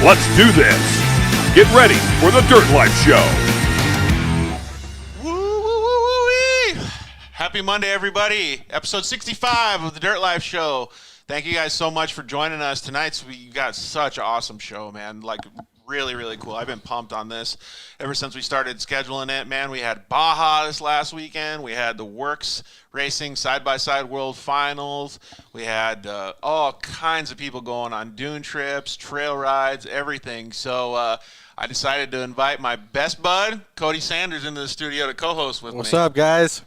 Let's do this. Get ready for the Dirt Life Show. Woo-wee! Happy Monday, everybody. Episode 65 of the Dirt Life Show. Thank you guys so much for joining us tonight. We got such an awesome show, man. Like, really, really cool. I've been pumped on this ever since we started scheduling it, man. We had Baja this last weekend. We had the WORCS Racing Side-by-Side World Finals. We had all kinds of people going on dune trips, trail rides, everything. So I decided to invite my best bud, Cody Sanders, into the studio to co-host with me. What's up, guys?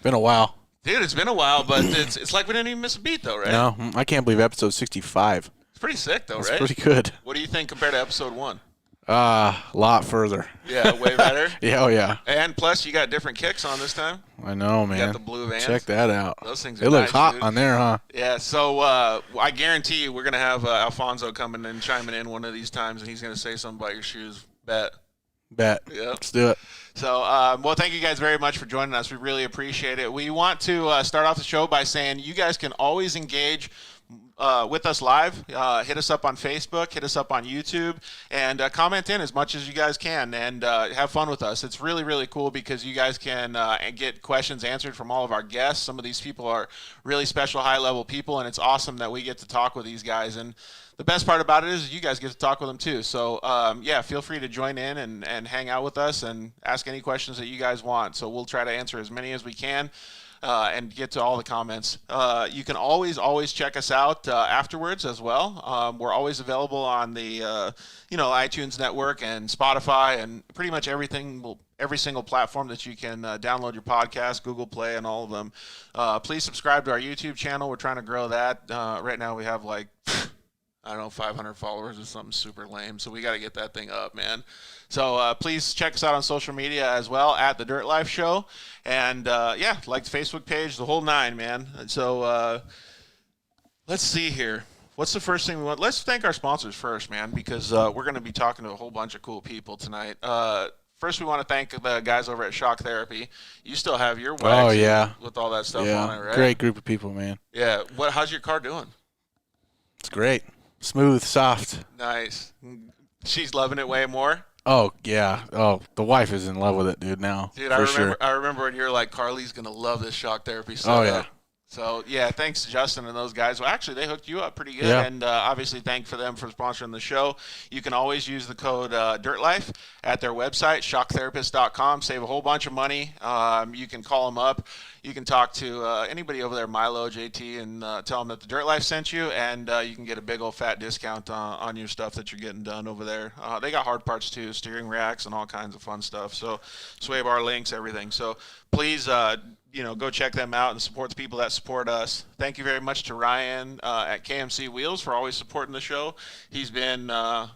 Been a while. Dude, it's been a while, but it's like we didn't even miss a beat, though, right? No, I can't believe episode 65. It's pretty sick, though, That's right? pretty good. What do you think compared to episode 1? A lot further. Yeah, way better. Yeah, oh yeah. And plus, you got different kicks on this time. I know, man. You got the blue Vans. Check that out. Those things are It looks nice, hot dude. on there, huh? Yeah, so I guarantee you we're going to have Alfonso coming and chiming in one of these times, and he's going to say something about your shoes. Bet. Bet. Yeah. Let's do it. So, well, thank you guys very much for joining us. We really appreciate it. We want to start off the show by saying you guys can always engage with us live. Hit us up on Facebook, hit us up on YouTube, and comment in as much as you guys can, and have fun with us. It's really, really cool because you guys can get questions answered from all of our guests. Some of these people are really special, high-level people, and it's awesome that we get to talk with these guys. And the best part about it is you guys get to talk with them too. So, yeah, feel free to join in and hang out with us and ask any questions that you guys want. So we'll try to answer as many as we can. And get to all the comments. You can always check us out afterwards as well. We're always available on the iTunes network and Spotify and pretty much every single platform that you can download your podcast, Google Play, and all of them. Please subscribe to our YouTube channel. We're trying to grow that. Right now we have 500 followers or something super lame. So we got to get that thing up, man. So please check us out on social media as well at The Dirt Life Show. And, like the Facebook page, the whole nine, man. So let's see here. What's the first thing we want? Let's thank our sponsors first, man, because we're going to be talking to a whole bunch of cool people tonight. First, we want to thank the guys over at Shock Therapy. You still have your wax with all that stuff on it, right? Great group of people, man. Yeah. How's your car doing? It's great. Smooth, soft. Nice. She's loving it way more? Oh, yeah. Oh, the wife is in love with it, dude, now. Dude, Sure. I remember when you were like, Carly's going to love this Shock Therapy stuff. Oh, yeah. So, yeah, thanks to Justin and those guys. Well, actually, they hooked you up pretty good, and obviously thank for them for sponsoring the show. You can always use the code DIRTLIFE at their website, shocktherapist.com. Save a whole bunch of money. You can call them up. You can talk to anybody over there, Milo, JT, and tell them that the Dirt Life sent you, and you can get a big old fat discount on your stuff that you're getting done over there. They got hard parts too, steering racks and all kinds of fun stuff. So sway bar links, everything. So please, go check them out and support the people that support us. Thank you very much to Ryan at KMC Wheels for always supporting the show. He's been the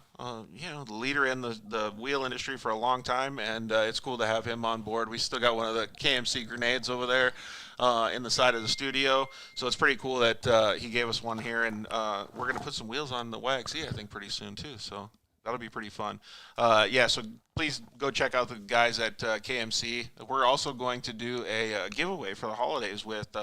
leader in the wheel industry for a long time, and it's cool to have him on board. We still got one of the KMC grenades over there in the side of the studio, so it's pretty cool that he gave us one here, and we're going to put some wheels on the YXE, I think, pretty soon too, so that'll be pretty fun. So please go check out the guys at KMC. We're also going to do a giveaway for the holidays with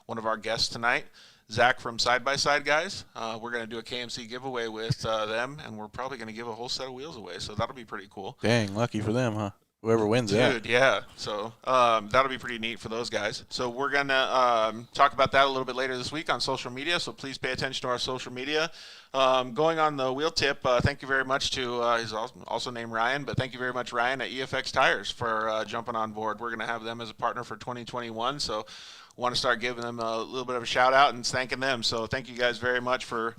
one of our guests tonight, Zach from Side-by-Side Guys. We're going to do a KMC giveaway with them, and we're probably going to give a whole set of wheels away, so that'll be pretty cool. Dang, lucky for them, huh? Whoever wins that. Dude, yeah. So that'll be pretty neat for those guys. So we're going to talk about that a little bit later this week on social media, so please pay attention to our social media. Going on the wheel tip, thank you very much to, he's also named Ryan, but thank you very much, Ryan, at EFX Tires for jumping on board. We're going to have them as a partner for 2021, so want to start giving them a little bit of a shout out and thanking them. So thank you guys very much for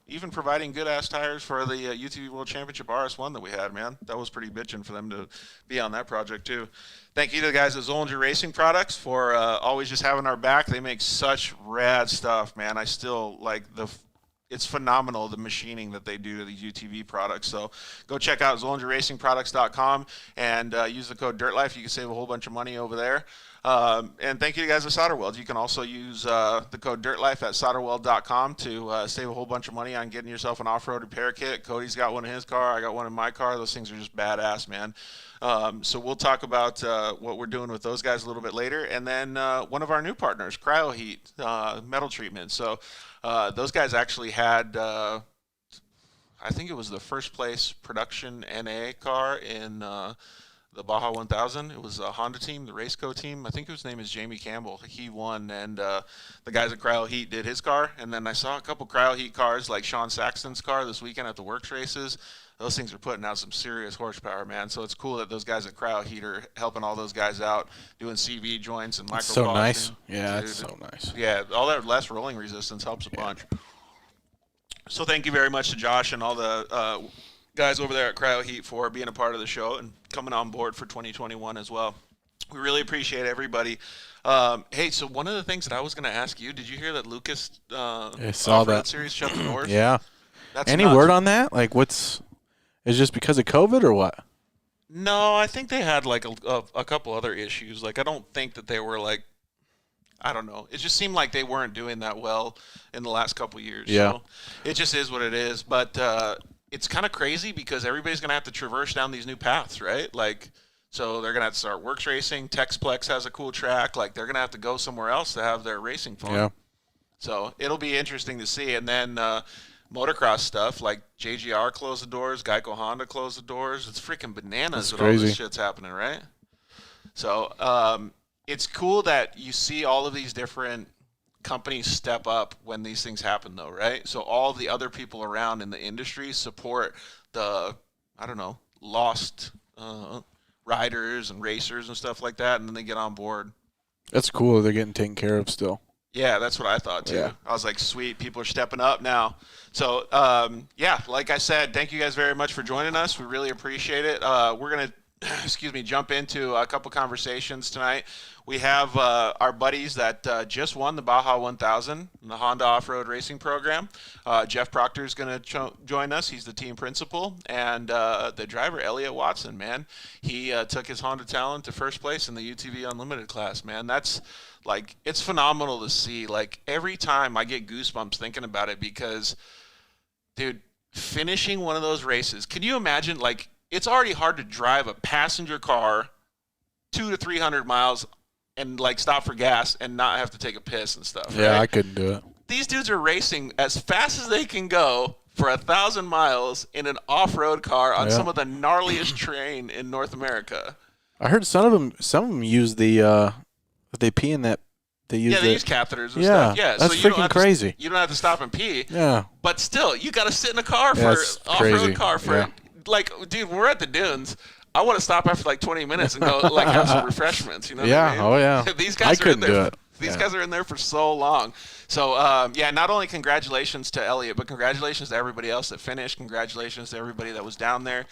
even providing good ass tires for the UTV World Championship RS1 that we had, man. That was pretty bitching for them to be on that project too. Thank you to the guys at Zollinger Racing Products for always just having our back. They make such rad stuff, man. I still like it's phenomenal, the machining that they do to these UTV products. So go check out ZollingerRacingProducts.com and use the code DIRTLIFE. You can save a whole bunch of money over there. And thank you to the guys at Solderweld. You can also use the code DIRTLIFE at solderweld.com to save a whole bunch of money on getting yourself an off-road repair kit. Cody's got one in his car. I got one in my car. Those things are just badass, man. So we'll talk about what we're doing with those guys a little bit later. And then one of our new partners, Cryoheat Metal Treatment. So those guys actually had, I I think it was the first place production NA car in the Baja 1000. It was a Honda team, the Raceco team. I think his name is Jamie Campbell. He won, and the guys at Cryo Heat did his car. And then I saw a couple Cryo Heat cars, like Sean Saxton's car this weekend at the WORCS races. Those things are putting out some serious horsepower, man. So it's cool that those guys at Cryo Heat are helping all those guys out, doing CV joints and micro. So nice. Yeah, it's so nice. Yeah, all that less rolling resistance helps a bunch. So thank you very much to Josh and all the guys over there at Cryo Heat for being a part of the show and coming on board for 2021 as well. We really appreciate everybody. Hey, so one of the things that I was going to ask you, did you hear that Lucas saw that series shut the doors? Yeah. That's Any nuts. word on that? Like, is it just because of COVID or what? No, I think they had like a couple other issues. Like, I don't think that they were like, I don't know. It just seemed like they weren't doing that well in the last couple years. Yeah. So it just is what it is. But it's kind of crazy because everybody's going to have to traverse down these new paths, right? Like, so they're going to have to start WORCS racing. Texplex has a cool track. Like, they're going to have to go somewhere else to have their racing fun. Yeah. So it'll be interesting to see. And then motocross stuff, like JGR closed the doors, Geico Honda closed the doors. It's freaking bananas that all this shit's happening, right? So it's cool that you see all of these different companies step up when these things happen, though, right? So all of the other people around in the industry support the, I don't know, lost riders and racers and stuff like that, and then they get on board. That's cool. They're getting taken care of still. Yeah, that's what I thought, too. Yeah. I was like, sweet, people are stepping up now. So, yeah, like I said, thank you guys very much for joining us. We really appreciate it. We're going to, jump into a couple conversations tonight. We have our buddies that just won the Baja 1000 in the Honda Offroad Racing Program. Jeff Proctor is going to join us. He's the team principal. And the driver, Eliott Watson, man, he took his Honda Talent to first place in the UTV Unlimited class, man. That's, like, it's phenomenal to see. Like, every time I get goosebumps thinking about it because, dude, finishing one of those races, can you imagine, like, it's already hard to drive a passenger car 200 to 300 miles and, like, stop for gas and not have to take a piss and stuff. Yeah, right? I couldn't do it. These dudes are racing as fast as they can go for 1,000 miles in an off-road car on some of the gnarliest terrain in North America. I heard some of them use the they pee in that. They use catheters and stuff. Yeah, so that's freaking crazy. You don't have to stop and pee. Yeah. But still, you got to sit in a car for off-road car for like, dude. We're at the dunes. I want to stop after like 20 minutes and go like have some refreshments. You know? What I mean? Oh yeah. These guys I couldn't do it. These guys are in there for so long. So, not only congratulations to Eliott, but congratulations to everybody else that finished. Congratulations to everybody that was down there,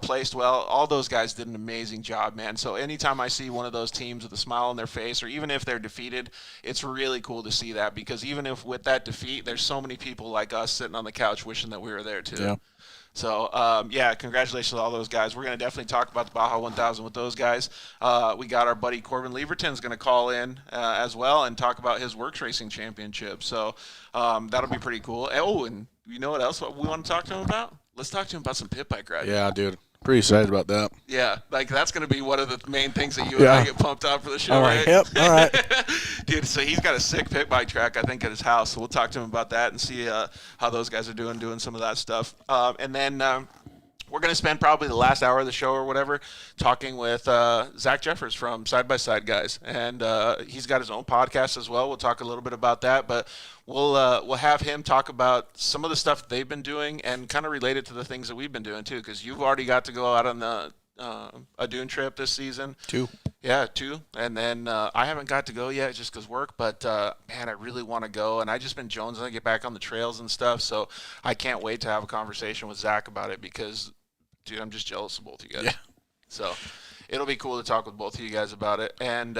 placed well. All those guys did an amazing job, man. So anytime I see one of those teams with a smile on their face, or even if they're defeated, it's really cool to see that, because even if with that defeat, there's so many people like us sitting on the couch wishing that we were there too. Yeah. So, congratulations to all those guys. We're going to definitely talk about the Baja 1000 with those guys. We got our buddy Corbin Leaverton is going to call in as well and talk about his WORCS Racing Championship. So that'll be pretty cool. Oh, and you know what else we want to talk to him about? Let's talk to him about some pit bike riding. Yeah, dude. Pretty excited about that. Yeah, like that's going to be one of the main things that you and I get pumped up for the show, all right? Yep, all right. Dude, so he's got a sick pit bike track, I think, at his house. So we'll talk to him about that and see how those guys are doing some of that stuff. And then we're going to spend probably the last hour of the show or whatever talking with Zach Jeffers from Side by Side Guys. And he's got his own podcast as well. We'll talk a little bit about that. But we'll have him talk about some of the stuff they've been doing and kind of relate it to the things that we've been doing too, because you've already got to go out on a dune trip this season. 2. Yeah, 2. And then I haven't got to go yet just because work, but man, I really want to go. And I just been jonesing to get back on the trails and stuff. So I can't wait to have a conversation with Zach about it because, dude, I'm just jealous of both of you guys. Yeah. So it'll be cool to talk with both of you guys about it. And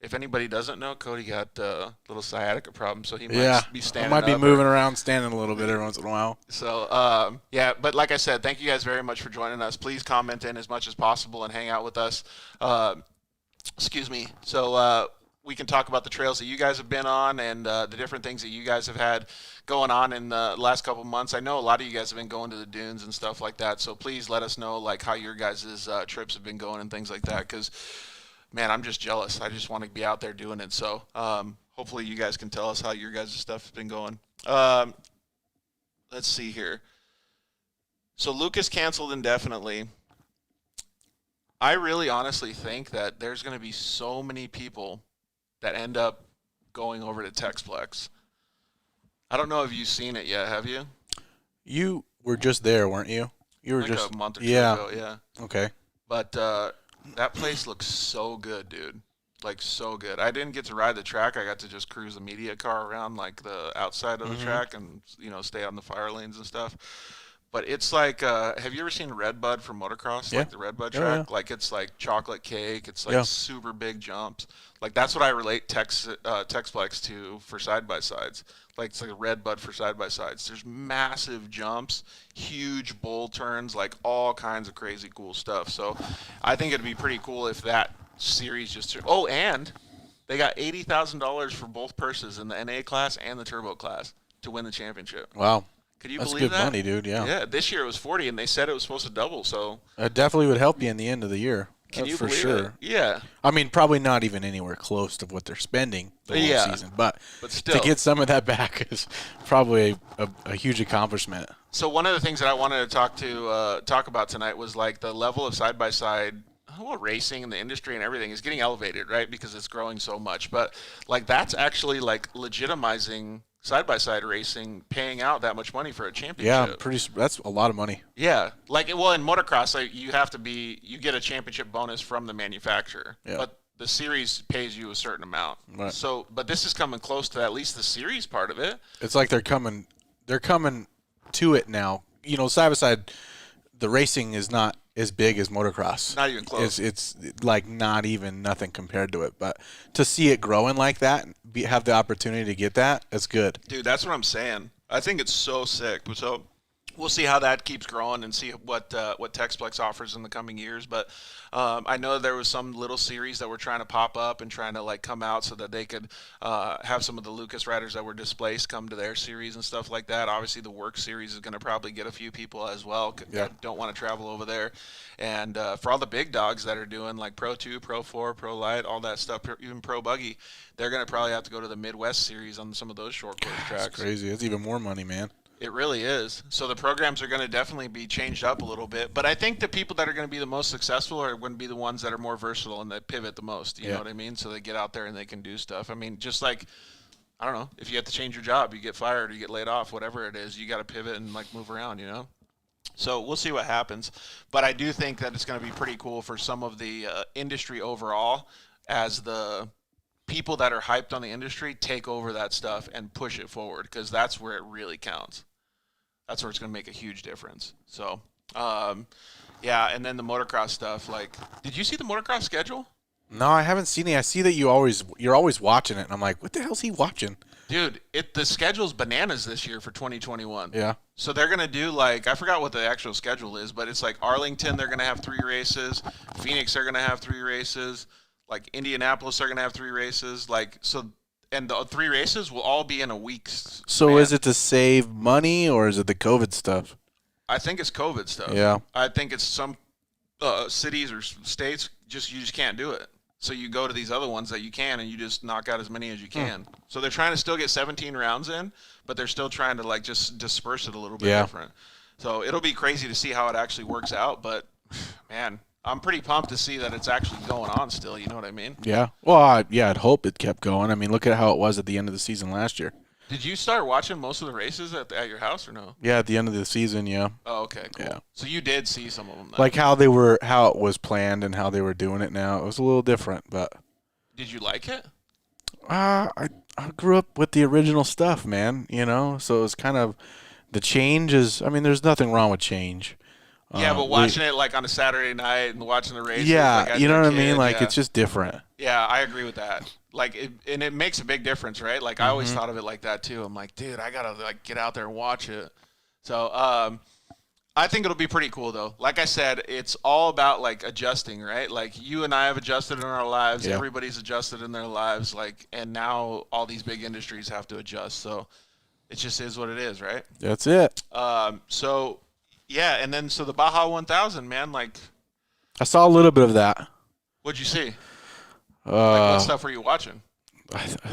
if anybody doesn't know, Cody got a little sciatica problem, so he might be standing up. I might be moving around, standing a little bit every once in a while. So, but like I said, thank you guys very much for joining us. Please comment in as much as possible and hang out with us. So we can talk about the trails that you guys have been on and the different things that you guys have had going on in the last couple months. I know a lot of you guys have been going to the dunes and stuff like that, so please let us know like how your guys' trips have been going and things like that, because man, I'm just jealous. I just want to be out there doing it. So hopefully you guys can tell us how your guys' stuff has been going. Let's see here. So Lucas canceled indefinitely. I really honestly think that there's going to be so many people that end up going over to Texplex. I don't know if you've seen it yet, have you? You were just there, weren't you? You were like just a month or two ago, yeah. Okay. But that place looks so good, dude. Like, so good. I didn't get to ride the track. I got to just cruise the media car around, like, the outside of the track and, stay on the fire lanes and stuff. But it's like, have you ever seen Redbud from motocross? Yeah. Like the Redbud track? Yeah. Like, it's like chocolate cake. It's like super big jumps. Like, that's what I relate Texplex to for side-by-sides. Like, it's like a Redbud for side-by-sides. There's massive jumps, huge bull turns, like all kinds of crazy cool stuff. So I think it'd be pretty cool if that series just... Oh, and they got $80,000 for both purses in the NA class and the Turbo class to win the championship. Wow. Could you That's believe that? That's good money, dude, yeah. Yeah, this year it was 40, and they said it was supposed to double, so... It definitely would help you in the end of the year. Can you for believe sure. it? Yeah. I mean, probably not even anywhere close to what they're spending the whole season, but still, to get some of that back is probably a huge accomplishment. So one of the things that I wanted to talk about tonight was like the level of side-by-side racing in the industry and everything is getting elevated, right? Because it's growing so much. But like that's actually like legitimizing side-by-side racing, paying out that much money for a championship. Yeah, that's a lot of money. Yeah, like in motocross, like, you get a championship bonus from the manufacturer, but the series pays you a certain amount. Right. So, but this is coming close to at least the series part of it. It's like they're coming to it now. Side-by-side, the racing is not as big as motocross. Not even close. It's like not even nothing compared to it. But to see it growing like that, have the opportunity to get that, it's good. Dude, that's what I'm saying. I think it's so sick. So we'll see how that keeps growing and see what Texplex offers in the coming years. But I know there was some little series that were trying to pop up and trying to like come out so that they could have some of the Lucas riders that were displaced come to their series and stuff like that. Obviously, the WORCS series is going to probably get a few people as well that don't want to travel over there. And for all the big dogs that are doing like Pro 2, Pro 4, Pro Light, all that stuff, even Pro Buggy, they're going to probably have to go to the Midwest series on some of those short course tracks. That's crazy. It's even more money, man. It really is. So the programs are going to definitely be changed up a little bit. But I think the people that are going to be the most successful are going to be the ones that are more versatile and that pivot the most. You know what I mean? So they get out there and they can do stuff. I mean, just like, I don't know, if you have to change your job, you get fired, or you get laid off, whatever it is, you got to pivot and like move around, So we'll see what happens. But I do think that it's going to be pretty cool for some of the industry overall as the people that are hyped on the industry take over that stuff and push it forward, because that's where it really counts. That's where it's going to make a huge difference. So, and then the motocross stuff. Like, did you see the motocross schedule? No, I haven't seen it. I see that you're always watching it, and I'm like, what the hell's he watching? Dude, the schedule's bananas this year for 2021. Yeah. So they're going to do like, I forgot what the actual schedule is, but it's like Arlington, they're going to have 3 races. Phoenix, they're going to have 3 races. Like Indianapolis, they're going to have 3 races. Like, so. And the 3 races will all be in a week's So is it to save money, or is it the COVID stuff? I think it's COVID stuff. Yeah. I think it's some cities or states you just can't do it. So you go to these other ones that you can, and you just knock out as many as you can. So they're trying to still get 17 rounds in, but they're still trying to like just disperse it a little bit different. So it'll be crazy to see how it actually works out. But man, I'm pretty pumped to see that it's actually going on still. You know what I mean? Yeah. Well, I'd hope it kept going. I mean, look at how it was at the end of the season last year. Did you start watching most of the races at your house or no? Yeah, at the end of the season, yeah. Oh, okay, cool. Yeah. So you did see some of them then. Like how it was planned and how they were doing it now. It was a little different, but. Did you like it? I grew up with the original stuff, man, so it was kind of, the change is, I mean, there's nothing wrong with change. Yeah, but watching it like on a Saturday night and watching the races. Yeah, like you know what I mean? Like, it's just different. Yeah, I agree with that. Like, it makes a big difference, right? Like, I always thought of it like that too. I'm like, dude, I gotta like get out there and watch it. So, I think it'll be pretty cool though. Like I said, it's all about like adjusting, right? Like you and I have adjusted in our lives. Yeah. Everybody's adjusted in their lives. Like, and now all these big industries have to adjust. So, it just is what it is, right? That's it. Yeah, and then so the Baja 1000, man, like. I saw a little bit of that. What'd you see? Like what stuff were you watching?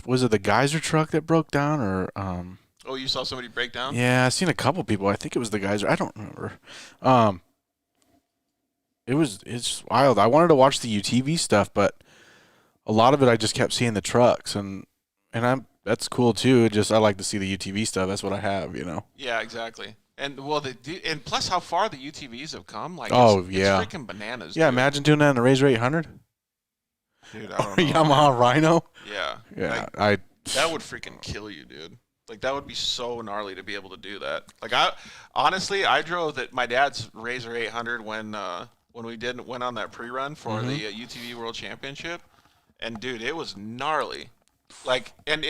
Was it the geyser truck that broke down, or? Oh, you saw somebody break down? Yeah, I seen a couple people. I think it was the guys. I don't remember. It's wild. I wanted to watch the UTV stuff, but a lot of it I just kept seeing the trucks, and that's cool too. I like to see the UTV stuff. That's what I have, Yeah, exactly. And and plus how far the UTVs have come. Like, it's it's freaking bananas. Yeah, dude. imagine doing that in a Razor 800. Dude, I don't Or know. Yamaha Rhino. Yeah. Yeah, that would freaking kill you, dude. Like, that would be so gnarly to be able to do that. Like, I drove my dad's Razor 800 when we went on that pre-run for the UTV World Championship, and dude, it was gnarly. Like, and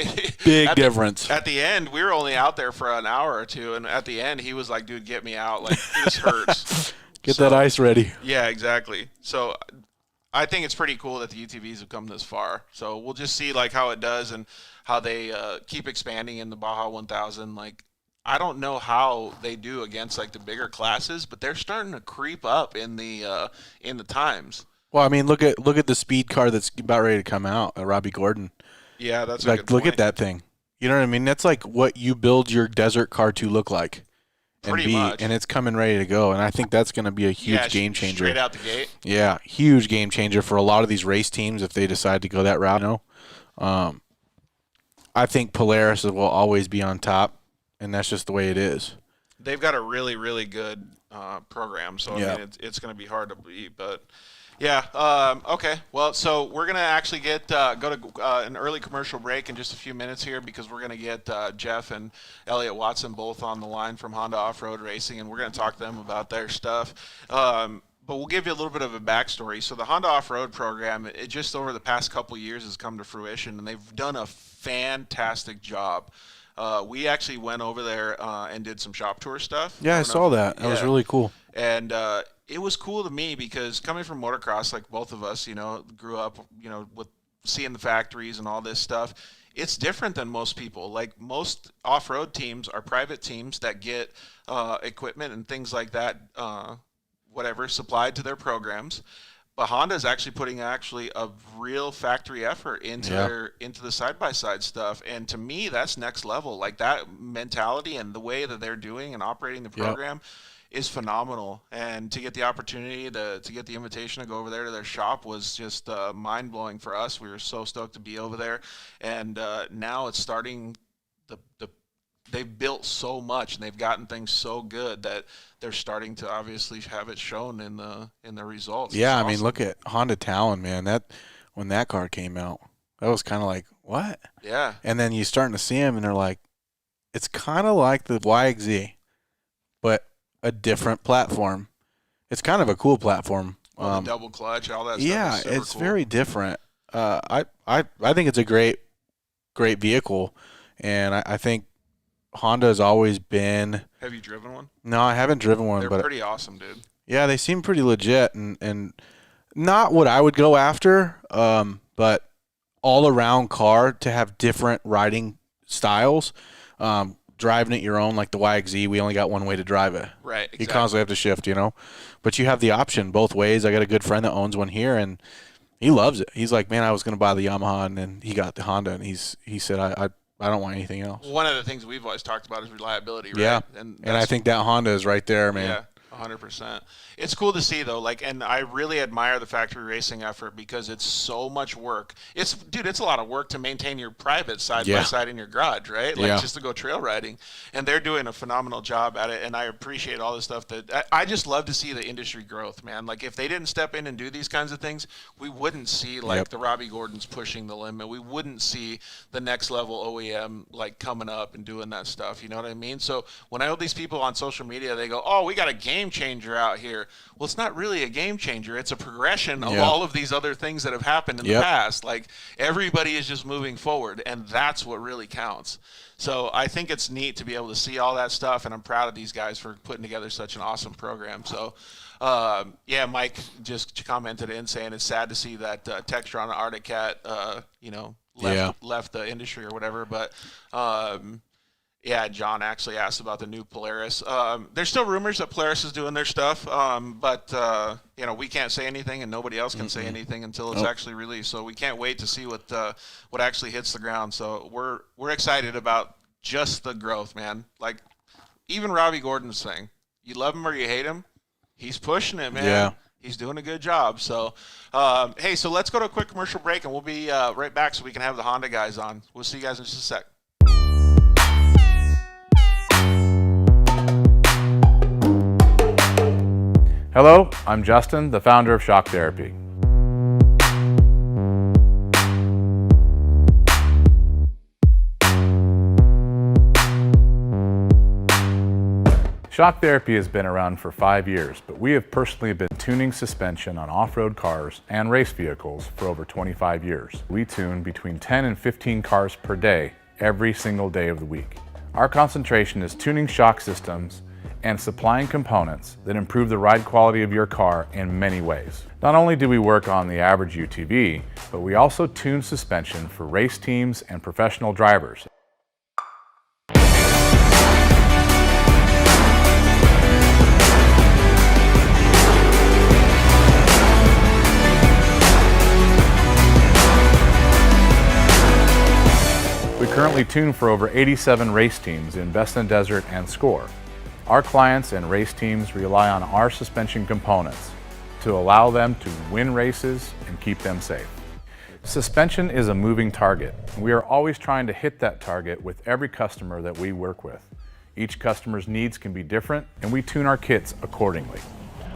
big difference. At the end, we were only out there for an hour or two, and at the end, he was like, "Dude, get me out! Like, this hurts." Get that ice ready. Yeah, exactly. So, I think it's pretty cool that the UTVs have come this far. So we'll just see like how it does and how they keep expanding in the Baja 1000. Like, I don't know how they do against like the bigger classes, but they're starting to creep up in the times. Well, I mean, look at the speed car that's about ready to come out, Robbie Gordon. Yeah, that's like, a good look point. at that thing. You know what I mean? That's like what you build your desert car to look like. Pretty much. And it's coming ready to go. And I think that's going to be a huge game changer. Straight out the gate. Yeah, huge game changer for a lot of these race teams if they decide to go that route. I think Polaris will always be on top, and that's just the way it is. They've got a really, really good program, so Yeah. I mean, it's going to be hard to beat, but. Yeah. Okay. Well, so we're gonna actually go to an early commercial break in just a few minutes here because we're gonna get Jeff and Eliott Watson both on the line from Honda Offroad Racing, and we're gonna talk to them about their stuff. But we'll give you a little bit of a backstory. So the Honda Off-Road program, it just over the past couple years has come to fruition, and they've done a fantastic job. We actually went over there and did some shop tour stuff. Yeah, I saw that. That was really cool. And it was cool to me because coming from motocross, like both of us, grew up, with seeing the factories and all this stuff. It's different than most people. Like, most off-road teams are private teams that get equipment and things like that, supplied to their programs. But Honda is actually putting a real factory effort into into the side-by-side stuff. And to me, that's next level. Like, that mentality and the way that they're doing and operating the program is phenomenal. And to get the opportunity to get the invitation to go over there to their shop was just mind-blowing for us. We were so stoked to be over there. And now it's starting they've built so much and they've gotten things so good that they're starting to obviously have it shown in the results. Yeah, It's I mean, awesome. look at Honda Talon, man. When that car came out, that was kind of like, what? Yeah. And then you're starting to see them, and they're like, it's kind of like the YXZ, but a different platform. It's kind of a cool platform. The double clutch, all that stuff. Yeah, is super it's cool. very different. I think it's a great vehicle, and I think Honda has always been. Have you driven one? No, I haven't driven one, They're but pretty awesome, dude. yeah, they seem pretty legit and not what I would go after, but all around car to have different riding styles. Driving it your own, like the YXZ, we only got one way to drive it. Right, exactly. You constantly have to shift, but you have the option both ways. I got a good friend that owns one here, and he loves it. He's like, man, I was going to buy the Yamaha, and then he got the Honda, and he said, I don't want anything else. One of the things we've always talked about is reliability, right? Yeah, and I think that Honda is right there, man. Yeah, 100%. It's cool to see, though, and I really admire the factory racing effort because it's so much work. It's a lot of work to maintain your private side-by-side in your garage, right? Just to go trail riding. And they're doing a phenomenal job at it, and I appreciate all the stuff I just love to see the industry growth, man. Like, if they didn't step in and do these kinds of things, we wouldn't see, the Robbie Gordons pushing the limit. We wouldn't see the next level OEM, coming up and doing that stuff. You know what I mean? So when I know these people on social media, they go, oh, we got a game changer out here. Well, it's not really a game changer. It's a progression of all of these other things that have happened in the past. Like, everybody is just moving forward, and that's what really counts. So I think it's neat to be able to see all that stuff, and I'm proud of these guys for putting together such an awesome program. So, Mike just commented in saying it's sad to see that Textron and Arctic Cat, left the industry or whatever, but John actually asked about the new Polaris. There's still rumors that Polaris is doing their stuff, but we can't say anything, and nobody else can say anything until it's actually released. So we can't wait to see what actually hits the ground. So we're excited about just the growth, man. Like, even Robbie Gordon's thing. You love him or you hate him, he's pushing it, man. Yeah. He's doing a good job. So, hey, so let's go to a quick commercial break, and we'll be right back so we can have the Honda guys on. We'll see you guys in just a sec. Hello, I'm Justin, the founder of Shock Therapy. Shock Therapy has been around for 5 years, but we have personally been tuning suspension on off-road cars and race vehicles for over 25 years. We tune between 10 and 15 cars per day, every single day of the week. Our concentration is tuning shock systems and supplying components that improve the ride quality of your car in many ways. Not only do we work on the average UTV, but we also tune suspension for race teams and professional drivers. We currently tune for over 87 race teams in Best in the Desert and SCORE. Our clients and race teams rely on our suspension components to allow them to win races and keep them safe. Suspension is a moving target. We are always trying to hit that target with every customer that we work with. Each customer's needs can be different, and we tune our kits accordingly.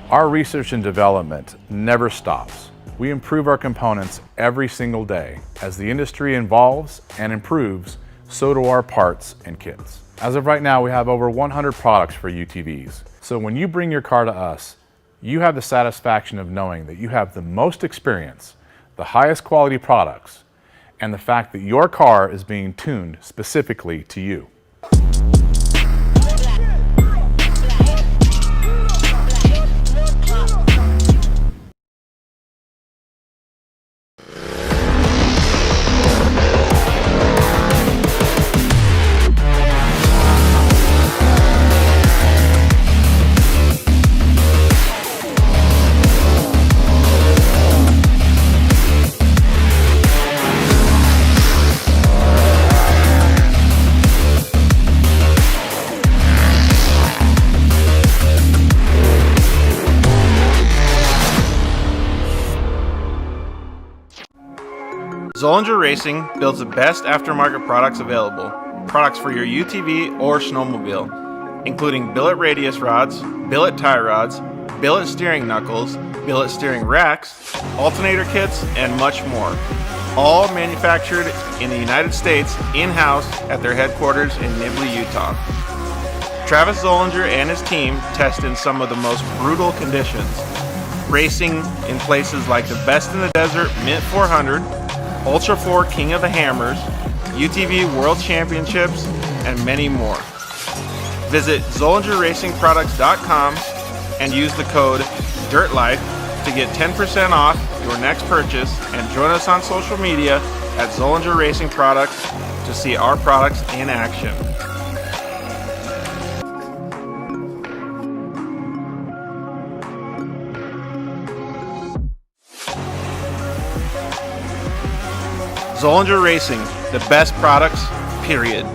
Our research and development never stops. We improve our components every single day. As the industry evolves and improves, so do our parts and kits. As of right now, we have over 100 products for UTVs. So when you bring your car to us, you have the satisfaction of knowing that you have the most experience, the highest quality products, and the fact that your car is being tuned specifically to you. Zollinger Racing builds the best aftermarket products available. Products for your UTV or snowmobile, including billet radius rods, billet tie rods, billet steering knuckles, billet steering racks, alternator kits, and much more. All manufactured in the United States in-house at their headquarters in Nibley, Utah. Travis Zollinger and his team test in some of the most brutal conditions, racing in places like the Best in the Desert Mint 400, Ultra 4 King of the Hammers, UTV World Championships, and many more. Visit ZollingerRacingProducts.com and use the code DIRTLIFE to get 10% off your next purchase, and join us on social media at Zollinger Racing Products to see our products in action. Zollinger Racing, the best products, period.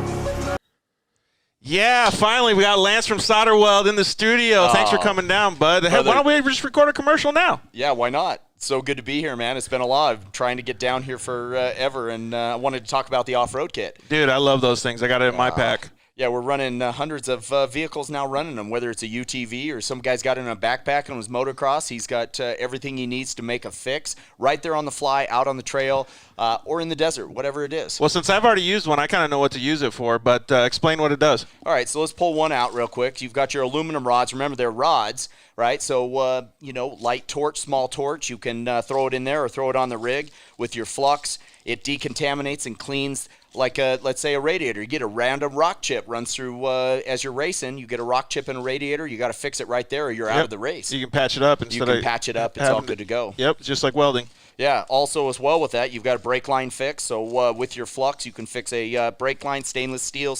Yeah, finally, we got Lance from Solderweld in the studio. Thanks for coming down, bud. Hey, why don't we just record a commercial now? Yeah, why not? So good to be here, man. It's been a lot. I've been trying to get down here forever, and I wanted to talk about the off-road kit. Dude, I love those things. I got it in my pack. Yeah, we're running hundreds of vehicles now running them, whether it's a UTV or some guy's got it in a backpack on his motocross. He's got everything he needs to make a fix right there on the fly, out on the trail, or in the desert, whatever it is. Well, since I've already used one, I kind of know what to use it for, but explain what it does. All right, so let's pull one out real quick. You've got your aluminum rods. Remember, they're rods, right? So, light torch, small torch. You can throw it in there or throw it on the rig with your flux. It decontaminates and cleans like, let's say, a radiator. You get a random rock chip runs through as you're racing. You get a rock chip in a radiator. You got to fix it right there or you're out of the race. You can patch it up. You can patch it up. It's all good to go. Yep, just like welding. Yeah, also as well with that, you've got a brake line fix. So with your flux, you can fix a brake line, stainless steel,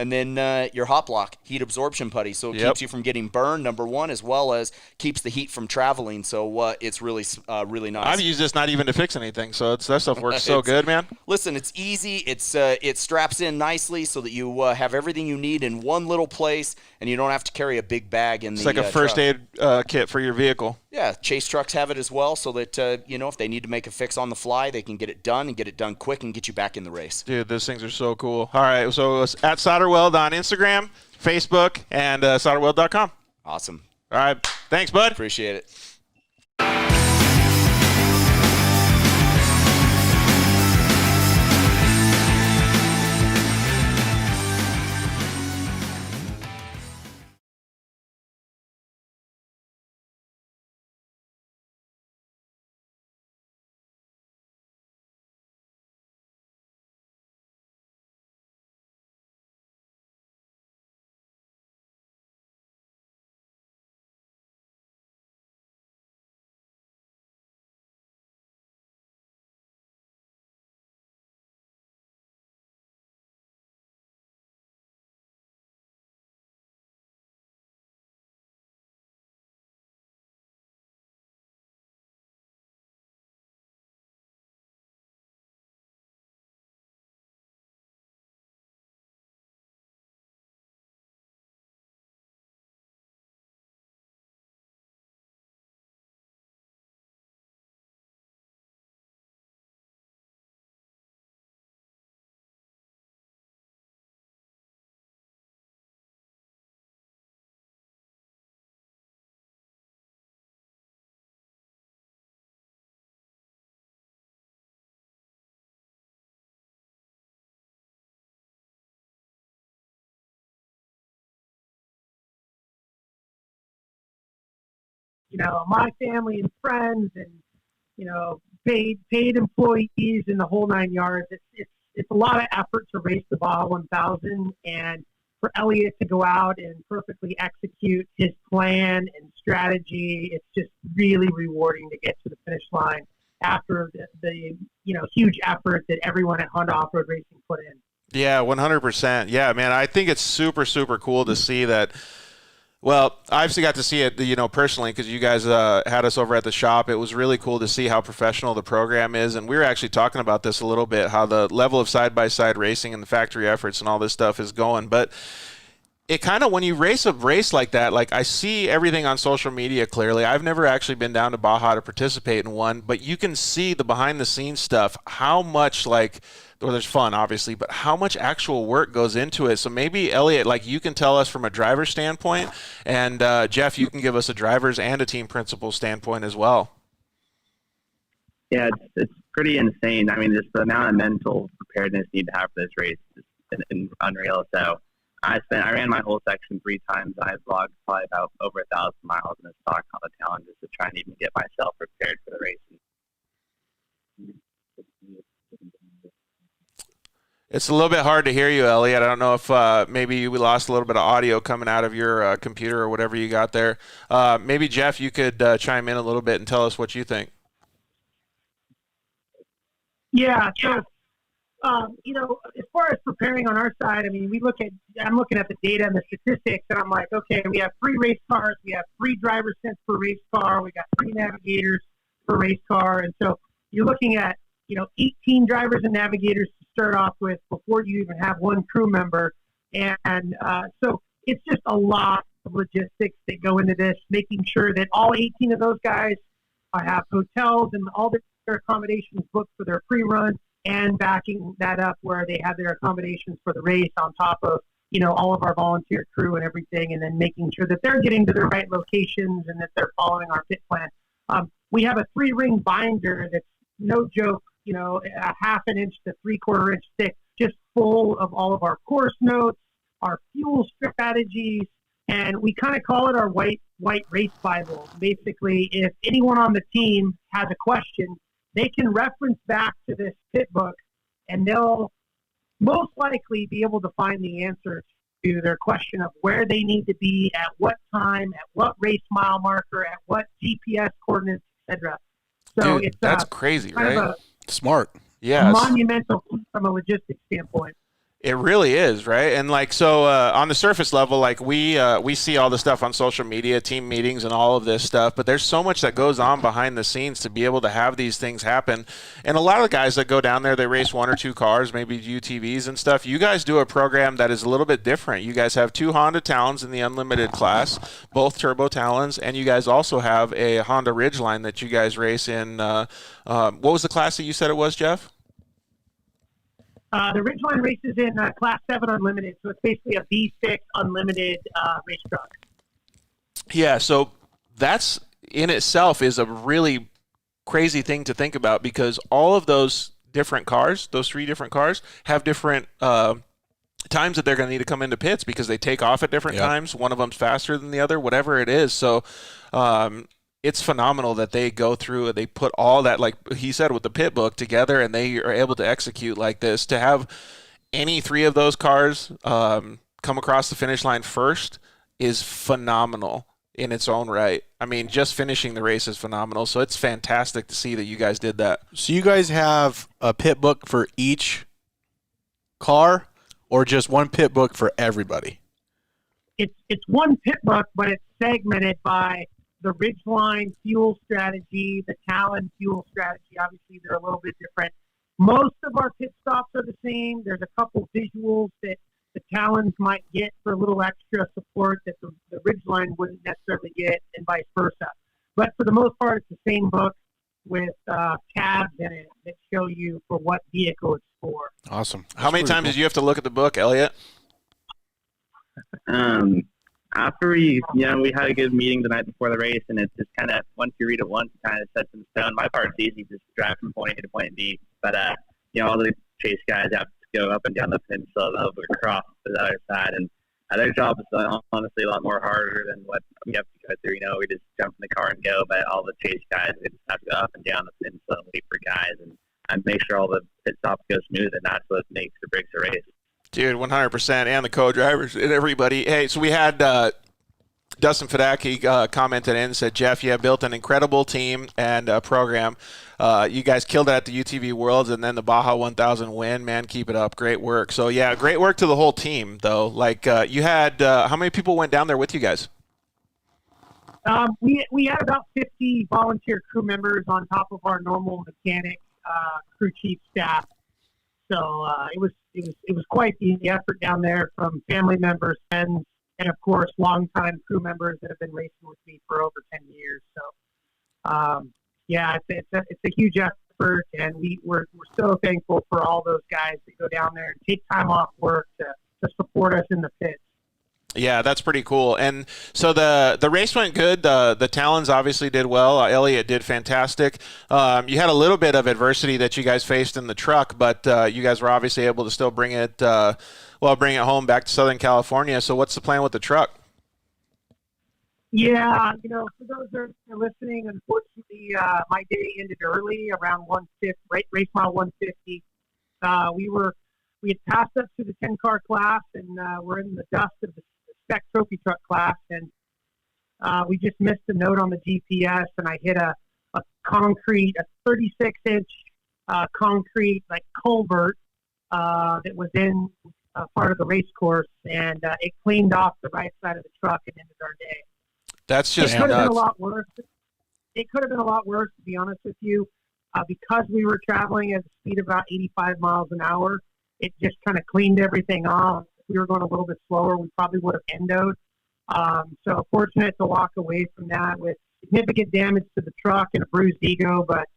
And then your hot block, heat absorption putty. So it keeps you from getting burned, number one, as well as keeps the heat from traveling. So it's really, really nice. I've used this not even to fix anything, so that stuff works so good, man. Listen, it's easy. It straps in nicely so that you have everything you need in one little place, and you don't have to carry a big bag in It's the like a first truck. aid kit for your vehicle. Yeah, chase trucks have it as well, so that if they need to make a fix on the fly, they can get it done and get it done quick and get you back in the race. Dude, those things are so cool. All right, so it's at Solderweld on Instagram, Facebook, and solderweld.com. Awesome. All right, thanks, bud. Appreciate it. My family and friends and, paid employees in the whole 9 yards. It's a lot of effort to race the Baja 1000, and for Eliott to go out and perfectly execute his plan and strategy, it's just really rewarding to get to the finish line after the huge effort that everyone at Honda Offroad Racing put in. Yeah, 100%. Yeah, man, I think it's super, super cool to see that. Well, I obviously got to see it, personally, because you guys had us over at the shop. It was really cool to see how professional the program is, and we were actually talking about this a little bit, how the level of side-by-side racing and the factory efforts and all this stuff is going. But it kind of, when you race a race like that, like I see everything on social media clearly. I've never actually been down to Baja to participate in one, but you can see the behind-the-scenes stuff, how much there's fun, obviously, but how much actual work goes into it. So maybe, Eliott, you can tell us from a driver's standpoint, and Jeff, you can give us a driver's and a team principal standpoint as well. Yeah, it's pretty insane. I mean, just the amount of mental preparedness you need to have for this race is unreal. So I ran my whole section 3 times. I vlogged probably about over 1,000 miles in a stock on the challenges to try and even get myself prepared for the race. It's a little bit hard to hear you, Eliott. I don't know if maybe we lost a little bit of audio coming out of your computer or whatever you got there. Maybe, Jeff, you could chime in a little bit and tell us what you think. Yeah. So, as far as preparing on our side, I mean, I'm looking at the data and the statistics, and I'm like, okay, we have 3 race cars, we have 3 driver sets per race car, we got 3 navigators per race car, and so you're looking at 18 drivers and navigators to start off with before you even have 1 crew member. And so it's just a lot of logistics that go into this, making sure that all 18 of those guys have hotels and all their accommodations booked for their pre-run, and backing that up where they have their accommodations for the race on top of, all of our volunteer crew and everything, and then making sure that they're getting to the right locations and that they're following our pit plan. We have a 3-ring binder that's no joke, a half an inch to 3/4 inch thick, just full of all of our course notes, our fuel strategies, and we kind of call it our white race Bible. Basically, if anyone on the team has a question, they can reference back to this pit book, and they'll most likely be able to find the answer to their question of where they need to be, at what time, at what race mile marker, at what GPS coordinates, etc. So Dude, it's that's crazy, kind right? of Smart. Yeah. monumental from a logistics standpoint. It really is, right? And like, so on the surface level, like we see all the stuff on social media, team meetings and all of this stuff, but there's so much that goes on behind the scenes to be able to have these things happen. And a lot of the guys that go down there, they race 1 or 2 cars, maybe UTVs and stuff. You guys do a program that is a little bit different. You guys have 2 Honda Talons in the Unlimited class, both turbo Talons, and you guys also have a Honda Ridgeline that you guys race in. What was the class that you said it was, Jeff? The Ridgeline races in Class 7 Unlimited, so it's basically a V6 Unlimited race truck. Yeah, so that's in itself is a really crazy thing to think about, because all of those different cars, those 3 different cars, have different times that they're going to need to come into pits because they take off at different times. One of them's faster than the other, whatever it is. So it's phenomenal that they go through and they put all that, like he said, with the pit book together, and they are able to execute like this. To have any 3 of those cars come across the finish line first is phenomenal in its own right. I mean, just finishing the race is phenomenal. So it's fantastic to see that you guys did that. So you guys have a pit book for each car, or just one pit book for everybody? It's one pit book, but it's segmented by the Ridgeline fuel strategy, the Talon fuel strategy. Obviously, they're a little bit different. Most of our pit stops are the same. There's a couple visuals that the Talons might get for a little extra support that the Ridgeline wouldn't necessarily get, and vice versa. But for the most part, it's the same book with tabs in it that show you for what vehicle it's for. Awesome. How many times did you have to look at the book, Eliott? After we had a good meeting the night before the race, and it's just kind of, once you read it once, it kind of sets in stone. My part's easy, just drive from point A to point B. But, all the chase guys have to go up and down the peninsula over across to the other side. And their job is honestly a lot more harder than what we have to go through. We just jump in the car and go, but all the chase guys, they just have to go up and down the peninsula and wait for guys and make sure all the pit stops go smooth, and that's what makes or breaks the race. Dude, 100%, and the co-drivers and everybody. Hey, so we had Dustin Fedaki commented in and said, Jeff, you have built an incredible team and program. You guys killed it at the UTV Worlds and then the Baja 1000 win. Man, keep it up. Great work. So, yeah, great work to the whole team, though. Like, you had how many people went down there with you guys? We had about 50 volunteer crew members on top of our normal mechanic, crew chief staff. So it was quite the effort down there, from family members, friends, and of course longtime crew members that have been racing with me for over 10 years. So it's a huge effort, and we're so thankful for all those guys that go down there and take time off work to support us in the pits. Yeah, that's pretty cool. And so the race went good. The Talons obviously did well. Eliott did fantastic. You had a little bit of adversity that you guys faced in the truck, but you guys were obviously able to still bring it home back to Southern California. So what's the plan with the truck? Yeah, for those that are listening, unfortunately, my day ended early around 150, race mile 150. We had passed up to the 10-car class, and we're in the dust of the spec trophy truck class, and we just missed a note on the GPS, and I hit a 36-inch concrete like culvert that was in part of the race course, and it cleaned off the right side of the truck and ended our day. That's just It could have been a lot worse. It could have been a lot worse, to be honest with you, because we were traveling at a speed of about 85 miles an hour. It just kind of cleaned everything off. If we were going a little bit slower, we probably would have endoed. So fortunate to walk away from that with significant damage to the truck and a bruised ego, but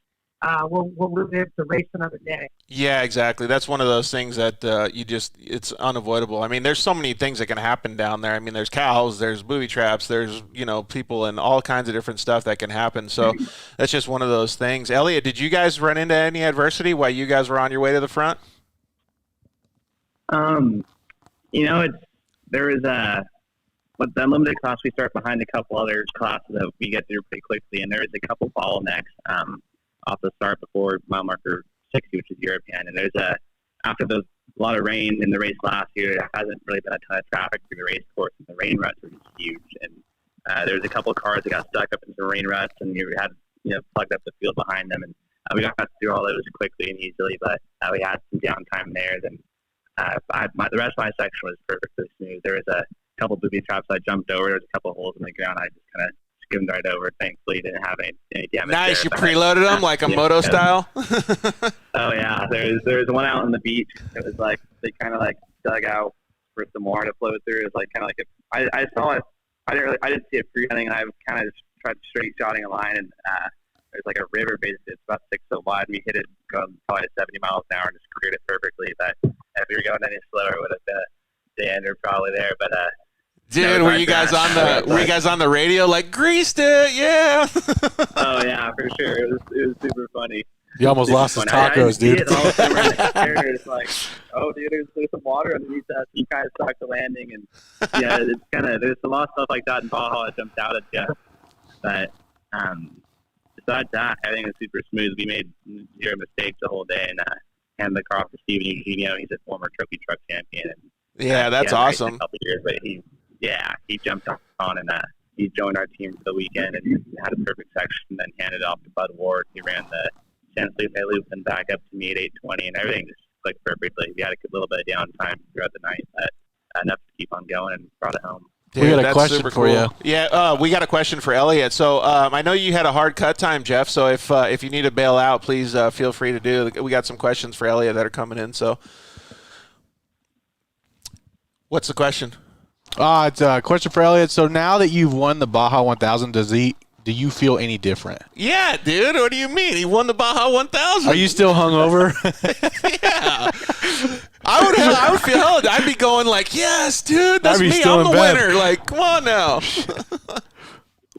we'll live to race another day. Yeah, exactly. That's one of those things that it's unavoidable. I mean, there's so many things that can happen down there. I mean, there's cows, there's booby traps, there's, people and all kinds of different stuff that can happen. So that's just one of those things. Eliott, did you guys run into any adversity while you guys were on your way to the front? There was with the unlimited class, we start behind a couple other classes that we get through pretty quickly, and there is a couple bottlenecks off the start before mile marker 60, which is European. And there's after a lot of rain in the race last year, there hasn't really been a ton of traffic through the race course, and the rain ruts are just huge. And there's a couple of cars that got stuck up into the rain ruts, and you had plugged up the field behind them, and we got through all those quickly and easily, but we had some downtime there. Then the rest of my section was perfectly smooth. There was a couple booby traps I jumped over. There was a couple holes in the ground. I just kind of skimmed right over. Thankfully, didn't have any damage. Nice. there, You preloaded them like a moto style? Oh yeah, there was one out on the beach. It was like they kind of like dug out for some more to flow through. It was like kind of like I saw it. I didn't see it freehunting. I kind of just tried straight shotting a line, and there's like a river basically. It's about 6 foot wide. We hit it going probably 70 miles an hour and just cleared it perfectly. But if we were going any slower, it would have been the end or probably there. But dude, were you guys on the radio like greased it? Yeah. Oh yeah, for sure. It was super funny. You almost lost his tacos, dude. It's like, oh, dude, there's some water underneath that. So you kind of stuck the landing, and yeah, it's kind of there's a lot of stuff like that in Baja that jumps out at you. But besides that, everything was super smooth. We made 0 mistakes the whole day, and handed the car off to Steven Eugenio. He's a former trophy truck champion. And, yeah, that's awesome. A couple years, but he jumped on and he joined our team for the weekend and had a perfect section. Then handed it off to Bud Ward. He ran the San Felipe loop and back up to me at 8:20, and everything just clicked perfectly. We had a little bit of downtime throughout the night, but enough to keep on going and brought it home. Dude, we got a question for you. Yeah, we got a question for Eliott. So I know you had a hard cut time, Jeff. So if you need to bail out, please feel free to do. We got some questions for Eliott that are coming in. So what's the question? It's a question for Eliott. So now that you've won the Baja 1000, do you feel any different? Yeah, dude. What do you mean? He won the Baja 1000. Are you still hungover? Yeah. I would feel held. I'd be going like, yes, dude, that's me. I'm the winner. Like, come on now.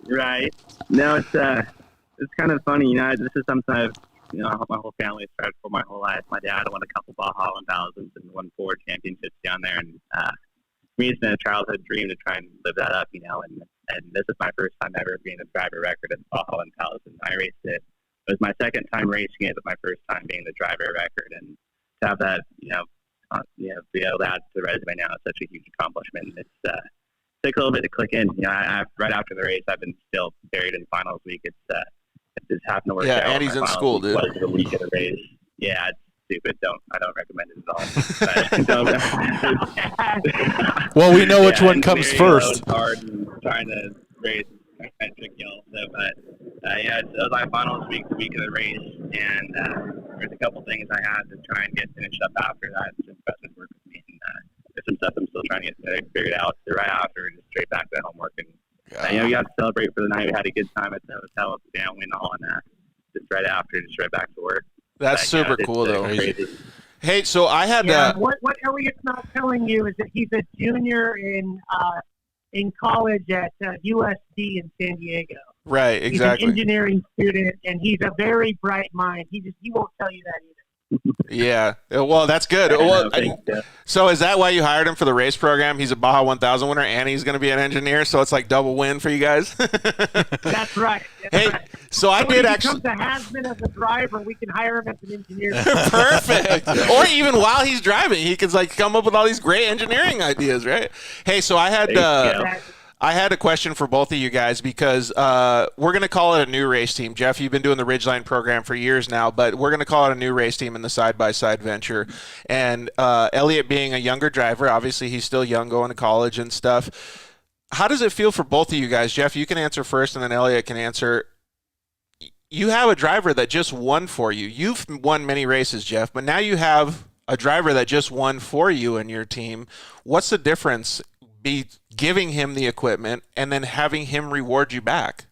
Right. No, it's kind of funny. You know, this is something I've my whole family tried for my whole life. My dad won a couple Baja 1000s and won 4 championships down there, and for me, it's been a childhood dream to try and live that up. And this is my first time ever being a driver record at Baja 1000. I raced it. It was my second time racing it, but my first time being the driver record. And to have that, be able to add to the resume now is such a huge accomplishment. It's took a little bit to click in. Right after the race, I've been still buried in finals week. It just happened to work out. Yeah, and he's in school, dude. Was the week of the race. Yeah, it's stupid. I don't recommend it at all. Well, we know which one comes first. It's hard and trying to race kind of tricky also, but it was my finals week, the week of the race, and there's a couple things I had to try and get finished up after that. Some professors work with me, and there's some stuff I'm still trying to get figured out. So right after, just straight back to homework, and we got to celebrate for the night. We had a good time at the hotel at the downwind all, and just right after, just right back to work. That's super cool, though. Crazy. Hey, so I had what Elliott's not telling you is that he's a junior in college at USD in San Diego. Right, exactly. He's an engineering student, and he's a very bright mind. He won't tell you that either. Yeah, well, that's good. So is that why you hired him for the race program? He's a Baja 1000 winner, and he's going to be an engineer, so it's like double win for you guys. That's right. Right. So I did actually. If he becomes a has-been as a driver, we can hire him as an engineer. Perfect. Or even while he's driving, he can come up with all these great engineering ideas, right? Hey, so I had a question for both of you guys because we're going to call it a new race team. Jeff, you've been doing the Ridgeline program for years now, but we're going to call it a new race team in the side-by-side venture. And Eliott being a younger driver, obviously he's still young, going to college and stuff. How does it feel for both of you guys? Jeff, you can answer first, and then Eliott can answer. You have a driver that just won for you. You've won many races, Jeff, but now you have a driver that just won for you and your team. What's the difference be giving him the equipment and then having him reward you back?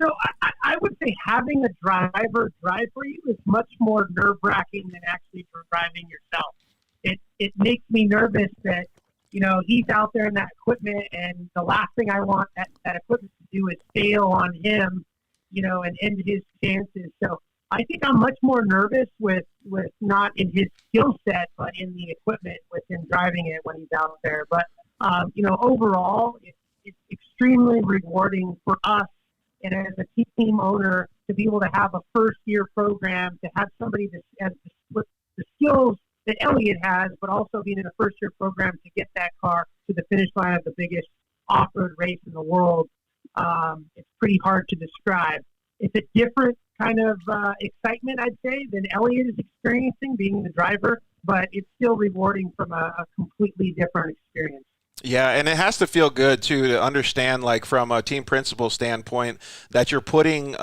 So I would say having a driver drive for you is much more nerve-wracking than actually driving yourself. It makes me nervous that, he's out there in that equipment, and the last thing I want that equipment to do is fail on him, and end his chances. So I think I'm much more nervous with not in his skill set, but in the equipment with him driving it when he's out there. But, overall, it's extremely rewarding for us and as a team owner to be able to have a first-year program, to have somebody that has the skills that Eliott has, but also being in a first-year program to get that car to the finish line of the biggest off-road race in the world. It's pretty hard to describe. It's a different kind of excitement, I'd say, than Eliott is experiencing being the driver. but it's still rewarding from a completely different experience. Yeah, and it has to feel good too to understand, like from a team principal standpoint, that you're putting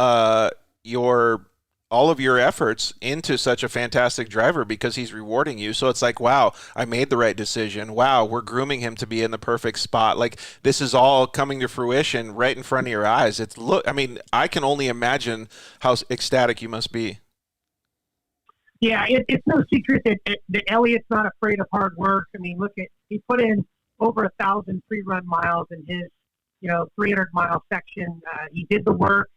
all of your efforts into such a fantastic driver because he's rewarding you. So it's like, wow, I made the right decision. Wow, we're grooming him to be in the perfect spot. Like, this is all coming to fruition right in front of your eyes. I mean, I can only imagine how ecstatic you must be. Yeah, it's no secret that Elliott's not afraid of hard work. I mean, he put in over 1,000 pre-run miles in his, 300-mile section. He did the work.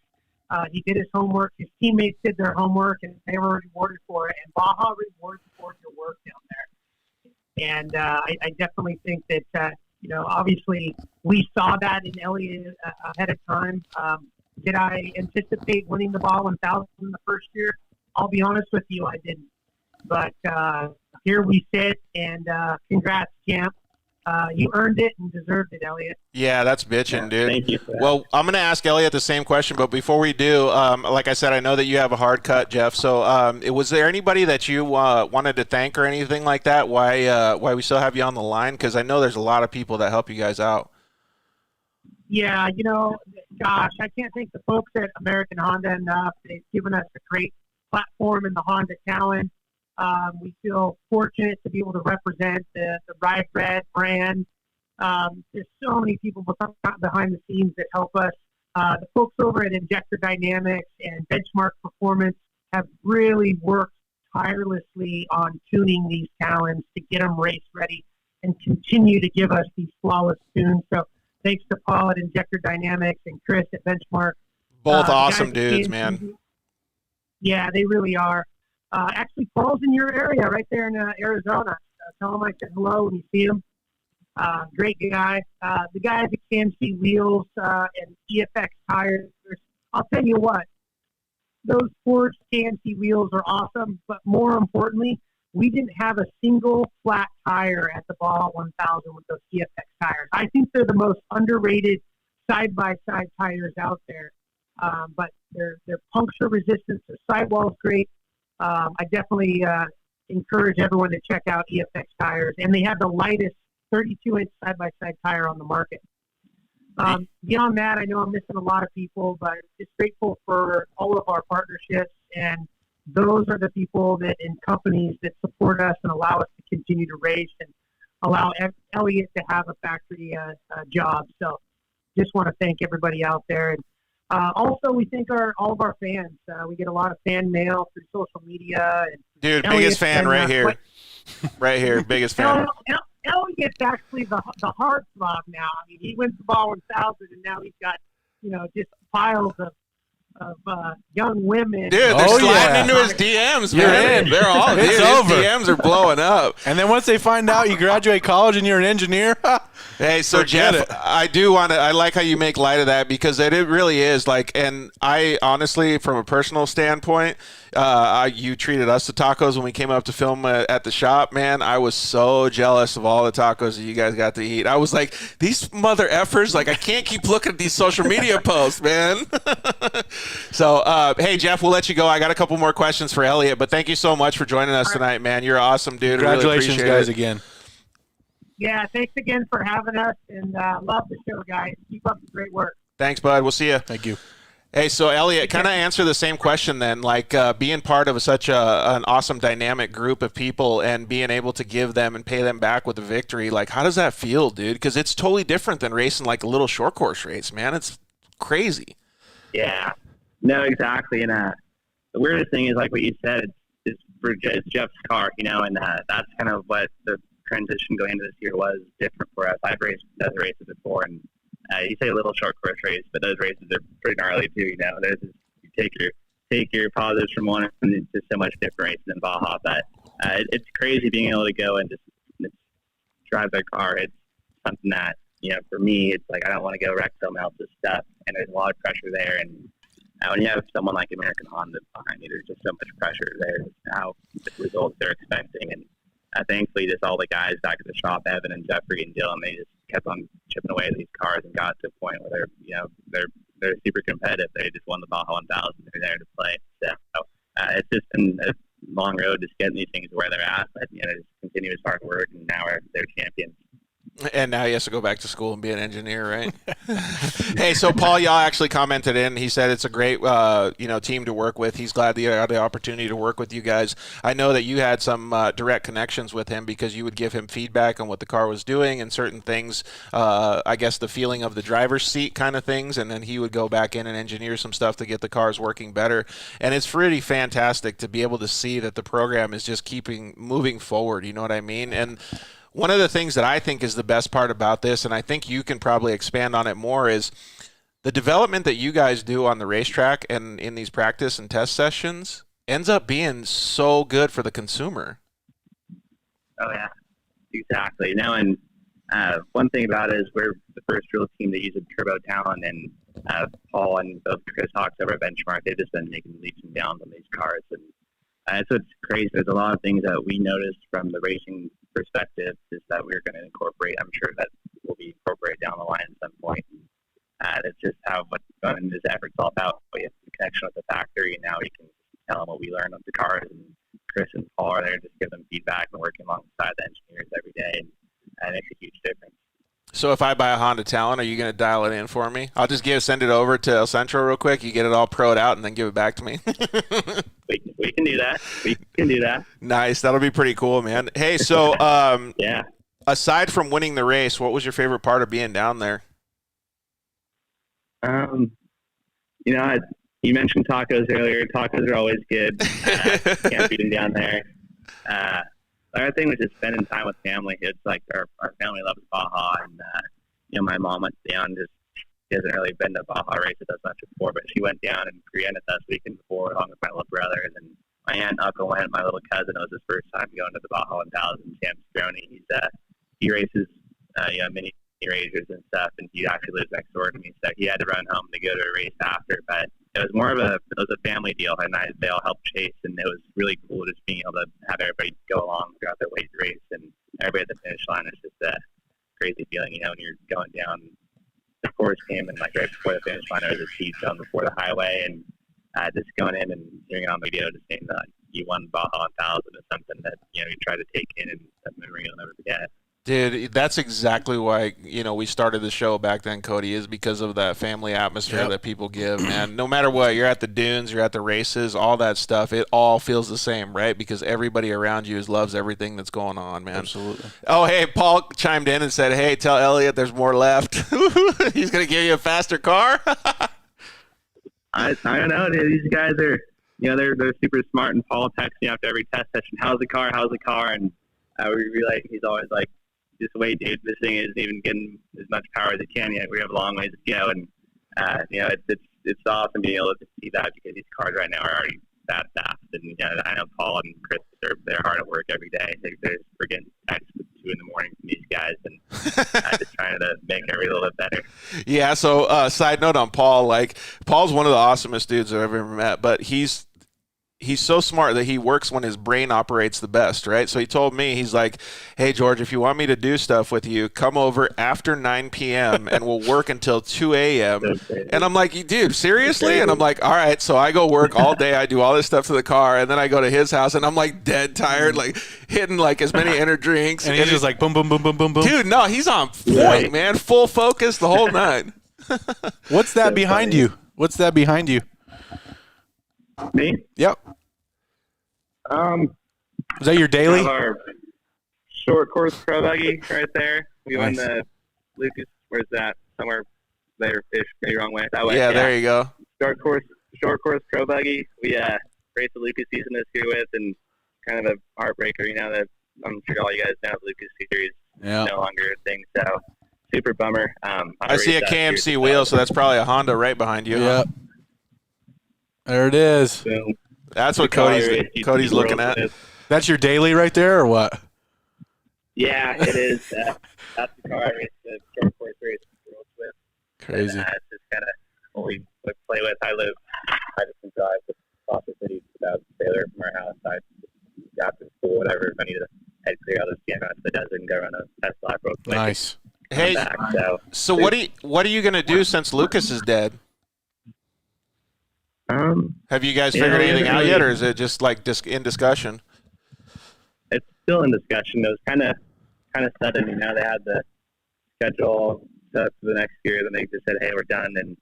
He did his homework. His teammates did their homework, and they were rewarded for it. And Baja rewards for your work down there. And I definitely think that, obviously we saw that in Eliott ahead of time. Did I anticipate winning the Baja 1000 in the first year? I'll be honest with you, I didn't. But here we sit, and congrats, champ. You earned it and deserved it, Eliott. Yeah, that's bitching, dude. Thank you for that. Well, I'm going to ask Eliott the same question, but before we do, like I said, I know that you have a hard cut, Jeff. So was there anybody that you wanted to thank or anything like that? Why we still have you on the line? Because I know there's a lot of people that help you guys out. Yeah, gosh, I can't thank the folks at American Honda enough. They've given us a great platform in the Honda Talent. We feel fortunate to be able to represent the Ride Red brand. There's so many people behind the scenes that help us. The folks over at Injector Dynamics and Benchmark Performance have really worked tirelessly on tuning these Talons to get them race ready and continue to give us these flawless tunes. So thanks to Paul at Injector Dynamics and Chris at Benchmark. Both awesome dudes, man. Yeah, they really are. Actually, Paul's in your area right there in Arizona. Tell him I said hello when you see him. Great guy. The guys at KMC Wheels and EFX Tires, I'll tell you what, those forged KMC wheels are awesome, but more importantly, we didn't have a single flat tire at the Baja 1000 with those EFX tires. I think they're the most underrated side-by-side tires out there. But they're puncture resistant, their sidewall's great. I definitely encourage everyone to check out EFX tires, and they have the lightest 32-inch side-by-side tire on the market. Beyond that, I know I'm missing a lot of people, but just grateful for all of our partnerships, and those are the people that and companies that support us and allow us to continue to race and allow Eliott to have a factory job. So just want to thank everybody out there. And also, we thank all of our fans. We get a lot of fan mail through social media. And dude, biggest fan right here. Right here, biggest fan. Elliott's actually the heartthrob now. I mean, he went to Baja 1000, and now he's got, just piles of young women. Dude, they're sliding into his DMs, man. They're all it's his over. DMs are blowing up. And then once they find out you graduate college and you're an engineer, hey, so Jeff, I like how you make light of that because it really is like, and I honestly, from a personal standpoint, you treated us to tacos when we came up to film at the shop, man. I was so jealous of all the tacos that you guys got to eat. I was like, these mother effers, like I can't keep looking at these social media posts, man. So, hey, Jeff, we'll let you go. I got a couple more questions for Eliott, but thank you so much for joining us tonight, man. You're awesome, dude. Congratulations, really guys, again. Yeah, thanks again for having us, and love the show, guys. Keep up the great work. Thanks, bud. We'll see you. Thank you. Hey, so Eliott, kind of answer the same question then, like being part of such an awesome dynamic group of people and being able to give them and pay them back with a victory, like how does that feel, dude? Because it's totally different than racing like a little short course race, man. It's crazy. Yeah. No, exactly. And the weirdest thing is, like what you said, it's Jeff's car, and that's kind of what the transition going into this year was different for us. I've raced those races before, and you say a little short course race, but those races are pretty gnarly too. There's you take your positives from one, and it's just so much different races than Baja. But it's crazy being able to go and just drive their car. It's something that for me, it's like I don't want to go wreck someone else's stuff, and there's a lot of pressure there. And when you have someone like American Honda behind you, there's just so much pressure there. How the results they're expecting, and thankfully, just all the guys back at the shop, Evan and Jeffrey and Dylan, they just kept on chipping away at these cars and got to a point where they're super competitive. They just won the Baja 1000. They're there to play. So it's just been long road just getting these things where they're at. But just continuous hard work, and now they're champions. And now he has to go back to school and be an engineer, right? Hey, so Paul, y'all actually commented in. He said it's a great, team to work with. He's glad that he had the opportunity to work with you guys. I know that you had some direct connections with him because you would give him feedback on what the car was doing and certain things, I guess the feeling of the driver's seat kind of things, and then he would go back in and engineer some stuff to get the cars working better. And it's pretty fantastic to be able to see that the program is just moving forward, you know what I mean? And one of the things that I think is the best part about this, and I think you can probably expand on it more, is the development that you guys do on the racetrack and in these practice and test sessions ends up being so good for the consumer. Oh, yeah, exactly. And one thing about it is we're the first real team that uses Turbo Talent, and Paul and Chris Hawks over at Benchmark, they've just been making leaps and bounds on these cars. And so it's crazy. There's a lot of things that we noticed from the racing perspective is that we're going to incorporate. I'm sure that will be incorporated down the line at some point. It's just how what this effort's all about. We have the connection with the factory, and now we can tell them what we learned on the cars. And Chris and Paul are there to just give them feedback and working alongside the engineers every day, and it makes a huge difference. So if I buy a Honda Talent, are you going to dial it in for me? I'll just send it over to El Centro real quick. You get it all pro'd out and then give it back to me. We can do that. We can do that. Nice. That'll be pretty cool, man. Hey, so yeah. Aside from winning the race, what was your favorite part of being down there? You mentioned tacos earlier. Tacos are always good. Can't beat them down there. The other thing was just spending time with family. It's like our family loves Baja, and my mom went down. She hasn't really been to Baja races as much before, but she went down and presented us weekend before along with my little brother, and then my aunt and uncle went. My little cousin, it was his first time going to the Baja 1000. Sam Stroni, he races mini racers and stuff, and he actually lives next door to me, so he had to run home to go to a race after. But it was more of a family deal, and they all helped chase, and it was really cool just being able to have everybody go along throughout the weight race, and everybody at the finish line. It's just a crazy feeling, when you're going down. The course came, and right before the finish line, there was a speed zone before the highway, and just going in and hearing it on the video, just saying that you won Baja 1000 is something that you try to take in, and that memory you'll never forget. Dude, that's exactly why, we started the show back then, Cody, is because of that family atmosphere that people give, man. No matter what, you're at the dunes, you're at the races, all that stuff, it all feels the same, right? Because everybody around you loves everything that's going on, man. Absolutely. Oh, hey, Paul chimed in and said, hey, tell Eliott there's more left. He's going to give you a faster car? I don't know. These guys are, they're super smart, and Paul texts me after every test session, how's the car? And he's always like, just wait, dude. This thing isn't even getting as much power as it can yet. We have a long ways to go, and it's awesome being able to see that because these cars right now are already that fast. And I know Paul and Chris they're hard at work every day. They're getting texts at 2 a.m. from these guys, and just trying to make every little bit better. Yeah. So side note on Paul, Paul's one of the awesomest dudes I've ever met, but he's so smart that he works when his brain operates the best, right? So he told me, he's like, hey, George, if you want me to do stuff with you, come over after 9 p.m. and we'll work until 2 a.m. And I'm like, dude, seriously? And I'm like, all right. So I go work all day. I do all this stuff to the car, and then I go to his house, and I'm dead tired, hitting as many inner drinks. And he's just boom, boom, boom, boom, boom, boom. Dude, no, he's on point, man. Full focus the whole night. What's that behind you? What's that behind you? Me? Yep. Is that your daily? Our short course pro buggy right there. We won the Lucas. Where's that? Somewhere there, ish, maybe wrong way. That way. Yeah, there you go. Short course pro buggy. We raced the Lucas season this year with, and kind of a heartbreaker. That I'm sure all you guys know the Lucas series is no longer a thing. So super bummer. I see a KMC wheel, so that's probably a Honda right behind you. Yep. There it is. Boom. That's what Cody's looking at. That's your daily right there, or what? Yeah, it is. That's the car I raced the short course race with. Crazy. And, it's just kind of what we play with. I just drive to Proctor City, about Baylor from our house. I after school, whatever. If I need to head clear out of the scan out to the desert and go run a test lap real quick. Nice. Hey, so what are you gonna do since Lucas is dead? Have you guys Yeah, figured anything out really. yet, or is it just like in discussion? It's still in discussion. It was kind of sudden. You know, they had the schedule set for the next year, then they just said, "Hey, we're done." And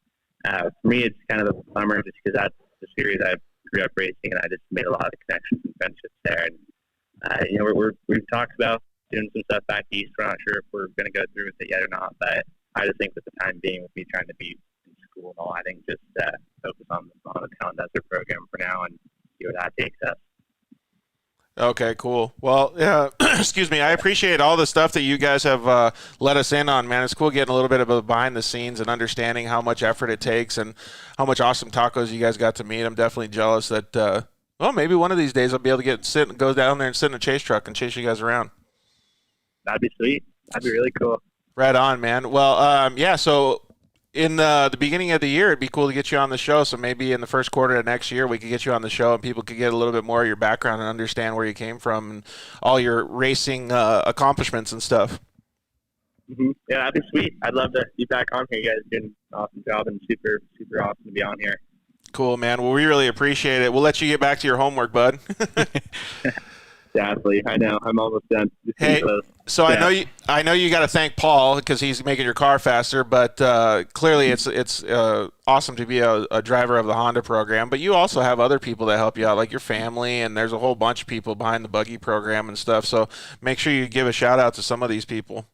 for me, it's kind of a bummer just because that's the series I grew up racing, and I just made a lot of connections and friendships there. And you know, we've talked about doing some stuff back east. We're not sure if we're going to go through with it yet or not, but I just think with the time being, with me trying to be in school and all, I think just focus on the Town Desert program for now and see where that takes us. Okay, cool. Well, excuse me. I appreciate all the stuff that you guys have let us in on, man. It's cool getting a little bit of a behind the scenes and understanding how much effort it takes and how much awesome tacos you guys got to meet. I'm definitely jealous that, well, maybe one of these days I'll be able to go down there and sit in a chase truck and chase you guys around. That'd be sweet. That'd be really cool. Right on, man. Well, yeah, so in the beginning of the year, it'd be cool to get you on the show. So maybe in the first quarter of next year, we could get you on the show and people could get a little bit more of your background and understand where you came from and all your racing accomplishments and stuff. Mm-hmm. Yeah, that'd be sweet. I'd love to be back on here. You guys are doing an awesome job and super, super awesome to be on here. Cool, man. Well, we really appreciate it. We'll let you get back to your homework, bud. Exactly. I know. I'm almost done. Hey, so yeah. I know you got to thank Paul because he's making your car faster, but clearly it's awesome to be a driver of the Honda program. But you also have other people that help you out, like your family, and there's a whole bunch of people behind the buggy program and stuff. So make sure you give a shout out to some of these people.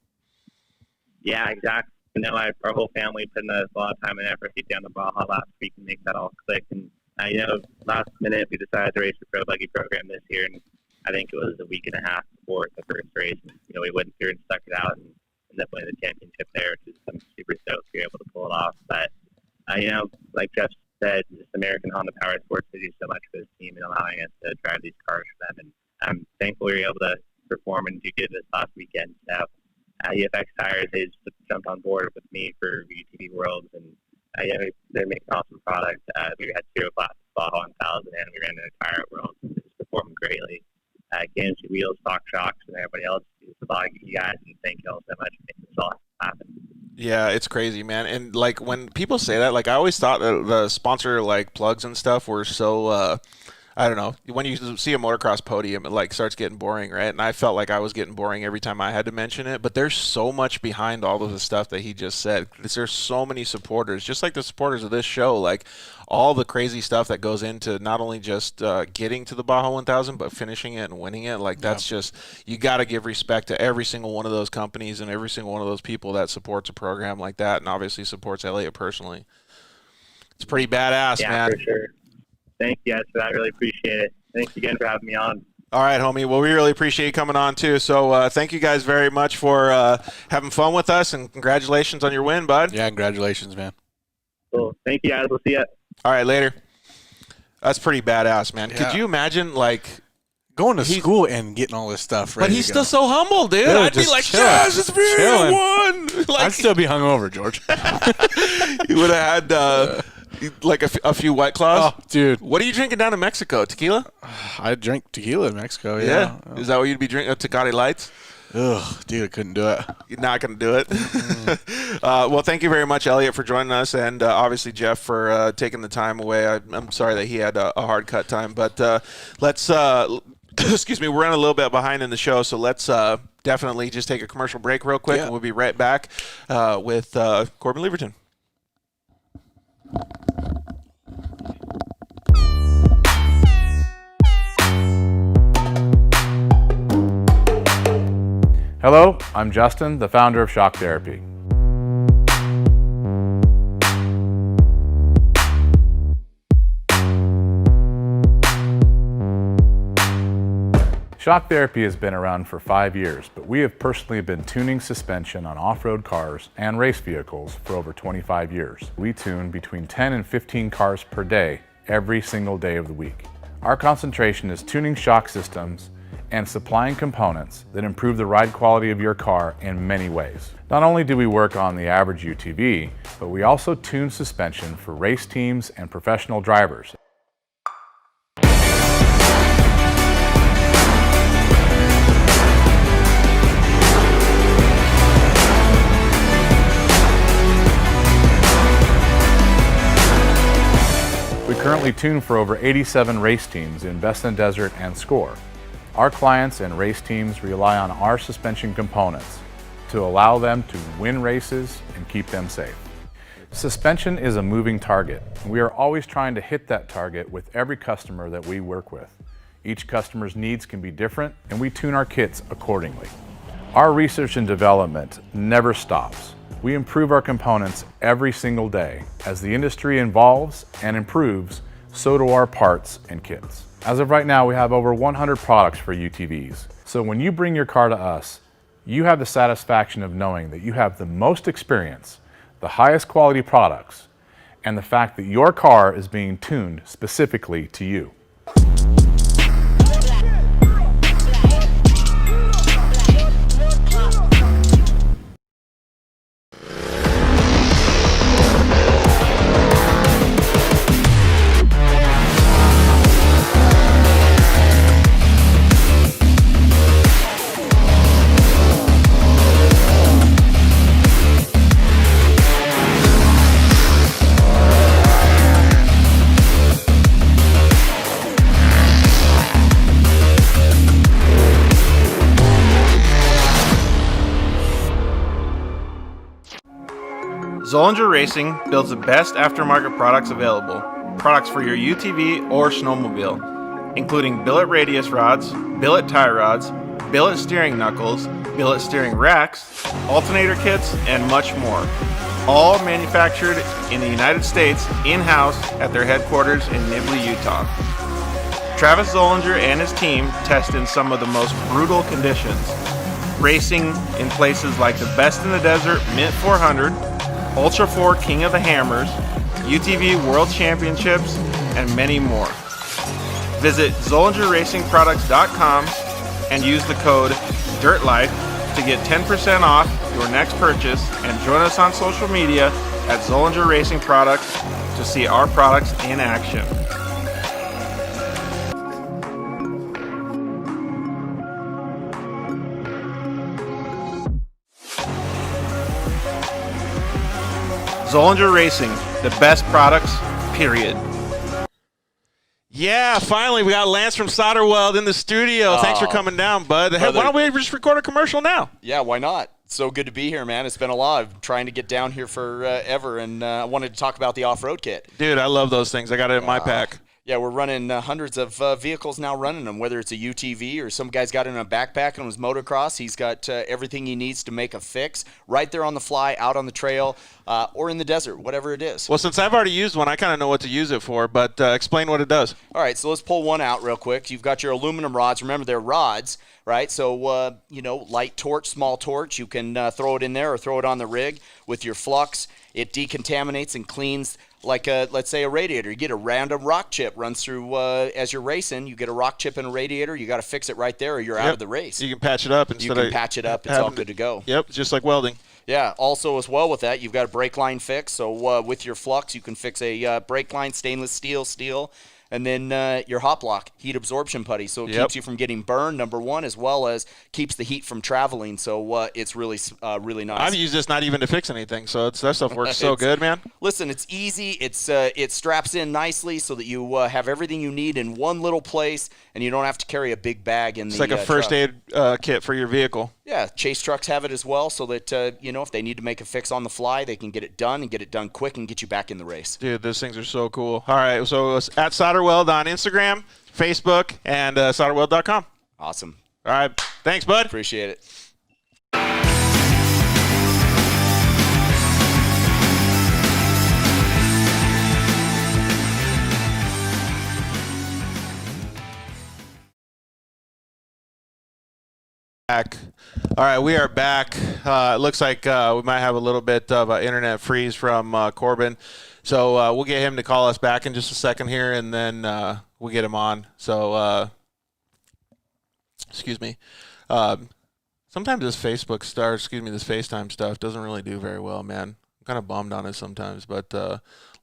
Yeah, exactly. You know, our whole family put in a lot of time and effort to get down to Baja last week and make that all click. And you know, last minute we decided to race the pro buggy program this year, and I think it was a week and a half before the first race. And, you know, we went through and stuck it out and ended up winning the championship there, which is I'm super stoked we were able to pull it off. But, you know, like Jeff said, just American Honda Power Sports, they do so much for this team and allowing us to drive these cars for them. And I'm thankful we were able to perform and do good this last weekend. So, EFX Tires, they just jumped on board with me for UTV Worlds, and yeah, they're making an awesome product. We had 0 classes, Baja 1000, and we ran the entire World. It's performing greatly. Games, wheels, stock shocks, and everybody else. It's a lot of you guys, and thank you all so much for making this all happen. Yeah, it's crazy, man. And like when people say that, like I always thought that the sponsor like plugs and stuff were so I don't know. When you see a motocross podium, it like starts getting boring, right? And I felt like I was getting boring every time I had to mention it. But there's so much behind all of the stuff that he just said. There's so many supporters, just like the supporters of this show. Like all the crazy stuff that goes into not only just getting to the Baja 1000, but finishing it and winning it. Like that's just, you got to give respect to every single one of those companies and every single one of those people that supports a program like that, and obviously supports Eliott personally. It's pretty badass, man. Yeah, for sure. Thank you guys for that. Really appreciate it. Thanks again for having me on. All right, homie. Well, we really appreciate you coming on, too. So thank you guys very much for having fun with us, and congratulations on your win, bud. Yeah, congratulations, man. Cool. Thank you, guys. We'll see you. All right, later. That's pretty badass, man. Yeah. Could you imagine, like, going to school and getting all this stuff ready but he's to go. still so humble, dude. Dude, I'd be just like, chilling. yes, it's me, I won. Like, I'd still be hungover, George. you would have had like a few White Claws. Oh, dude. What are you drinking down in Mexico? Tequila? I drink tequila in Mexico, yeah. Is that what you'd be drinking? Tecate Lights? Ugh, dude, I couldn't do it. You're not going to do it. Well, thank you very much, Eliott, for joining us, and obviously Jeff for taking the time away. I'm sorry that he had a hard cut time, but let's excuse me, we're running a little bit behind in the show, so let's definitely just take a commercial break real quick, and we'll be right back with Corbin Leaverton. Hello, I'm Justin, the founder of Shock Therapy. Shock Therapy has been around for 5 years, but we have personally been tuning suspension on off-road cars and race vehicles for over 25 years. We tune between 10 and 15 cars per day, every single day of the week. Our concentration is tuning shock systems and supplying components that improve the ride quality of your car in many ways. Not only do we work on the average UTV, but we also tune suspension for race teams and professional drivers. We currently tune for over 87 race teams in Best in Desert and Score. Our clients and race teams rely on our suspension components to allow them to win races and keep them safe. Suspension is a moving target. We are always trying to hit that target with every customer that we work with. Each customer's needs can be different, and we tune our kits accordingly. Our research and development never stops. We improve our components every single day. As the industry evolves and improves, so do our parts and kits. As of right now, we have over 100 products for UTVs. So when you bring your car to us, you have the satisfaction of knowing that you have the most experience, the highest quality products, and the fact that your car is being tuned specifically to you. Zollinger Racing builds the best aftermarket products available. Products for your UTV or snowmobile, including billet radius rods, billet tie rods, billet steering knuckles, billet steering racks, alternator kits, and much more. All manufactured in the United States in-house at their headquarters in Nibley, Utah. Travis Zollinger and his team test in some of the most brutal conditions, racing in places like the Best in the Desert Mint 400, Ultra 4 King of the Hammers, UTV World Championships, and many more. Visit ZollingerRacingProducts.com and use the code DIRTLIFE to get 10% off your next purchase, and join us on social media at Zollinger Racing Products to see our products in action. Zollinger Racing, the best products, period. Yeah, finally, we got Lance from Solderweld in the studio. Thanks for coming down, bud. Hey, why don't we just record a commercial now? Yeah, why not? So good to be here, man. It's been a lot. I'm trying to get down here forever, and I wanted to talk about the off-road kit. Dude, I love those things. I got it in my pack. Yeah, we're running hundreds of vehicles now running them, whether it's a UTV or some guy's got it in a backpack on his motocross. He's got everything he needs to make a fix right there on the fly, out on the trail, or in the desert, whatever it is. Well, since I've already used one, I kind of know what to use it for, but explain what it does. All right, so let's pull one out real quick. You've got your aluminum rods. Remember, they're rods, right? So, light torch, small torch. You can throw it in there or throw it on the rig with your flux. It decontaminates and cleans like, let's say, a radiator. You get a random rock chip runs through as you're racing. You get a rock chip in a radiator. You got to fix it right there or you're out of the race. You can patch it up. You can patch it up. It's all good to go. Yep, just like welding. Yeah, also as well with that, you've got a brake line fix. So with your flux, you can fix a brake line, stainless steel, and then your hot block, heat absorption putty. So it keeps you from getting burned, number one, as well as keeps the heat from traveling. So it's really nice. I've used this not even to fix anything, so that stuff works so good, man. Listen, it's easy. It straps in nicely so that you have everything you need in one little place, and you don't have to carry a big bag in it's the like a first truck. aid kit for your vehicle. Yeah, chase trucks have it as well, so that if they need to make a fix on the fly, they can get it done and get it done quick and get you back in the race. Dude, those things are so cool. All right, so it's at Solderweld on Instagram, Facebook, and solderweld.com. Awesome. All right, thanks, bud. Appreciate it. Back. All right, we are back. It looks like we might have a little bit of an internet freeze from Corbin. So we'll get him to call us back in just a second here, and then we'll get him on. So, excuse me. Sometimes this this FaceTime stuff doesn't really do very well, man. I'm kind of bummed on it sometimes, but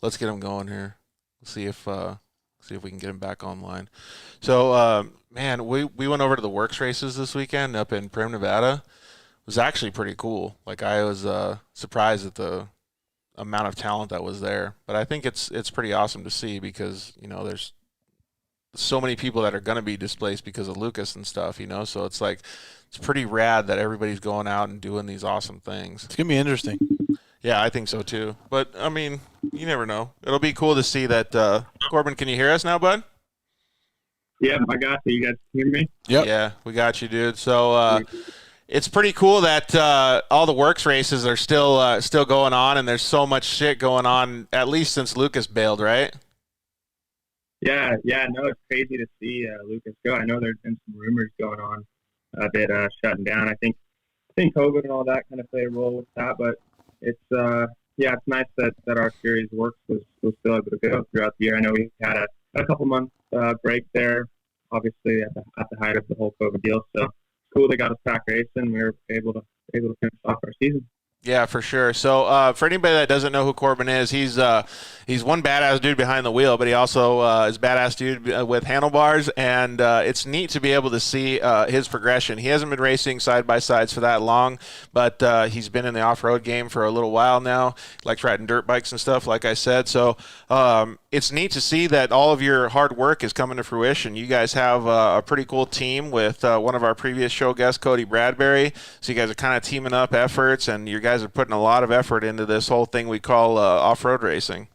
let's get him going here. See if we can get him back online. So, man, we went over to the WORCS races this weekend up in Prim, Nevada. It was actually pretty cool. Like, I was surprised at the amount of talent that was there. But I think it's pretty awesome to see because, you know, there's so many people that are going to be displaced because of Lucas and stuff, you know, so it's like, it's pretty rad that everybody's going out and doing these awesome things. It's going to be interesting. Yeah, I think so too. But, I mean, you never know. It'll be cool to see that. Corbin, can you hear us now, bud? Yeah, I got you. You guys hear me? Yep. Yeah, we got you, dude. So it's pretty cool that all the WORCS races are still going on, and there's so much shit going on, at least since Lucas bailed, right? Yeah. No, it's crazy to see Lucas go. I know there's been some rumors going on a bit shutting down. I think COVID and all that kind of played a role with that, but it's it's nice that our series WORCS was still able to go throughout the year. I know we had a couple months break there, obviously at the height of the whole COVID deal. So it's cool they got us back racing. We were able to finish off our season. Yeah, for sure. So for anybody that doesn't know who Corbin is, he's one badass dude behind the wheel, but he also is badass dude with handlebars, and it's neat to be able to see his progression. He hasn't been racing side-by-sides for that long, but he's been in the off-road game for a little while now. He likes riding dirt bikes and stuff, like I said. So it's neat to see that all of your hard work is coming to fruition. You guys have a pretty cool team with one of our previous show guests, Cody Bradbury. So you guys are kind of teaming up efforts, and you guys are putting a lot of effort into this whole thing we call off-road racing.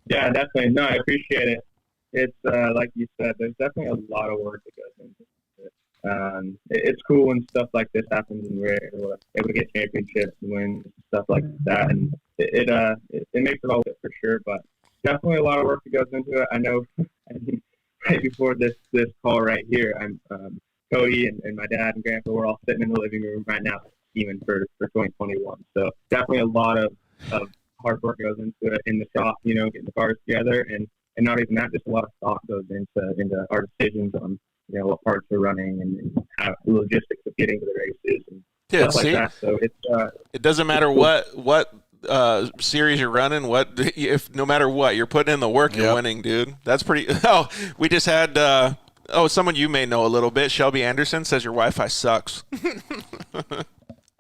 Yeah, definitely. No, I appreciate it. It's like you said, there's definitely a lot of work that goes into it. It's cool when stuff like this happens and we're able to get championships and win stuff like that, and it makes it all good for sure. But definitely a lot of work that goes into it. I know. Right before this call right here, I'm Cody and my dad and grandpa, we're all sitting in the living room right now scheming for 2021. So definitely a lot of hard work goes into it in the shop, you know, getting the cars together, and not even that, just a lot of thought goes into our decisions on, you know, what parts we're running and how the logistics of getting to the races and stuff like that. So it doesn't matter what series you're running, no matter what, you're putting in the work, you're winning, dude. That's pretty. Oh, we just had someone you may know a little bit, Shelby Anderson, says your Wi-Fi sucks.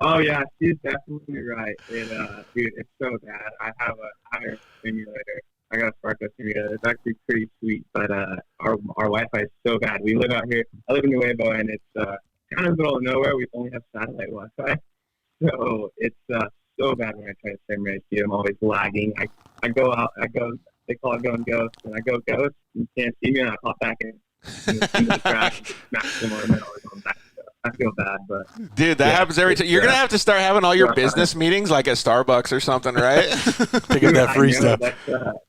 Oh yeah, she's definitely right. Dude, it's so bad. I have a simulator. I got a Sparko simulator. It's actually pretty sweet, but our Wi-Fi is so bad. We live out here. I live in Nuevo, and it's kind of in the middle of nowhere. We only have satellite Wi-Fi, so it's so bad when I try to sim race. I'm always lagging. I go out. They call it going ghost, and I go ghost. You can't see me, and I pop back in. And the crash and smash them on the middle. I feel bad, but dude, that happens every time. You're gonna have to start having all your business meetings like at Starbucks or something, right? Picking that free stuff.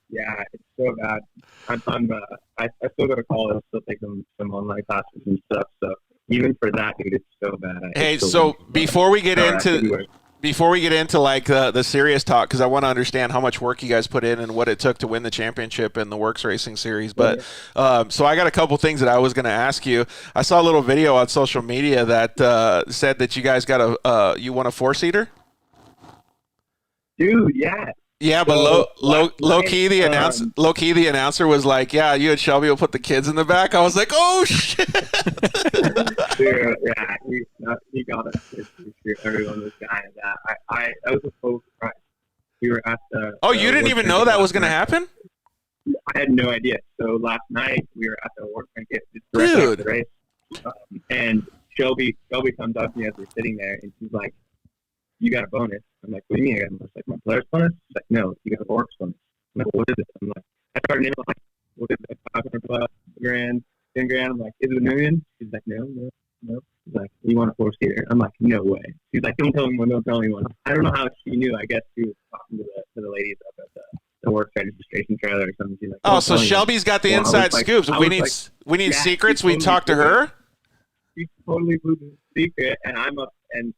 Yeah, it's so bad. I still go to college, still take some online classes and stuff. So even for that, dude, it's so bad. Hey, so before we get into like the serious talk, because I want to understand how much work you guys put in and what it took to win the championship in the WORCS Racing Series. But so I got a couple things that I was going to ask you. I saw a little video on social media that said that you guys got you won a 4-seater. Dude, yeah. Yeah, but low key the announcer was like, "Yeah, you and Shelby will put the kids in the back." I was like, "Oh shit!" Dude, yeah, he got us. Everyone was dying at that. That was a full surprise. We were at the. Oh, you didn't even know that was going to happen? I had no idea. So last night we were at the WORCS direct after the race, and Shelby comes up to me as we're sitting there, and she's like, "You got a bonus." I'm like, "What do you mean I got a bonus?" Like, "My player's bonus?" She's like, "No, you got a WORCS bonus." I'm like, "What is it?" I'm like, I started in like, "What is it? $500 grand, $10,000?" I'm like, "Is it $1 million?" She's like, No. She's like, "You want a 4-seater?" I'm like, "No way." She's like, "Don't tell anyone. Don't tell anyone." I don't know how she knew. I guess she was talking to the ladies up at the WORCS registration trailer or something. She's like, "Oh, so Shelby's got the inside scoops. We need secrets. We talk to her." She totally blew the secret, and I'm up and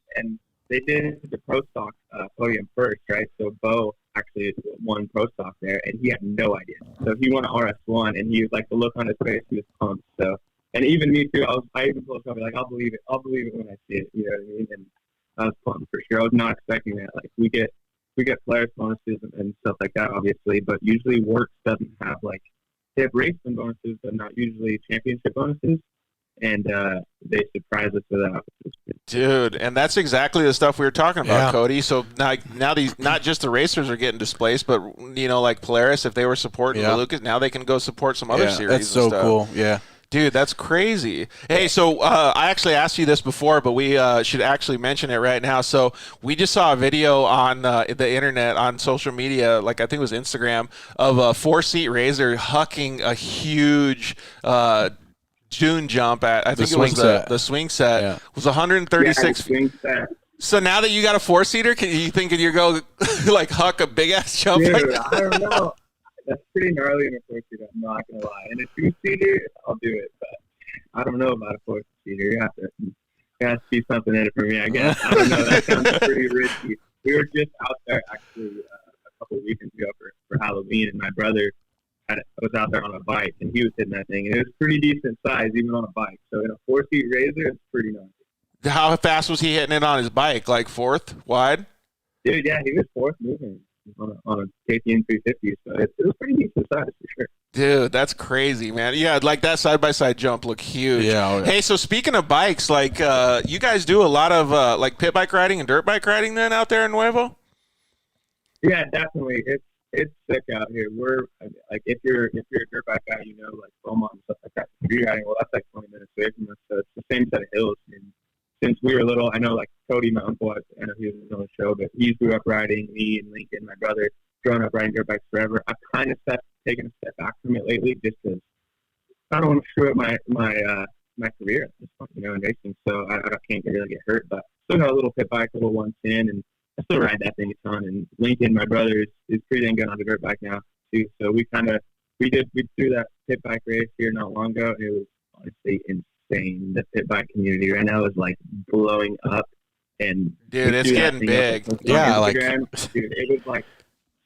they did the pro stock podium first, right? So Bo actually won pro stock there, and he had no idea. So he won an RS1, and he was like, the look on his face, he was pumped. So, and even me too. I even told Shelby, like, I'll believe it when I see it. You know what I mean? And I was pumped for sure. I was not expecting that. Like we get players bonuses and stuff like that, obviously, but usually WORCS doesn't have like, they have race win bonuses, but not usually championship bonuses. and they surprised us with that. Dude, and that's exactly the stuff we were talking about, Yeah. Cody. So now these, not just the racers are getting displaced, but like Polaris, if they were supporting the Lucas, now they can go support some other series. That's so and stuff. cool. Yeah. Dude, that's crazy. Hey, so I actually asked you this before, but we should actually mention it right now. So we just saw a video on the internet, on social media, like I think it was Instagram, of a 4-seat Razor hucking a huge dune jump at, I think it was the swing set. Yeah. It was 136 feet. So now that you got a 4-seater, can you think you're going to like huck a big-ass jump? Dude, like that? I don't know. That's pretty gnarly in a 4-seater, I'm not going to lie. In a 2-seater, I'll do it, but I don't know about a 4-seater. You have to see something in it for me, I guess. I don't know. That sounds pretty risky. We were just out there, actually, a couple of weekends ago for Halloween, and my brother was out there on a bike, and he was hitting that thing, and it was pretty decent size, even on a bike. So in a 4-seat Razor, it's pretty gnarly. How fast was he hitting it on his bike? Like fourth wide? Dude, yeah, he was fourth moving on a KTM 350, so it was pretty decent size for sure. Dude, that's crazy, man. Yeah, like that side-by-side jump looked huge. Yeah. Hey, so speaking of bikes, like you guys do a lot of like pit bike riding and dirt bike riding then out there in Nuevo? Yeah, definitely. It's sick out here. We're like if you're a dirt bike guy, like Beaumont and stuff like that. Street riding, well, that's like 20 minutes away from us. So it's the same set of hills. And since we were little, I know like Cody, my uncle, I know he was on the show, but he grew up riding. Me and Lincoln, my brother, grown up riding dirt bikes forever. I've kind of taken a step back from it lately, just because I don't want to screw up my career at this point, in racing. So I can't really get hurt, but still got a little pit bike, a little 110, and I still ride that thing a ton. And Lincoln, my brother, is pretty dang good on the dirt bike now too. So we threw that pit bike race here not long ago, and it was honestly insane. The pit bike community right now is like blowing up, and dude, it's getting big. Yeah, dude, it was like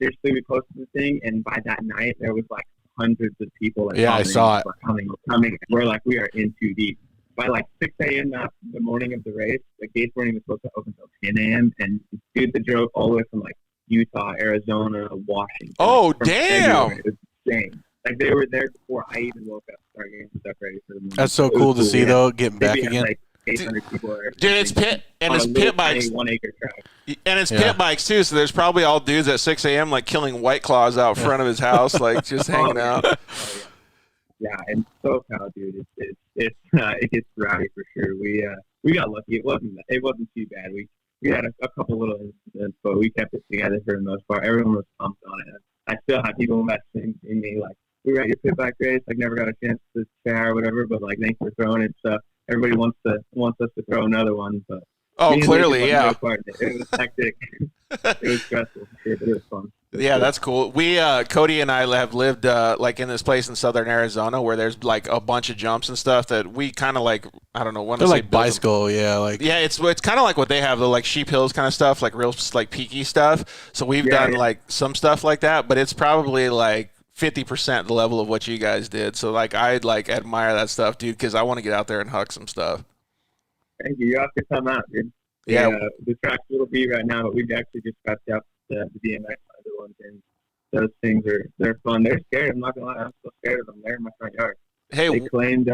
seriously, we posted the thing, and by that night there was like hundreds of people. I saw it. Coming. We're like, we are in too deep. By like 6 a.m. the morning of the race, the gates weren't even supposed to open until 10 a.m. And dudes that drove all the way from like Utah, Arizona, Washington. Oh, damn! It was insane. Like they were there before I even woke up, started getting stuff ready for the morning. That's so cool to see, though, getting back Maybe again. like 800 people there. Dude, it's pit bikes. 1 acre track. And it's pit bikes too, so there's probably all dudes at 6 a.m. like killing White Claws out front of his house, like just hanging out. Yeah, and SoCal, dude, it gets rowdy for sure. We got lucky. It wasn't too bad. We had a couple little incidents, but we kept it together for the most part. Everyone was pumped on it. I still have people messaging me like, "We were at your pit bike race. Like, never got a chance to chat or whatever, but like, thanks for throwing it." So everybody wants us to throw another one, but clearly, yeah. It was hectic. It was stressful, for sure, but it was fun. Yeah, that's cool. We, Cody and I have lived like in this place in southern Arizona where there's like a bunch of jumps and stuff that we kind of like, I don't know. They're like bicycle, yeah. It's kind of like what they have, the like Sheep Hills kind of stuff, like real like Paqui stuff. So we've done like some stuff like that, but it's probably like 50% the level of what you guys did. So like I'd like admire that stuff, dude, because I want to get out there and huck some stuff. Thank you. You have to come out, dude. Yeah. The track's a little beat right now, but we've actually just got up the BMX other ones, and those things they're fun. They're scary. I'm not gonna lie, I'm so scared of them. They're in my front yard. Hey, they claimed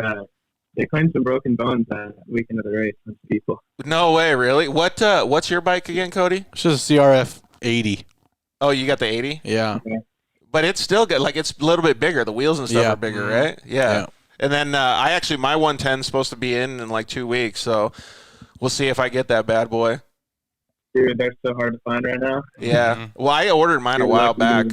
some broken bones weekend of the race. Some people. No way, really? What's your bike again, Cody? It's just a CRF 80. Oh, you got the 80? Yeah. Okay. But it's still good. Like it's a little bit bigger. The wheels and stuff are bigger, right? Yeah. And then my 110 is supposed to be in like 2 weeks, so we'll see if I get that bad boy. Dude, they're so hard to find right now. Yeah. Well, I ordered mine a while back.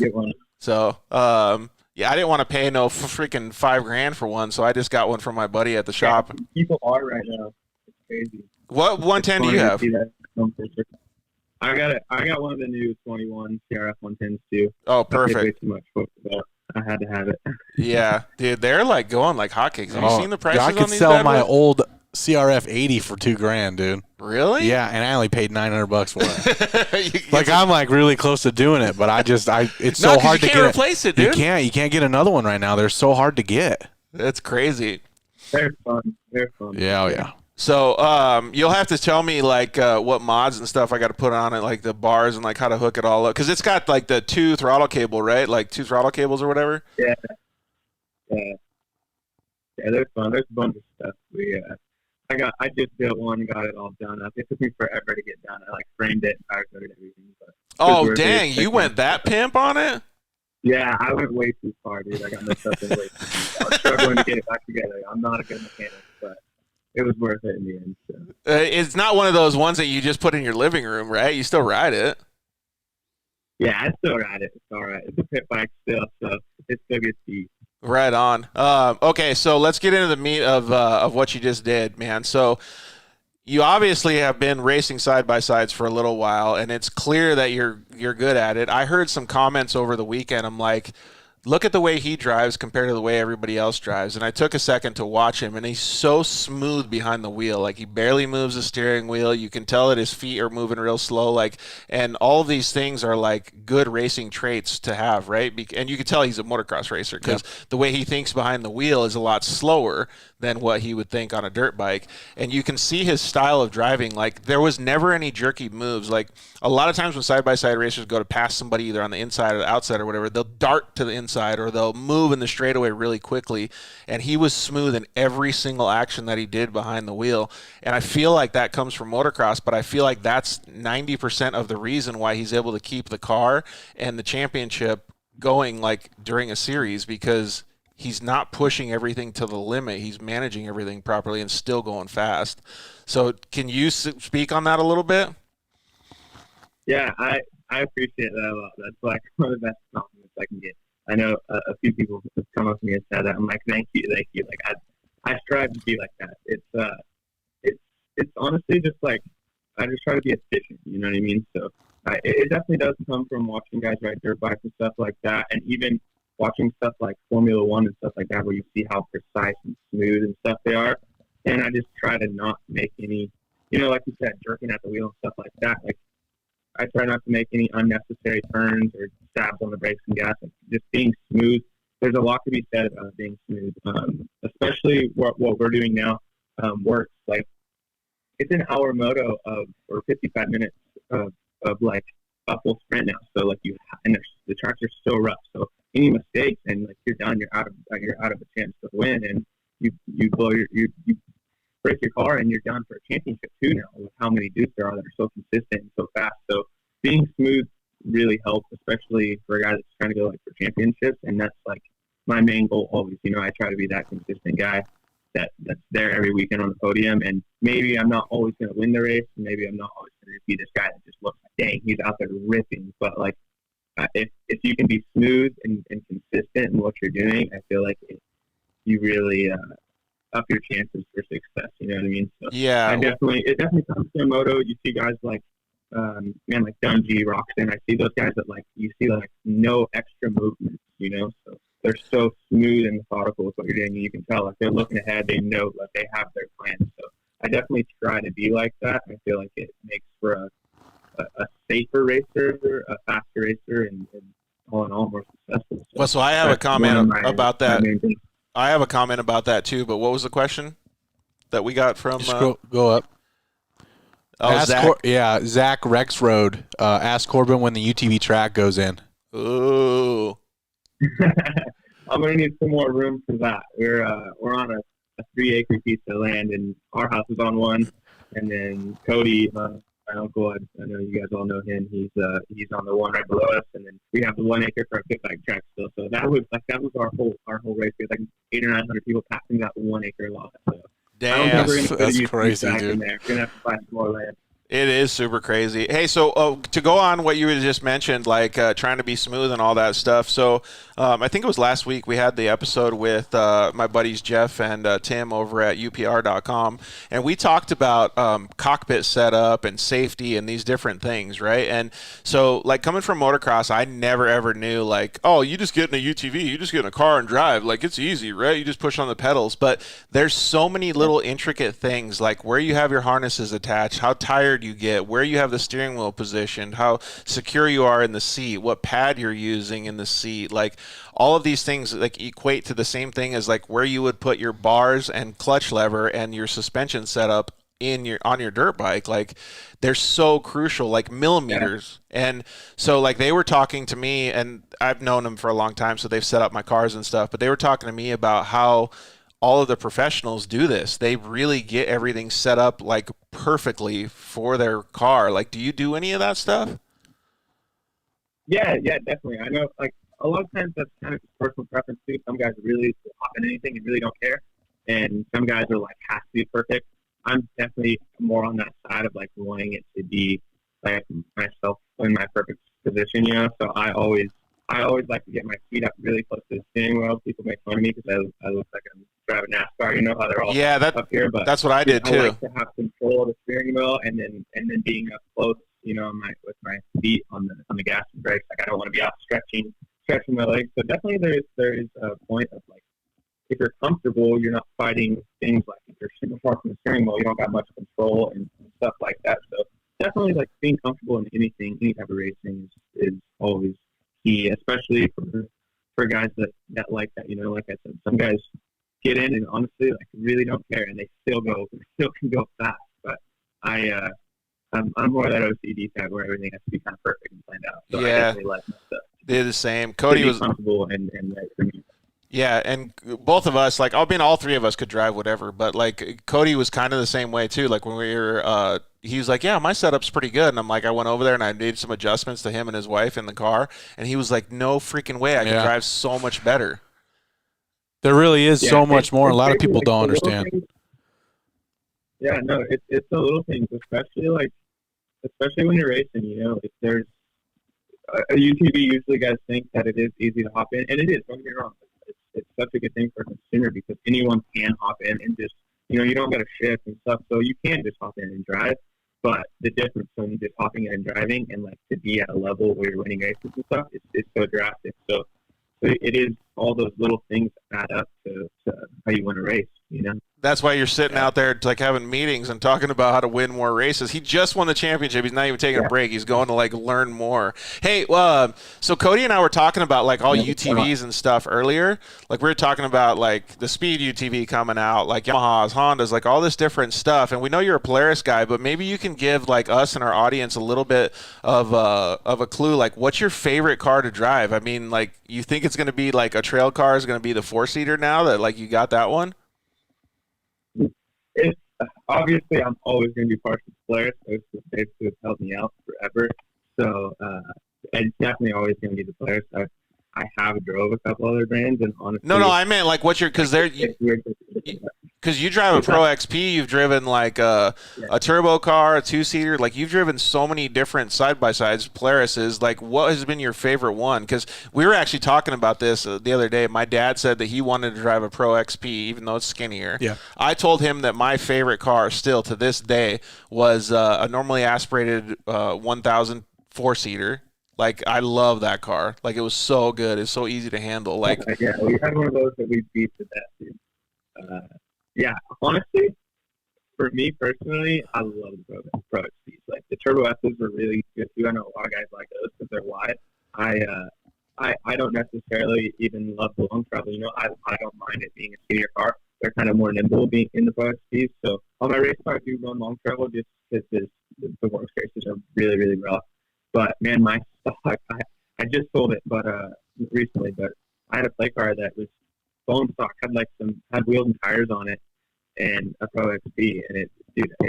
So, I didn't want to pay no freaking $5,000 for one, so I just got one from my buddy at the shop. People are right now. It's crazy. What 110 do you have? I got one of the new 21 CRF 110s too. Oh, perfect. Way too much for that. I had to have it. Yeah, dude, they're like going like hotcakes. Have you seen the prices on these? I could sell my old CRF 80 for $2,000, dude. Really? Yeah, and I only paid $900 for it. Like I'm like really close to doing it, but it's so hard to get. You can't replace it, dude. You can't get another one right now. They're so hard to get. That's crazy. They're fun. Yeah. So you'll have to tell me like what mods and stuff I got to put on it, like the bars and like how to hook it all up, because it's got like the 2 throttle cable, right? Like 2 throttle cables or whatever. Yeah. Yeah, there's fun. There's a bunch of stuff. I just built one and got it all done up. It took me forever to get done. I like framed it, and powder coated everything. But oh dang, you went that pimp on it? Yeah, I went way too far, dude. I got messed up in way too far. I was struggling to get it back together. I'm not a good mechanic, but it was worth it in the end. So. It's not one of those ones that you just put in your living room, right? You still ride it. Yeah, I still ride it. It's all right. It's a pit bike still, so it still gets beat. Right on. Okay, so let's get into the meat of what you just did, man. So you obviously have been racing side by sides for a little while, and it's clear that you're good at it. I heard some comments over the weekend. I'm like, look at the way he drives compared to the way everybody else drives. And I took a second to watch him, and he's so smooth behind the wheel. Like, he barely moves the steering wheel. You can tell that his feet are moving real slow. Like, and all of these things are like good racing traits to have, right? And you can tell he's a motocross racer because the way he thinks behind the wheel is a lot slower than what he would think on a dirt bike. And you can see his style of driving. Like, there was never any jerky moves. Like, a lot of times when side-by-side racers go to pass somebody either on the inside or the outside or whatever, they'll dart to the inside or they'll move in the straightaway really quickly. And he was smooth in every single action that he did behind the wheel. And I feel like that comes from motocross, but I feel like that's 90% of the reason why he's able to keep the car and the championship going, like, during a series, because he's not pushing everything to the limit. He's managing everything properly and still going fast. So can you speak on that a little bit? Yeah, I appreciate that a lot. That's like one of the best compliments I can get. I know a few people have come up to me and said that. I'm like, thank you. Like, I strive to be like that. It's honestly just like, I just try to be efficient. You know what I mean? So it definitely does come from watching guys ride dirt bikes and stuff like that, and even watching stuff like Formula One and stuff like that, where you see how precise and smooth and stuff they are. And I just try to not make any, like you said, jerking at the wheel and stuff like that. Like, I try not to make any unnecessary turns or stabs on the brakes and gas. Like, just being smooth. There's a lot to be said about being smooth, especially what we're doing now. WORCS, like, it's an hour moto or 55 minutes of like a full sprint now. So like and the tracks are so rough. So any mistakes and like you're done, you're out of a chance to win, and you break your car and you're done for a championship too now, with how many dudes there are that are so consistent and so fast. So being smooth really helps, especially for a guy that's trying to go like for championships. And that's like my main goal always. I try to be that consistent guy that's there every weekend on the podium. And maybe I'm not always going to win the race. Maybe I'm not always going to be this guy that just looks like, dang, he's out there ripping. But like, if you can be smooth and consistent in what you're doing, I feel like you really up your chances for success. You know what I mean? So yeah, it definitely comes to a moto. You see guys like like Dungey, Roxon. I see those guys that like you see like no extra movement. So they're so smooth and methodical with what you're doing, and you can tell like they're looking ahead. They know like they have their plan. So I definitely try to be like that. I feel like it makes for a safer racer, a faster racer, and all in all more successful. So well, so I have a comment about that. I have a comment about that too. But what was the question that we got from? Go up. Oh, Zach. Zach Rexroad. Ask Corbin when the UTV track goes in. Ooh. I'm gonna need some more room for that. We're on a 3-acre piece of land, and our house is on one. And then Cody, my uncle, I know you guys all know him. He's on the one right below us, and then we have the 1 acre for our pit bike track still. So that was our whole race. We had like 800 or 900 people passing that 1 acre lot. So damn, that's crazy, dude. We're gonna have to find some more land. It is super crazy. Hey, so to go on what you just mentioned, like trying to be smooth and all that stuff. So I think it was last week we had the episode with my buddies Jeff and Tim over at UPR.com, and we talked about cockpit setup and safety and these different things, right? And so, like, coming from motocross, I never ever knew like, oh, you just get in a UTV, you just get in a car and drive, like it's easy, right? You just push on the pedals. But there's so many little intricate things, like where you have your harnesses attached, how tired you get, where you have the steering wheel positioned, how secure you are in the seat, what pad you're using in the seat, like all of these things like equate to the same thing as like where you would put your bars and clutch lever and your suspension setup on your dirt bike. Like they're so crucial, like millimeters. Yeah. And so like they were talking to me, and I've known them for a long time, so they've set up my cars and stuff, but they were talking to me about how all of the professionals do this. They really get everything set up like perfectly for their car. Like, do you do any of that stuff? Yeah, definitely. I know, like, a lot of times that's kind of just personal preference too. Some guys really hop in anything and really don't care, and some guys are like, has to be perfect. I'm definitely more on that side of like wanting it to be like myself in my perfect position, you know. So I always like to get my feet up really close to the steering wheel. People make fun of me because I look like I'm driving NASCAR. You know how they're all up here, but that's what I did too. I like to have control of the steering wheel and then being up close, you know, with my feet on the gas and brakes. Like I don't want to be out stretching my legs. So definitely there is a point of like, if you're comfortable, you're not fighting things like if you're super far from the steering wheel, you don't got much control and stuff like that. So definitely like being comfortable in anything, any type of racing is always key, especially for guys that like that. You know, like I said, some guys get in and honestly like really don't care and they still can go fast. But I'm more of that OCD type where everything has to be kind of perfect and planned out. So I definitely like my stuff. They're the same. Cody was comfortable and right for me. Yeah, and both of us, like, I mean, all three of us could drive whatever, but, like, Cody was kind of the same way, too. Like, when we were, he was like, yeah, my setup's pretty good. And I'm like, I went over there and I made some adjustments to him and his wife in the car. And he was like, no freaking way. I can drive so much better. There really is so much more. A lot of people don't understand. Yeah, no, it's the little things, especially when you're racing, you know, if there's a UTV, usually guys think that it is easy to hop in, and it is, don't get me wrong. It's such a good thing for a consumer because anyone can hop in and just, you know, you don't got to shift and stuff, so you can just hop in and drive. But the difference from just hopping in and driving and like to be at a level where you're winning races and stuff is so drastic. So it is all those little things add up to how you win a race, you know. That's why you're sitting out there like having meetings and talking about how to win more races. He just won the championship. He's not even taking a break. He's going to like learn more. Hey, so Cody and I were talking about like all UTVs and stuff earlier. Like we were talking about like the Speed UTV coming out, like Yamahas, Hondas, like all this different stuff. And we know you're a Polaris guy, but maybe you can give like us and our audience a little bit of a clue. Like, what's your favorite car to drive? I mean, like, you think it's going to be like a trail car is going to be the 4-seater now that like you got that one? It's obviously I'm always going to be partial to Polaris. Those basically have helped me out forever. So it's definitely always going to be the Polaris. I have drove a couple other brands, and honestly, no, I meant like what's your because you drive a Pro XP, you've driven like a turbo car, a 2-seater, like you've driven so many different side-by-sides, Polarises. Like, what has been your favorite one? Because we were actually talking about this the other day. My dad said that he wanted to drive a Pro XP, even though it's skinnier. Yeah. I told him that my favorite car still to this day was a normally aspirated 1000 4-seater. Like, I love that car. Like, it was so good. It's so easy to handle. Like, yeah, we had one of those that we beat to death, dude. Yeah, honestly, for me personally, I love the Pro XPs. Like, the Turbo S's are really good too. I know a lot of guys like those because they're wide. I don't necessarily even love the long travel. You know, I don't mind it being a skinnier car. They're kind of more nimble being in the Pro XPs. So on my race car, I do run long travel just because the WORCS races are really, really rough. But man, my stock, I just sold it, but recently. But I had a play car that was bone stock, had wheels and tires on it, and a Pro XP, and it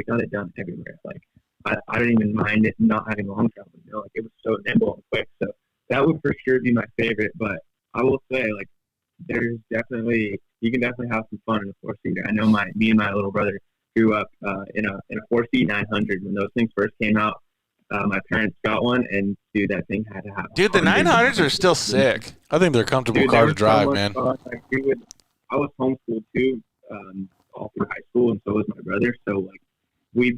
got it done everywhere. Like I didn't even mind it not having long travel. You know, like it was so nimble and quick. So that would for sure be my favorite. But I will say, like, you can definitely have some fun in a 4-seater. I know me and my little brother grew up in a 4-seat 900 when those things first came out. My parents got one, and dude, that thing had to have. Dude, the 900s are still sick. I think they're a comfortable car to drive, man. Like, I was homeschooled too, all through high school, and so was my brother. So like, we'd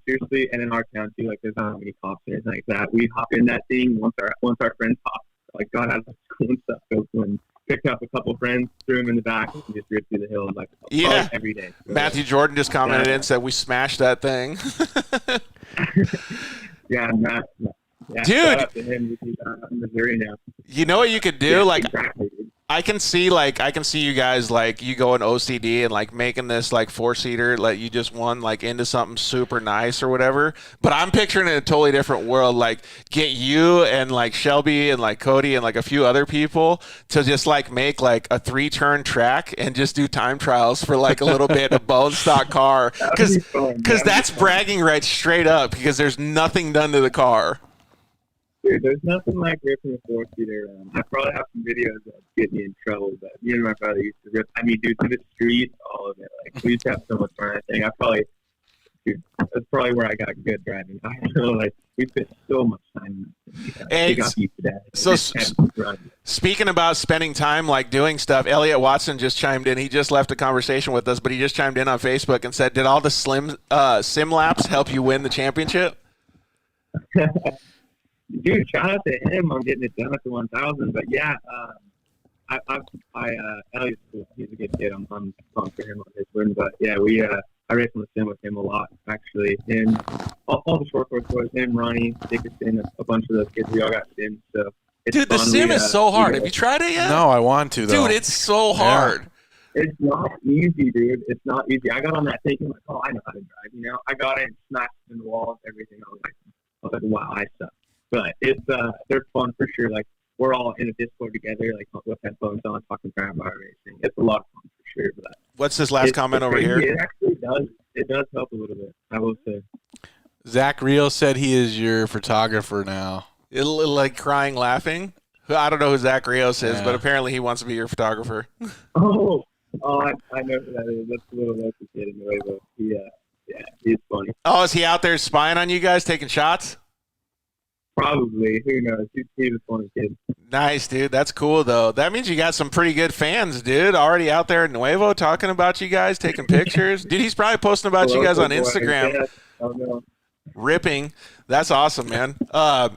seriously, and in our town too, like there's not many cops and anything like that. We'd hop in that thing once our friends hopped, like got out of school and stuff. So when picked up a couple friends, threw them in the back, and just ripped through the hill like every day. So, Matthew Jordan just commented and said we smashed that thing. Yeah, dude. Shout out to him. He's out in Missouri now. You know what you could do? Like, exactly. I can see you guys like you going OCD and like making this like 4-seater like you just won like into something super nice or whatever. But I'm picturing it in a totally different world. Like get you and like Shelby and like Cody and like a few other people to just like make like a 3-turn track and just do time trials for like a little bit of bone stock car because that's bragging right straight up because there's nothing done to the car. Dude, there's nothing like ripping a 4-seater around. I probably have some videos that get me in trouble, but me and my brother used to rip. I mean, dude, to the street, all of it. Like, we used to have so much fun. I think that's probably where I got good driving. I don't know, like, we spent so much time. Hey, got used to that. So speaking about spending time like doing stuff, Elliott Watson just chimed in. He just left a conversation with us, but he just chimed in on Facebook and said, "Did all the sim laps help you win the championship?" Dude, shout out to him on getting it done at the 1000. But yeah, Elliott's cool. He's a good kid. I'm pumped for him on his win. But yeah, I raced on the sim with him a lot actually. And all the short course boys, him, Ronnie, Dickerson, a bunch of those kids, we all got sims. So dude, the sim is so hard. Have you tried it yet? No, I want to though. Dude, it's so hard. It's not easy, dude. It's not easy. I got on that thinking like, oh, I know how to drive. You know, I got it and smashed in the walls, everything. I was like, wow, I suck. But it's they're fun for sure. Like we're all in a Discord together, like with headphones on, talking about racing. It's a lot of fun for sure. But what's this last comment over here? It actually does. It does help a little bit, I will say. Zach Rios said he is your photographer now. Like crying, laughing. I don't know who Zach Rios is, but apparently he wants to be your photographer. I know who that is. That's a little local kid in the way, but he's funny. Oh, is he out there spying on you guys, taking shots? Probably. Who knows? He's a funny kid. Nice, dude. That's cool, though. That means you got some pretty good fans, dude. Already out there in Nuevo talking about you guys, taking pictures. Dude, he's probably posting about you guys on Instagram. Ripping. That's awesome, man.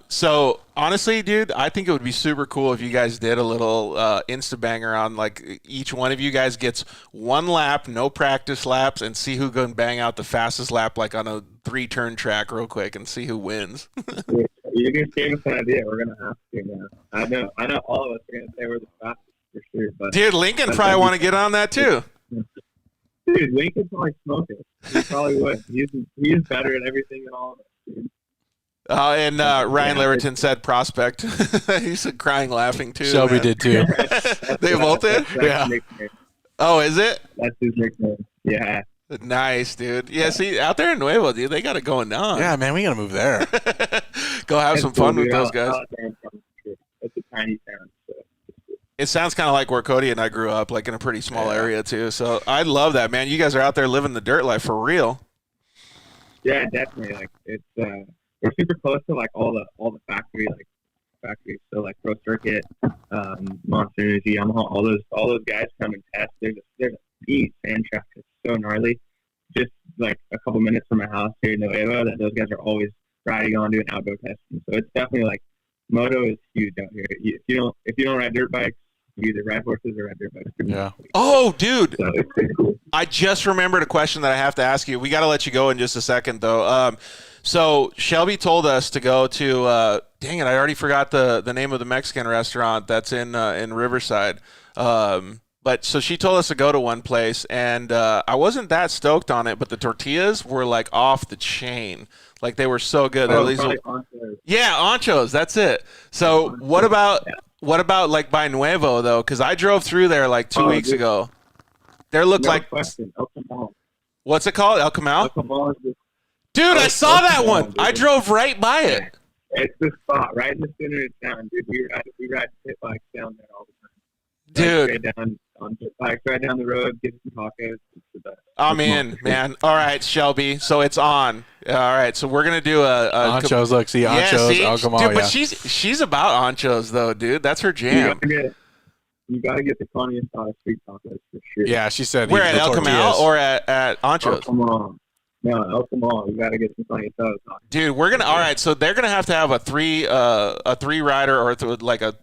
So, honestly, dude, I think it would be super cool if you guys did a little Insta-banger on, like, each one of you guys gets one lap, no practice laps, and see who can bang out the fastest lap, like, on a 3-turn track real quick and see who wins. You just gave us an idea. We're going to have to now. I know all of us are going to say we're the fastest for sure. But dude, Lincoln probably want to get on that too. Dude, Lincoln's probably smoking. He probably would. He's better at everything than all of us, dude. And Ryan Leverton said prospect. He said crying, laughing too. Shelby did too. They both did? Yeah. Oh, is it? That's his nickname. Yeah. Nice, dude. Yeah, see, out there in Nuevo, dude, they got it going on. Yeah, man, we got to move there. Go have some fun with those guys. It's a tiny town. So. It sounds kind of like where Cody and I grew up, like in a pretty small area too. So I love that, man. You guys are out there living the dirt life for real. Yeah, definitely. Like it's we're super close to like all the factories. So like Pro Circuit, Monster Energy, Yamaha, all those guys come and test. There's a beast sand track. It's so gnarly. Just like a couple minutes from my house here in Nuevo, that those guys are always riding on doing outdoor testing. So it's definitely like moto is huge out here. If you don't ride dirt bikes, you either ride horses or ride dirt bikes. Yeah. Oh, dude. So it's pretty cool. I just remembered a question that I have to ask you. We got to let you go in just a second, though. So Shelby told us to go to dang it, I already forgot the name of the Mexican restaurant that's in Riverside. But so she told us to go to one place, and I wasn't that stoked on it, but the tortillas were like off the chain. Like they were so good. Anchos. Yeah, Anchos. That's it. So what about like by Nuevo though? Because I drove through there like 2 weeks ago. There looked like question. El Camal. What's it called? El Camal? El Camal is dude, I saw that one. Dude. I drove right by it. It's the spot right in the center of town, dude. We ride pit bikes down there all the time. Dude. Straight down on pit bikes, right down the road, get some tacos. It's the best. I'm in, man. All right, Shelby. So it's on. All right, so we're gonna do a Anchos. Look, see Anchos. El Camal, dude, but she's about Anchos though, dude. That's her jam. You gotta get the funniest street tacos for sure. Yeah, she said. We're at El Camal or at Anchos? El Camal. No, El Camal. You gotta get some funny tacos. Dude, we're gonna. All right, so they're gonna have to have a three rider or like a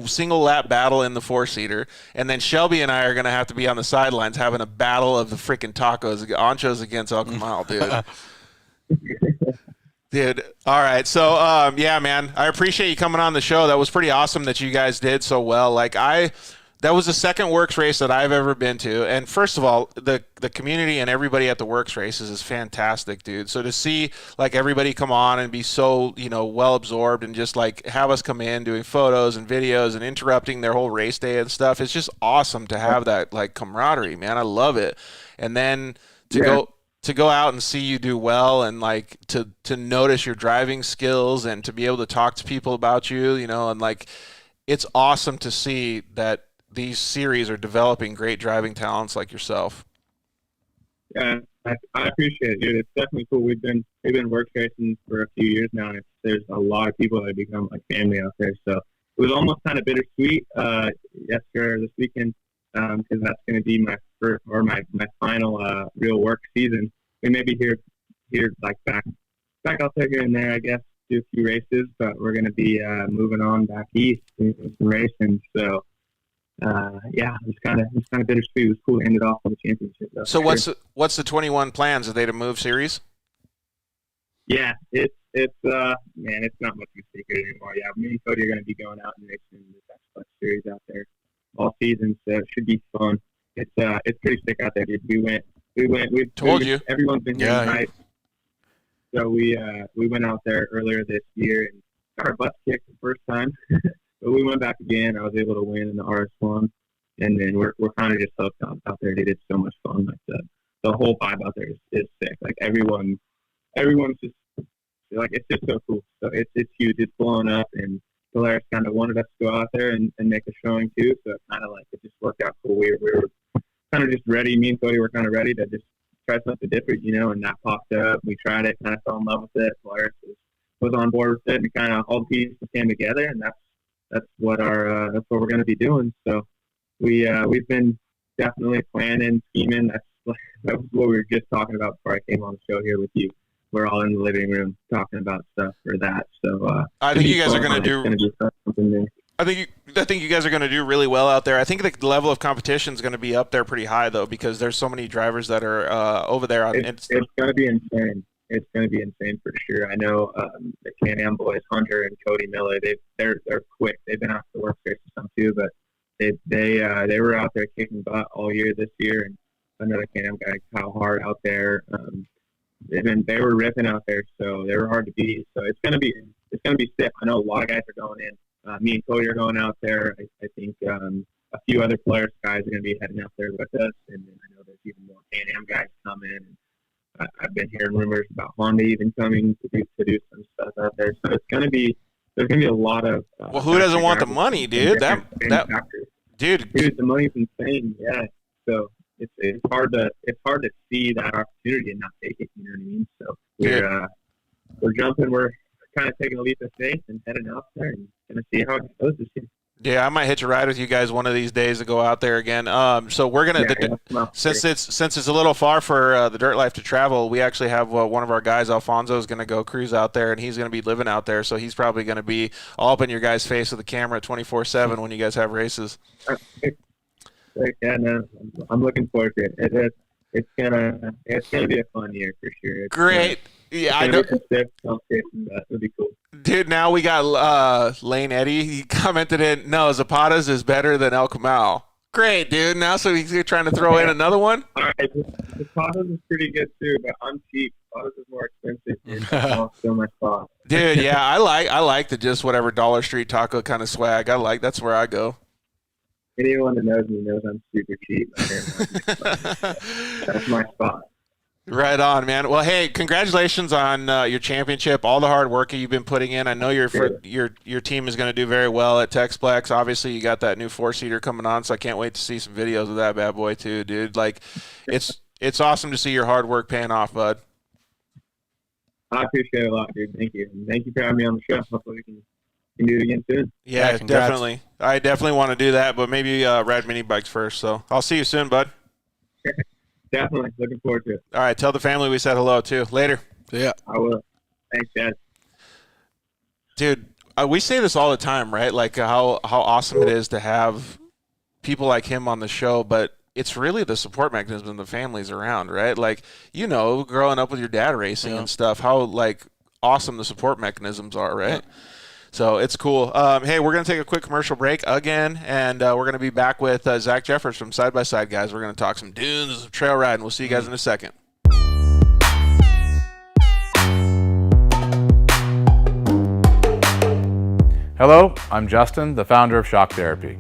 single lap battle in the 4-seater, and then Shelby and I are gonna have to be on the sidelines having a battle of the freaking tacos, Anchos against El Camal, dude. Dude, all right. So, yeah, man, I appreciate you coming on the show. That was pretty awesome that you guys did so well. That was the second WORCS race that I've ever been to. And first of all, the community and everybody at the WORCS races is fantastic, dude. So to see like everybody come on and be so, well absorbed and just like have us come in doing photos and videos and interrupting their whole race day and stuff, it's just awesome to have that like camaraderie, man. I love it. And then to go out and see you do well and like to notice your driving skills and to be able to talk to people about you, and like it's awesome to see that these series are developing great driving talents like yourself. Yeah, I appreciate it, dude. It's definitely cool. We've been WORCS racing for a few years now, and there's a lot of people that have become like family out there. So it was almost kind of bittersweet this weekend because that's going to be my first or my final real WORCS season. We may be here like back out there here and there, I guess, do a few races, but we're going to be moving on back east and some racing. So. It's kind of bittersweet. It was cool to end it off on the championship, though. So what's the 21 plans? Are they to move series? Yeah, it's man, it's not much of a secret anymore. Yeah, me and Cody are going to be going out and racing the SXS series out there all season, so it should be fun. It's pretty sick out there, dude. We've told you. Everyone's been here tonight. So we went out there earlier this year and got our butts kicked the first time. But we went back again. I was able to win in the RS1, and then we're kind of just hooked out there. Dude, it's so much fun. Like the whole vibe out there is sick. Like everyone's just like it's just so cool. So it's huge. It's blowing up, and Polaris kind of wanted us to go out there and make a showing too. So it kind of like it just worked out cool. We were kind of just ready. Me and Cody were kind of ready to just try something different, and that popped up. We tried it, kind of fell in love with it. Polaris was on board with it, and kind of all the pieces came together, and that's what we're going to be doing. So we've been definitely planning, scheming. That was what we were just talking about before I came on the show here with you. We're all in the living room talking about stuff for that. So I think you guys are going to do. Something new. I think you guys are going to do really well out there. I think the level of competition is going to be up there pretty high though, because there's so many drivers that are over there. It's going to be insane. It's going to be insane for sure. I know the Can-Am boys, Hunter and Cody Miller, they're quick. They've been out to the WORCS races some too, but they were out there kicking butt all year this year. And another Can-Am guy, Kyle Hart, out there. They were ripping out there, so they were hard to beat. So it's going to be stiff. I know a lot of guys are going in. Me and Cody are going out there. I think a few other Polaris guys are going to be heading out there with us, and then I know there's even more Can-Am guys coming. I've been hearing rumors about Honda even coming to do some stuff out there. So there's going to be a lot of. Well, who doesn't want the money, dude? Dude, the money's insane. Yeah. So it's hard to see that opportunity and not take it. You know what I mean? So we're jumping. We're kind of taking a leap of faith and heading out there and gonna see how it goes this year. Yeah, I might hitch a ride with you guys one of these days to go out there again. So we're gonna since it's a little far for the Dirt Life to travel, we actually have one of our guys, Alfonso, is gonna go cruise out there, and he's gonna be living out there. So he's probably gonna be all up in your guys' face with the camera 24/7 when you guys have races. Yeah, no, I'm looking forward to it. It's gonna be a fun year for sure. Great. Yeah, I know. That'd be cool. Dude, now we got Lane Eddy. He commented in, no, Zapata's is better than El Camel. Great, dude. Now, so he's trying to throw in another one? All right. Zapata's is pretty good, too, but I'm cheap. Zapata's is more expensive. Dude. Still my spot. Dude, yeah, I like the just whatever Dollar Street taco kind of swag. That's where I go. Anyone that knows me knows I'm super cheap. That's my spot. Right on, man. Well, hey, congratulations on your championship, all the hard work you've been putting in. I know your team is going to do very well at Texplex. Obviously, you got that new 4-seater coming on, so I can't wait to see some videos of that bad boy too, dude. Like, it's awesome to see your hard work paying off, bud. I appreciate it a lot, dude. Thank you. Thank you for having me on the show. Hopefully we can do it again soon. Yeah, definitely. I definitely want to do that, but maybe ride mini bikes first. So I'll see you soon, bud. Definitely. Looking forward to it. All right. Tell the family we said hello, too. Later. Yeah. I will. Thanks, guys. Dude, we say this all the time, right? Like how awesome it is to have people like him on the show, but it's really the support mechanism the family's around, right? Like, growing up with your dad racing and stuff, how, like, awesome the support mechanisms are, right? Yeah. So it's cool. Hey, we're going to take a quick commercial break again, and we're going to be back with Zach Jeffers from Side by Side Guys. We're going to talk some dunes, some trail riding. We'll see you guys in a second. Hello, I'm Justin, the founder of Shock Therapy.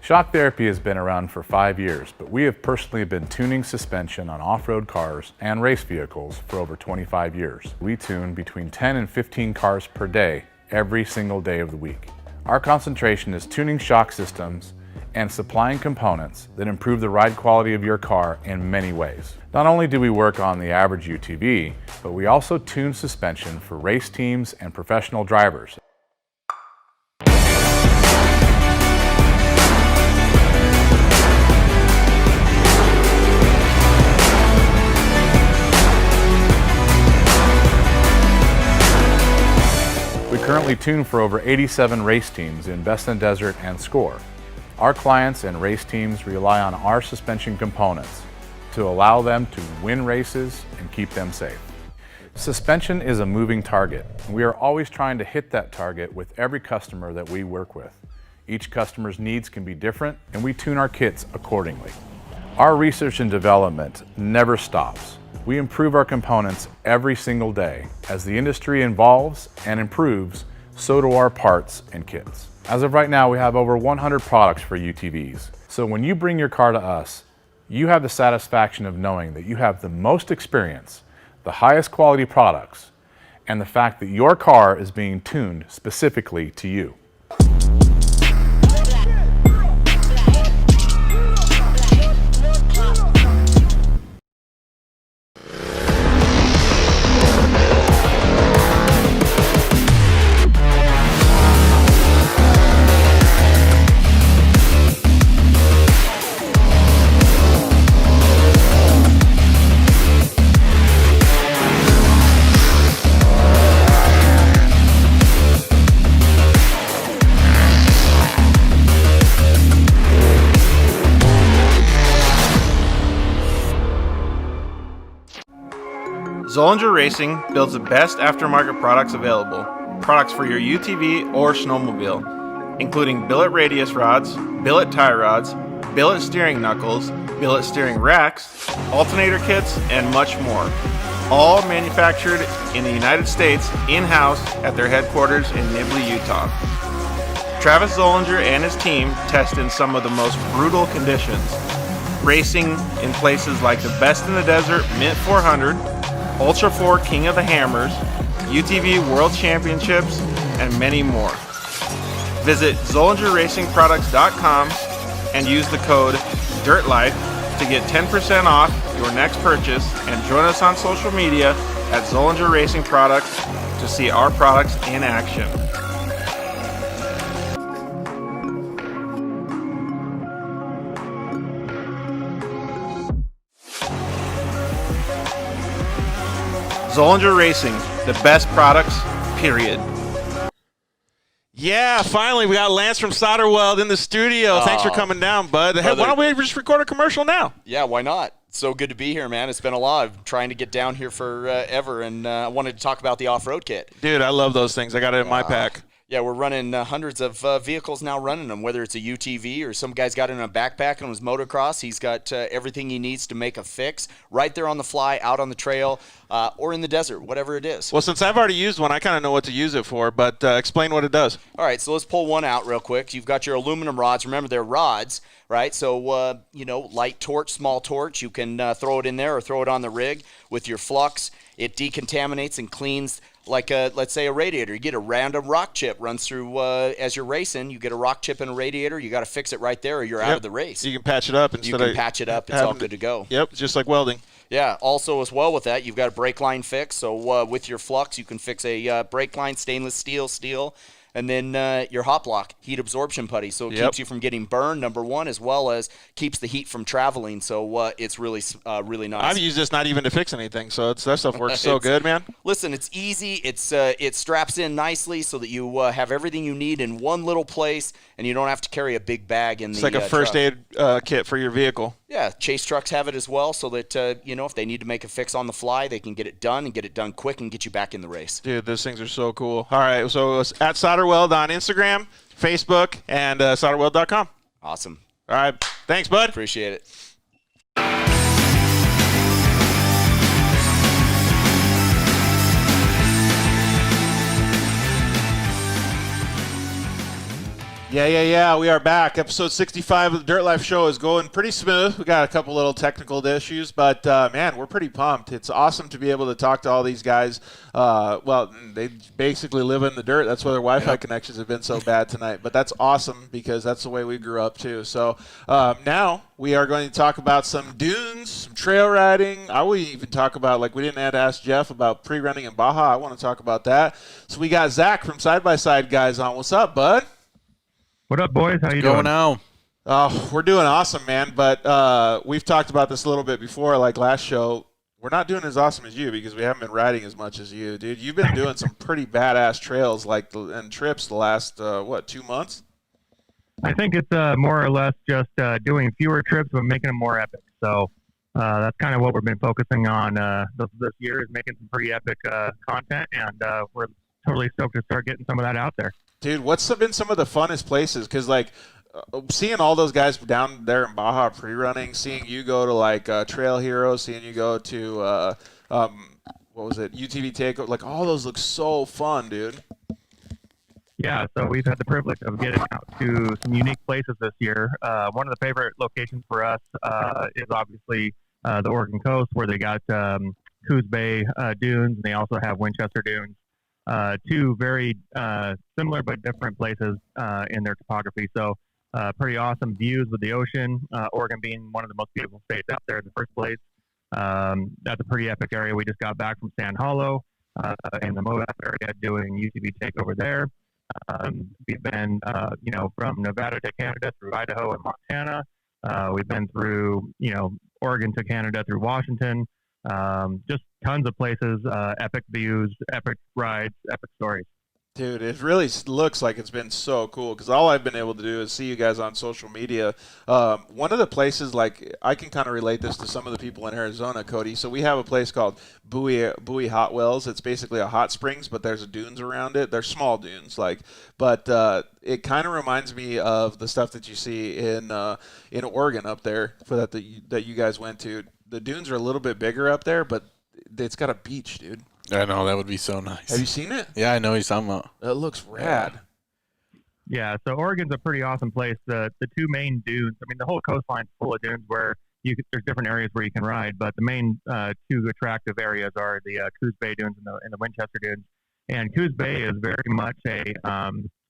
Shock Therapy has been around for 5 years, but we have personally been tuning suspension on off-road cars and race vehicles for over 25 years. We tune between 10 and 15 cars per day, every single day of the week. Our concentration is tuning shock systems and supplying components that improve the ride quality of your car in many ways. Not only do we work on the average UTV, but we also tune suspension for race teams and professional drivers. We currently tune for over 87 race teams in Best in Desert and Score. Our clients and race teams rely on our suspension components to allow them to win races and keep them safe. Suspension is a moving target. We are always trying to hit that target with every customer that we work with. Each customer's needs can be different, and we tune our kits accordingly. Our research and development never stops. We improve our components every single day. As the industry evolves and improves, so do our parts and kits. As of right now, we have over 100 products for UTVs. So when you bring your car to us, you have the satisfaction of knowing that you have the most experience, the highest quality products, and the fact that your car is being tuned specifically to you. Zollinger Racing builds the best aftermarket products available. Products for your UTV or snowmobile, including billet radius rods, billet tie rods, billet steering knuckles, billet steering racks, alternator kits, and much more. All manufactured in the United States in-house at their headquarters in Nibley, Utah. Travis Zollinger and his team test in some of the most brutal conditions, racing in places like the Best in the Desert Mint 400, Ultra 4 King of the Hammers, UTV World Championships, and many more. Visit ZollingerRacingProducts.com and use the code DIRTLIFE to get 10% off your next purchase, and join us on social media at Zollinger Racing Products to see our products in action. Zollinger Racing, the best products, period. Yeah, finally, we got Lance from Solderweld in the studio. Thanks for coming down, bud. Hey, why don't we just record a commercial now? Yeah, why not? So good to be here, man. It's been a lot. I'm trying to get down here forever, and I wanted to talk about the off-road kit. Dude, I love those things. I got it in my pack. Yeah, we're running hundreds of vehicles now running them, whether it's a UTV or some guy's got it in a backpack on his motocross. He's got everything he needs to make a fix right there on the fly, out on the trail, or in the desert, whatever it is. Well, since I've already used one, I kind of know what to use it for, but explain what it does. All right, so let's pull one out real quick. You've got your aluminum rods. Remember, they're rods, right? So, light torch, small torch, you can throw it in there or throw it on the rig with your flux. It decontaminates and cleans like let's say a radiator. You get a random rock chip runs through as you're racing. You get a rock chip in a radiator. You got to fix it right there, or you're out of the race. You can patch it up patch it up. It's all good to go. Yep, just like welding. Yeah. Also, as well with that, you've got a brake line fix. So with your flux, you can fix a brake line, stainless steel, And then your hot block, heat absorption putty. So it keeps you from getting burned, number one, as well as keeps the heat from traveling. So it's really, really nice. I've used this not even to fix anything, so that stuff works so good, man. Listen, it's easy. It straps in nicely so that you have everything you need in one little place, and you don't have to carry a big bag in it's the like a first truck. aid kit for your vehicle. Yeah, Chase trucks have it as well, so that if they need to make a fix on the fly, they can get it done and get it done quick and get you back in the race. Dude, those things are so cool. All right, so it's at Solderweld on Instagram, Facebook, and solderweld.com. Awesome. All right, thanks, bud. Appreciate it. Yeah. We are back. Episode 65 of the Dirt Life Show is going pretty smooth. We got a couple little technical issues, but man, we're pretty pumped. It's awesome to be able to talk to all these guys. Well, they basically live in the dirt. That's why their Wi-Fi connections have been so bad tonight. But that's awesome because that's the way we grew up too. So now we are going to talk about some dunes, some trail riding. I will even talk about, like, we didn't have to ask Jeff about pre-running in Baja. I want to talk about that. So we got Zach from Side by Side Guys on. What's up, bud? What up, boys? How you doing? Going now. Oh, we're doing awesome, man. But we've talked about this a little bit before, like last show. We're not doing as awesome as you because we haven't been riding as much as you, dude. You've been doing some pretty badass trails and trips the last, 2 months? I think it's more or less just doing fewer trips but making them more epic. So that's kind of what we've been focusing on this year, is making some pretty epic content, and we're totally stoked to start getting some of that out there. Dude, what's been some of the funnest places? Because, like, seeing all those guys down there in Baja pre-running, seeing you go to, like, Trail Hero, seeing you go to, what was it, UTV Takeover, like, all those look so fun, dude. Yeah, so we've had the privilege of getting out to some unique places this year. One of the favorite locations for us is obviously the Oregon coast, where they got Coos Bay dunes, and they also have Winchester dunes. Two very similar but different places in their topography. So pretty awesome views with the ocean, Oregon being one of the most beautiful states out there in the first place. That's a pretty epic area. We just got back from Sand Hollow in the Moab area doing UTV Takeover there. We've been, from Nevada to Canada through Idaho and Montana. We've been through, Oregon to Canada through Washington. Just tons of places, epic views, epic rides, epic stories. Dude, it really looks like it's been so cool because all I've been able to do is see you guys on social media. One of the places, like, I can kind of relate this to some of the people in Arizona, Cody. So we have a place called Bowie Hot Wells. It's basically a hot springs, but there's dunes around it. They're small dunes, but it kind of reminds me of the stuff that you see in Oregon up there that you guys went to. The dunes are a little bit bigger up there, but it's got a beach, dude. I know, that would be so nice. Have you seen it? Yeah, I know what you're talking about. It looks rad. Yeah, so Oregon's a pretty awesome place. The two main dunes, I mean, the whole coastline's full of dunes where there's different areas where you can ride, but the main two attractive areas are the Coos Bay dunes and the Winchester dunes. And Coos Bay is very much a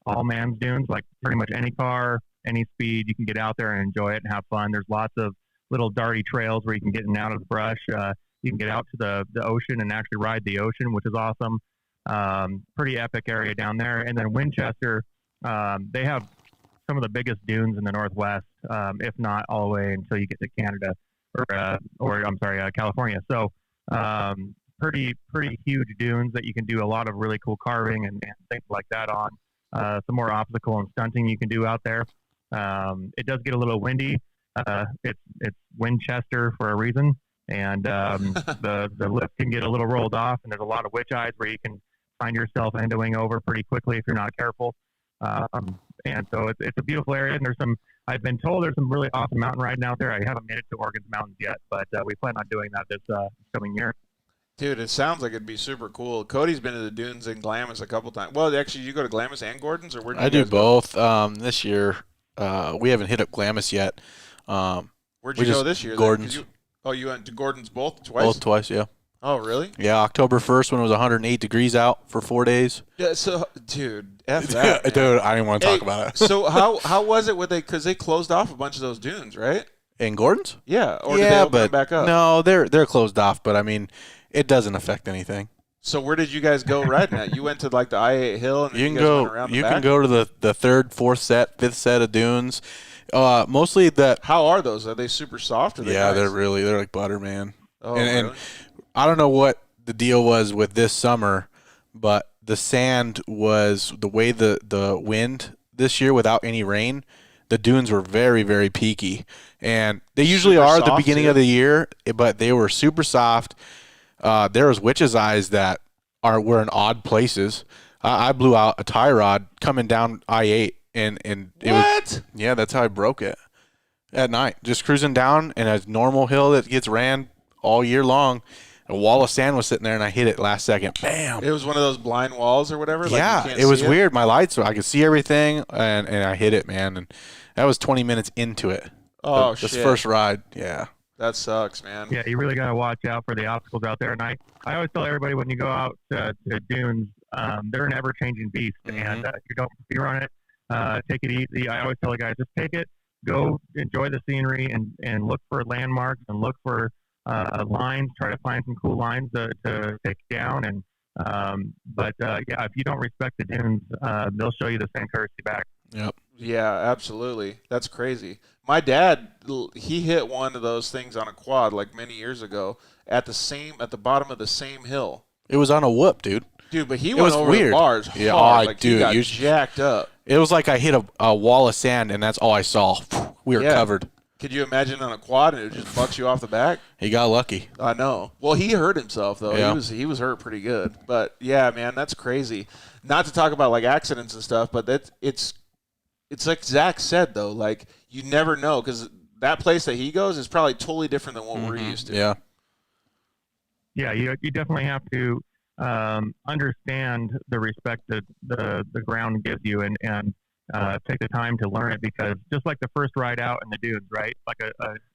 all-man's dunes, like pretty much any car, any speed, you can get out there and enjoy it and have fun. There's lots of little darty trails where you can get in and out of the brush. You can get out to the ocean and actually ride the ocean, which is awesome. Pretty epic area down there. And then Winchester, they have some of the biggest dunes in the Northwest, if not all the way until you get to Canada California. So pretty huge dunes that you can do a lot of really cool carving and things like that on. Some more obstacle and stunting you can do out there. It does get a little windy. It's Winchester for a reason. And the lift can get a little rolled off, and there's a lot of witch eyes where you can find yourself endowing over pretty quickly if you're not careful. And so it's a beautiful area, and I've been told there's some really awesome mountain riding out there. I haven't made it to Oregon's mountains yet, but we plan on doing that this coming year. Dude, it sounds like it'd be super cool. Cody's been to the dunes in Glamis a couple times. Well, actually, you go to Glamis and Gordon's, or where? I do both. This year, we haven't hit up Glamis yet. Where'd you go this year? Gordon's. You went to Gordon's twice? Both twice, yeah. Oh, really? Yeah, October 1st when it was 108 degrees out for 4 days. Yeah, so, dude, F that. Dude, I didn't want to talk about it. So how was it because they closed off a bunch of those dunes, right? In Gordon's? Yeah, or did they open them back up? No, they're closed off, but I mean, it doesn't affect anything. So where did you guys go riding at? You went to like the I-8 hill, and then You you can guys go. went around the You back? can go to the third, fourth set, fifth set of dunes. Mostly that. How are those? Are they super soft? Or are they Yeah, nice? they're like butter, man. Oh, and really? I don't know what the deal was with this summer, but the sand was the way the wind this year without any rain. The dunes were very, very peaky, and they usually Super are at the soft, beginning too. of the year, but they were super soft. There was witches' eyes that were in odd places. I blew out a tie rod coming down I-8, and it was, yeah, that's how I broke it at night. Just cruising down in a normal hill that gets ran all year long. A wall of sand was sitting there, and I hit it last second. Bam! It was one of those blind walls or whatever? Like you Yeah, can't it was see weird. My lights, I could see everything, and I hit it, man. And that was 20 minutes into it. Oh, This shit. first ride, yeah. That sucks, man. Yeah, you really got to watch out for the obstacles out there. And I always tell everybody when you go out to dunes, they're an ever-changing beast. And if you don't speed on it, take it easy. I always tell the guys, just take it, go enjoy the scenery, and look for landmarks and look for lines. Try to find some cool lines to take down. And yeah, if you don't respect the dunes, they'll show you the same courtesy back. Yep. Yeah, absolutely. That's crazy. My dad, he hit one of those things on a quad like many years ago at the bottom of the same hill. It was on a whoop, dude. Dude, but he It went was over weird. the bars Yeah, hard. Like, dude, he got you- jacked up. It was like I hit a wall of sand, and that's all I saw. We were Yeah. covered. Could you imagine on a quad and it just bucks you off the back? He got lucky. I know. Well, he hurt himself though. Yeah. He was hurt pretty good. But yeah, man, that's crazy. Not to talk about like accidents and stuff, but it's like Zach said though. Like you never know because that place that he goes is probably totally different than what we're used to. Yeah. Yeah, you definitely have to understand the respect that the ground gives you and take the time to learn it, because just like the first ride out in the dunes, right? Like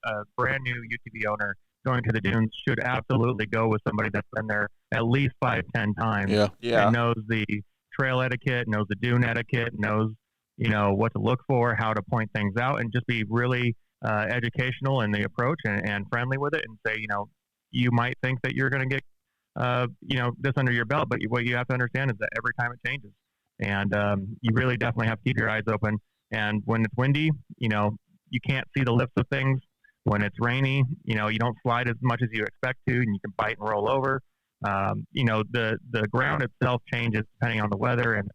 a brand new UTV owner going to the dunes should absolutely go with somebody that's been there at least 5-10 times. Yeah. Yeah. And knows the trail etiquette, knows the dune etiquette, knows what to look for, how to point things out, and just be really educational in the approach and friendly with it, and say, you might think that you're going to get this under your belt, but what you have to understand is that every time it changes. And you really definitely have to keep your eyes open. And when it's windy, you can't see the lifts of things. When it's rainy, you don't slide as much as you expect to, and you can bite and roll over. The ground itself changes depending on the weather and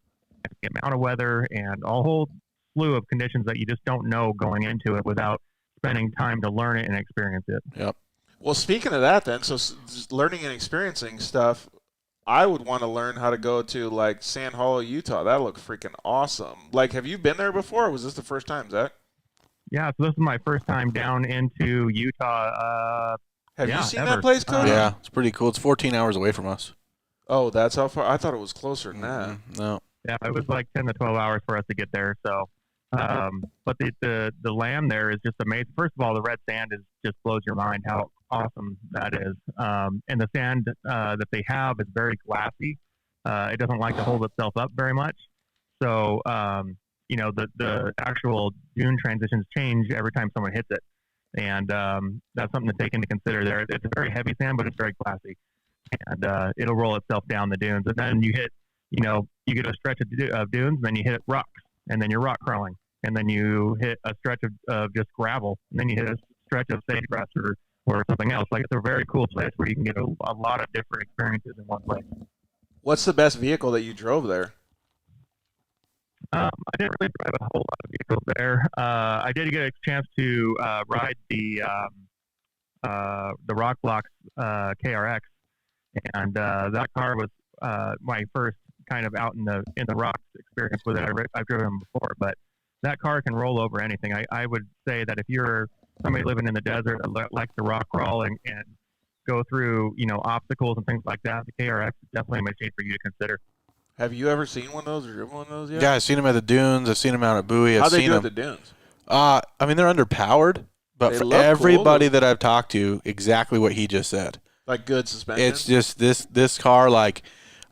the amount of weather and a whole slew of conditions that you just don't know going into it without spending time to learn it and experience it. Yep. Well, speaking of that, then, so just learning and experiencing stuff, I would want to learn how to go to like Sand Hollow, Utah. That looked freaking awesome. Like, have you been there before, or was this the first time, Zach? Yeah, so this is my first time down into Utah. Have Yeah, you seen ever. that place, Cody? Yeah, it's pretty cool. It's 14 hours away from us. Oh, that's how far? I thought it was closer than that. No. Yeah, it was like 10 to 12 hours for us to get there. So, but the land there is just amazing. First of all, the red sand just blows your mind how awesome that is. And the sand that they have is very glassy. It doesn't like to hold itself up very much. So, the actual dune transitions change every time someone hits it. And that's something to take into consider there. It's a very heavy sand, but it's very glassy. And it'll roll itself down the dunes. And then you hit, you get a stretch of dunes, then you hit rocks, and then you're rock crawling. And then you hit a stretch of just gravel, and then you hit a stretch of sagebrush or something else. Like, it's a very cool place where you can get a lot of different experiences in one place. What's the best vehicle that you drove there? I didn't really drive a whole lot of vehicles there. I did get a chance to ride the Rock Blocks KRX, and that car was my first kind of out in the rocks experience with it. I've driven them before, but that car can roll over anything. I would say that if you're somebody living in the desert that likes to rock crawl and go through obstacles and things like that, the KRX is definitely a machine for you to consider. Have you ever seen one of those or driven one of those yet? Yeah, I've seen them at the dunes. I've seen them out at Bowie. How'd I've they seen do them. at the dunes? I mean, they're underpowered, but They for look cool, everybody though. that I've talked to, exactly what he just said. Like good suspension? It's just this car, like,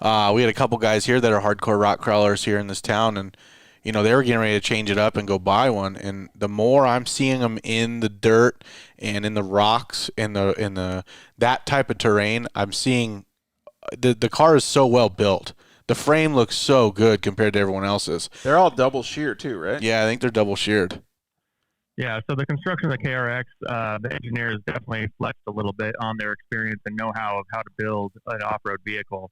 we had a couple guys here that are hardcore rock crawlers here in this town, and, they were getting ready to change it up and go buy one. And the more I'm seeing them in the dirt and in the rocks, in the that type of terrain, I'm seeing the car is so well built. The frame looks so good compared to everyone else's. They're all double shear too, right? Yeah, I think they're double sheared. Yeah, so the construction of the KRX, the engineers definitely flexed a little bit on their experience and know-how of how to build an off-road vehicle.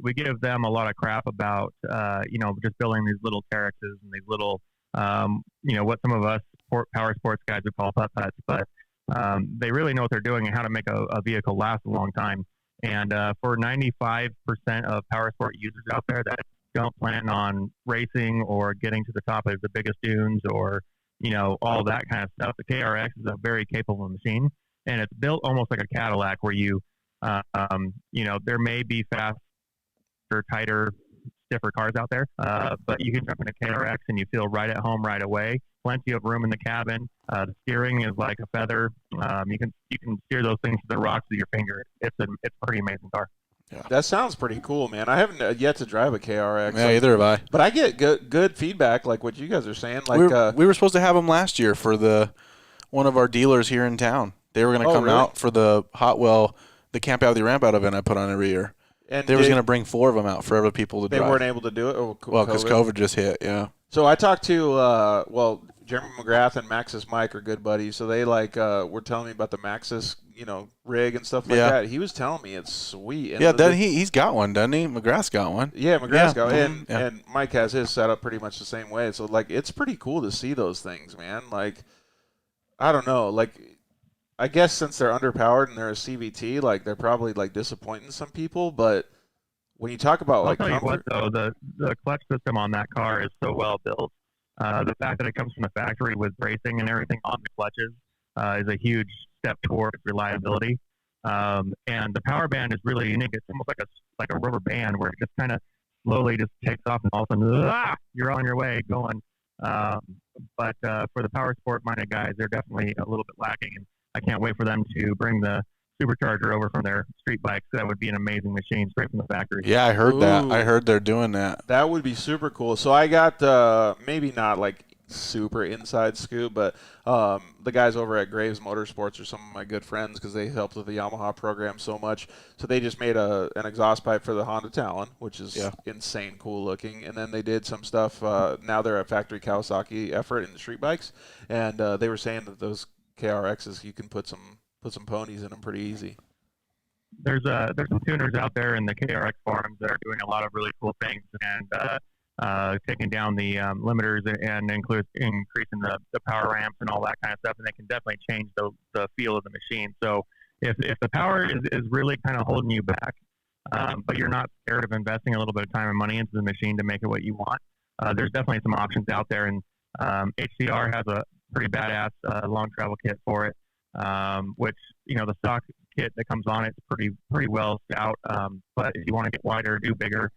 We give them a lot of crap about, just building these little Terexes and these little, what some of us power sports guys would call putt-putts, but they really know what they're doing and how to make a vehicle last a long time. And for 95% of power sport users out there that don't plan on racing or getting to the top of the biggest dunes or, all that kind of stuff, the KRX is a very capable machine. And it's built almost like a Cadillac where there may be faster, tighter, stiffer cars out there, but you can jump in a KRX and you feel right at home right away. Plenty of room in the cabin. The steering is like a feather. You can steer those things to the rocks with your finger. It's a pretty amazing car. Yeah. That sounds pretty cool, man. I haven't yet to drive a KRX. Yeah, either have I. But I get good feedback, like what you guys are saying. Like we were supposed to have them last year for one of our dealers here in town. They were going to come out for the the Camp Out the Ramp Out event I put on every year. And they was going to bring 4 of them out for other people to drive. They weren't able to do it? Well, because COVID just hit, yeah. So I talked to, Jeremy McGrath and Maxis Mike are good buddies. So they were telling me about the Maxis, rig and stuff like that. He was telling me it's sweet. And he's got one, doesn't he? McGrath's got one. Yeah, McGrath's got one. And Mike has his set up pretty much the same way. So, it's pretty cool to see those things, man. I don't know. I guess since they're underpowered and they're a CVT, they're probably, disappointing some people. But when you talk about, I'll tell you what, though, the clutch system on that car is so well built. The fact that it comes from the factory with bracing and everything on the clutches is a huge step towards reliability. And the power band is really unique. It's almost like a rubber band where it just kind of slowly just takes off and all of a sudden, you're on your way going. But for the power sport minded guys, they're definitely a little bit lacking. And I can't wait for them to bring the supercharger over from their street bikes. That would be an amazing machine straight from the factory. Yeah, I heard that. I heard they're doing that. That would be super cool. So I got maybe not super inside scoop, but the guys over at Graves Motorsports are some of my good friends because they helped with the Yamaha program so much. So they just made an exhaust pipe for the Honda Talon, which is insane cool looking. And then they did some stuff. Now they're a factory Kawasaki effort in the street bikes, and they were saying that those KRXs you can put some ponies in them pretty easy. There's some tuners out there in the KRX forums that are doing a lot of really cool things and taking down the limiters and increasing the power ramps and all that kind of stuff, and they can definitely change the feel of the machine. So if the power is really kind of holding you back, but you're not scared of investing a little bit of time and money into the machine to make it what you want, there's definitely some options out there, and HCR has a pretty badass long travel kit for it. Which the stock kit that comes on it's pretty well out. But if you want to get wider, do bigger,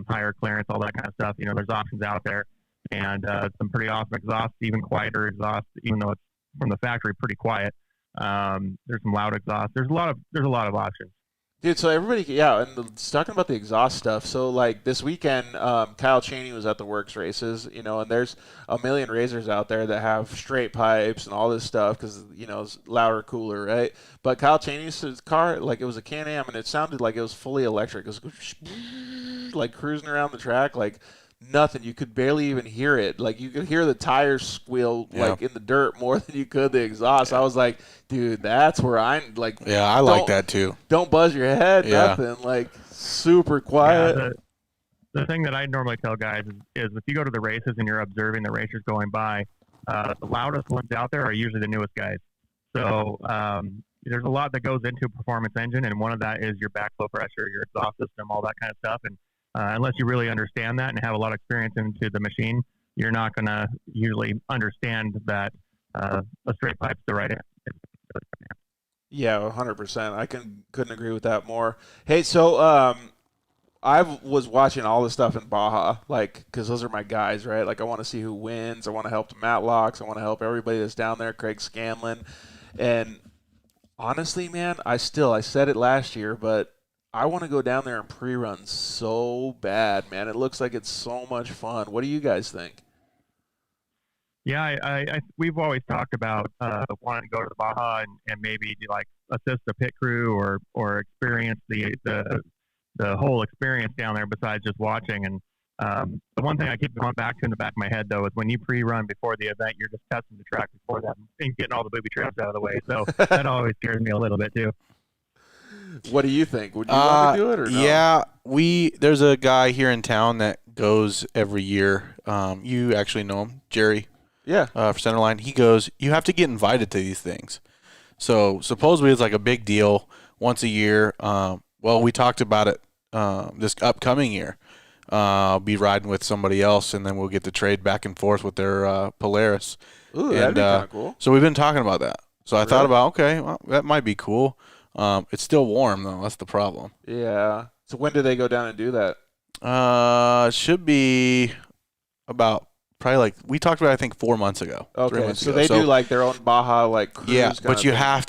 higher clearance, all that kind of stuff, there's options out there, and some pretty awesome exhaust, even quieter exhaust, even though it's from the factory, pretty quiet. There's some loud exhaust. There's a lot of options. Dude, so everybody, and talking about the exhaust stuff. So, this weekend, Kyle Cheney was at the WORCS races, and there's a million racers out there that have straight pipes and all this stuff because, it's louder, cooler, right? But Kyle Cheney's car, it was a Can-Am, and it sounded like it was fully electric. It was cruising around the track, nothing. You could barely even hear it. You could hear the tires squeal in the dirt more than you could the exhaust. I was like, dude, that's where I'm Yeah, I like that too. Don't buzz your head, nothing. Super quiet. Yeah, the thing that I normally tell guys is if you go to the races and you're observing the racers going by, the loudest ones out there are usually the newest guys. So there's a lot that goes into a performance engine, and one of that is your backflow pressure, your exhaust system, all that kind of stuff. And unless you really understand that and have a lot of experience into the machine, you're not going to usually understand that a straight pipe's the right answer. Yeah, 100%. I couldn't agree with that more. Hey, so I was watching all this stuff in Baja, because those are my guys, right? I want to see who wins. I want to help the Matlocks. I want to help everybody that's down there, Craig Scanlon. And honestly, man, I said it last year, but I want to go down there and pre-run so bad, man. It looks like it's so much fun. What do you guys think? Yeah, we've always talked about wanting to go to the Baja and maybe assist the pit crew or experience experience the whole experience down there besides just watching. And the one thing I keep going back to in the back of my head, though, is when you pre-run before the event, you're just testing the track before that and getting all the booby traps out of the way. So that always scares me a little bit, too. What do you think? Would you want to do it or no? Yeah, there's a guy here in town that goes every year. You actually know him, Jerry. Yeah. For Centerline. He goes, you have to get invited to these things. So supposedly it's like a big deal once a year. Well, we talked about it this upcoming year. I'll be riding with somebody else, and then we'll get to trade back and forth with their Polaris. Ooh, that'd be kind of cool. So we've been talking about that. So I thought about, okay, well, that might be cool. It's still warm, though. That's the problem. Yeah. So when do they go down and do that? Should be about probably like we talked about. I think 4 months ago. Okay, 3 months so ago. they do like their own Baja like cruise. Yeah, kind but of you thing. have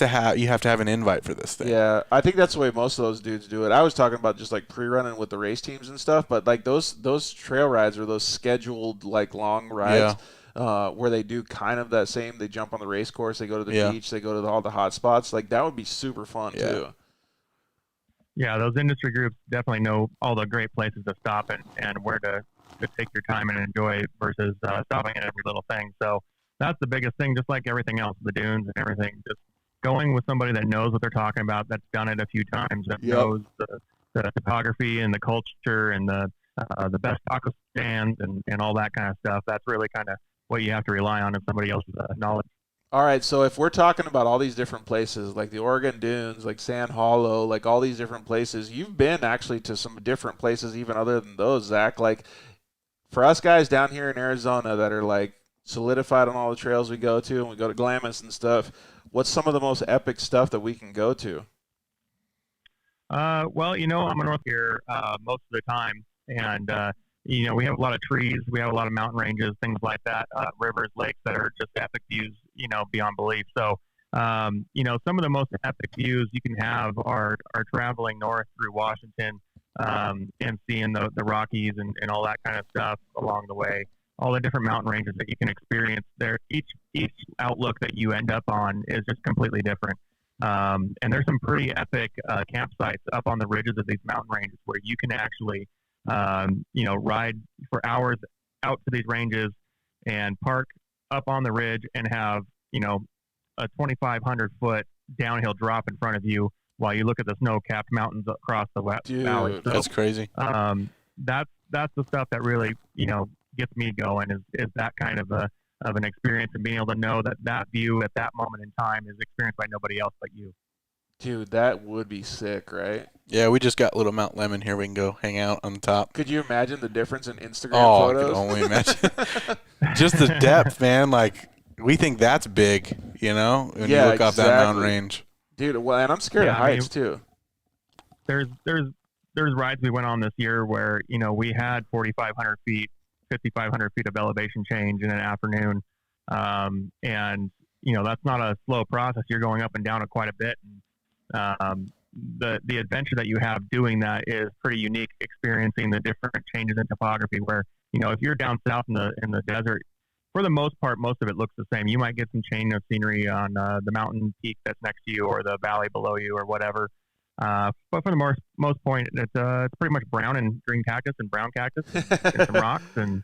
to have an invite for this thing. Yeah, I think that's the way most of those dudes do it. I was talking about just like pre-running with the race teams and stuff, but like those trail rides or those scheduled like long rides. Where they do kind of that same, they jump on the race course, they go to the beach, they go to all the hot spots. Like that would be super fun too. Yeah, those industry groups definitely know all the great places to stop and where to take your time and enjoy versus stopping at every little thing. So that's the biggest thing, just like everything else, the dunes and everything. Just going with somebody that knows what they're talking about, that's done it a few times, that knows the topography and the culture and the best taco stands and all that kind of stuff. That's really kind of what you have to rely on in somebody else's knowledge. All right, so if we're talking about all these different places, like the Oregon Dunes, like Sand Hollow, like all these different places, you've been actually to some different places even other than those, Zach. Like for us guys down here in Arizona that are like solidified on all the trails we go to, and we go to Glamis and stuff, what's some of the most epic stuff that we can go to? Well, I'm north here most of the time, and we have a lot of trees, we have a lot of mountain ranges, things like that, rivers, lakes that are just epic views, beyond belief. So, some of the most epic views you can have are traveling north through Washington and seeing the Rockies and all that kind of stuff along the way. All the different mountain ranges that you can experience there. Each outlook that you end up on is just completely different. And there's some pretty epic campsites up on the ridges of these mountain ranges where you can actually ride for hours out to these ranges and park up on the ridge and have, a 2,500 foot downhill drop in front of you while you look at the snow-capped mountains across the valley. So, that's crazy. That's the stuff that really, gets me going is that kind of an experience and being able to know that view at that moment in time is experienced by nobody else but you. Dude, that would be sick, right? Yeah, we just got Little Mount Lemon here. We can go hang out on the top. Could you imagine the difference in Instagram I photos? could only imagine. Just the depth, man. Like, we think that's big, when you look up that mountain range. Dude, well, and I'm scared of heights, too. There's rides we went on this year where, we had 4,500 feet, 5,500 feet of elevation change in an afternoon. And, that's not a slow process. You're going up and down it quite a bit. And, the adventure that you have doing that is pretty unique, experiencing the different changes in topography where, if you're down south in the desert, for the most part, most of it looks the same. You might get some change of scenery on the mountain peak that's next to you or the valley below you or whatever. But for the most point, it's pretty much brown and green cactus and brown cactus and some rocks. And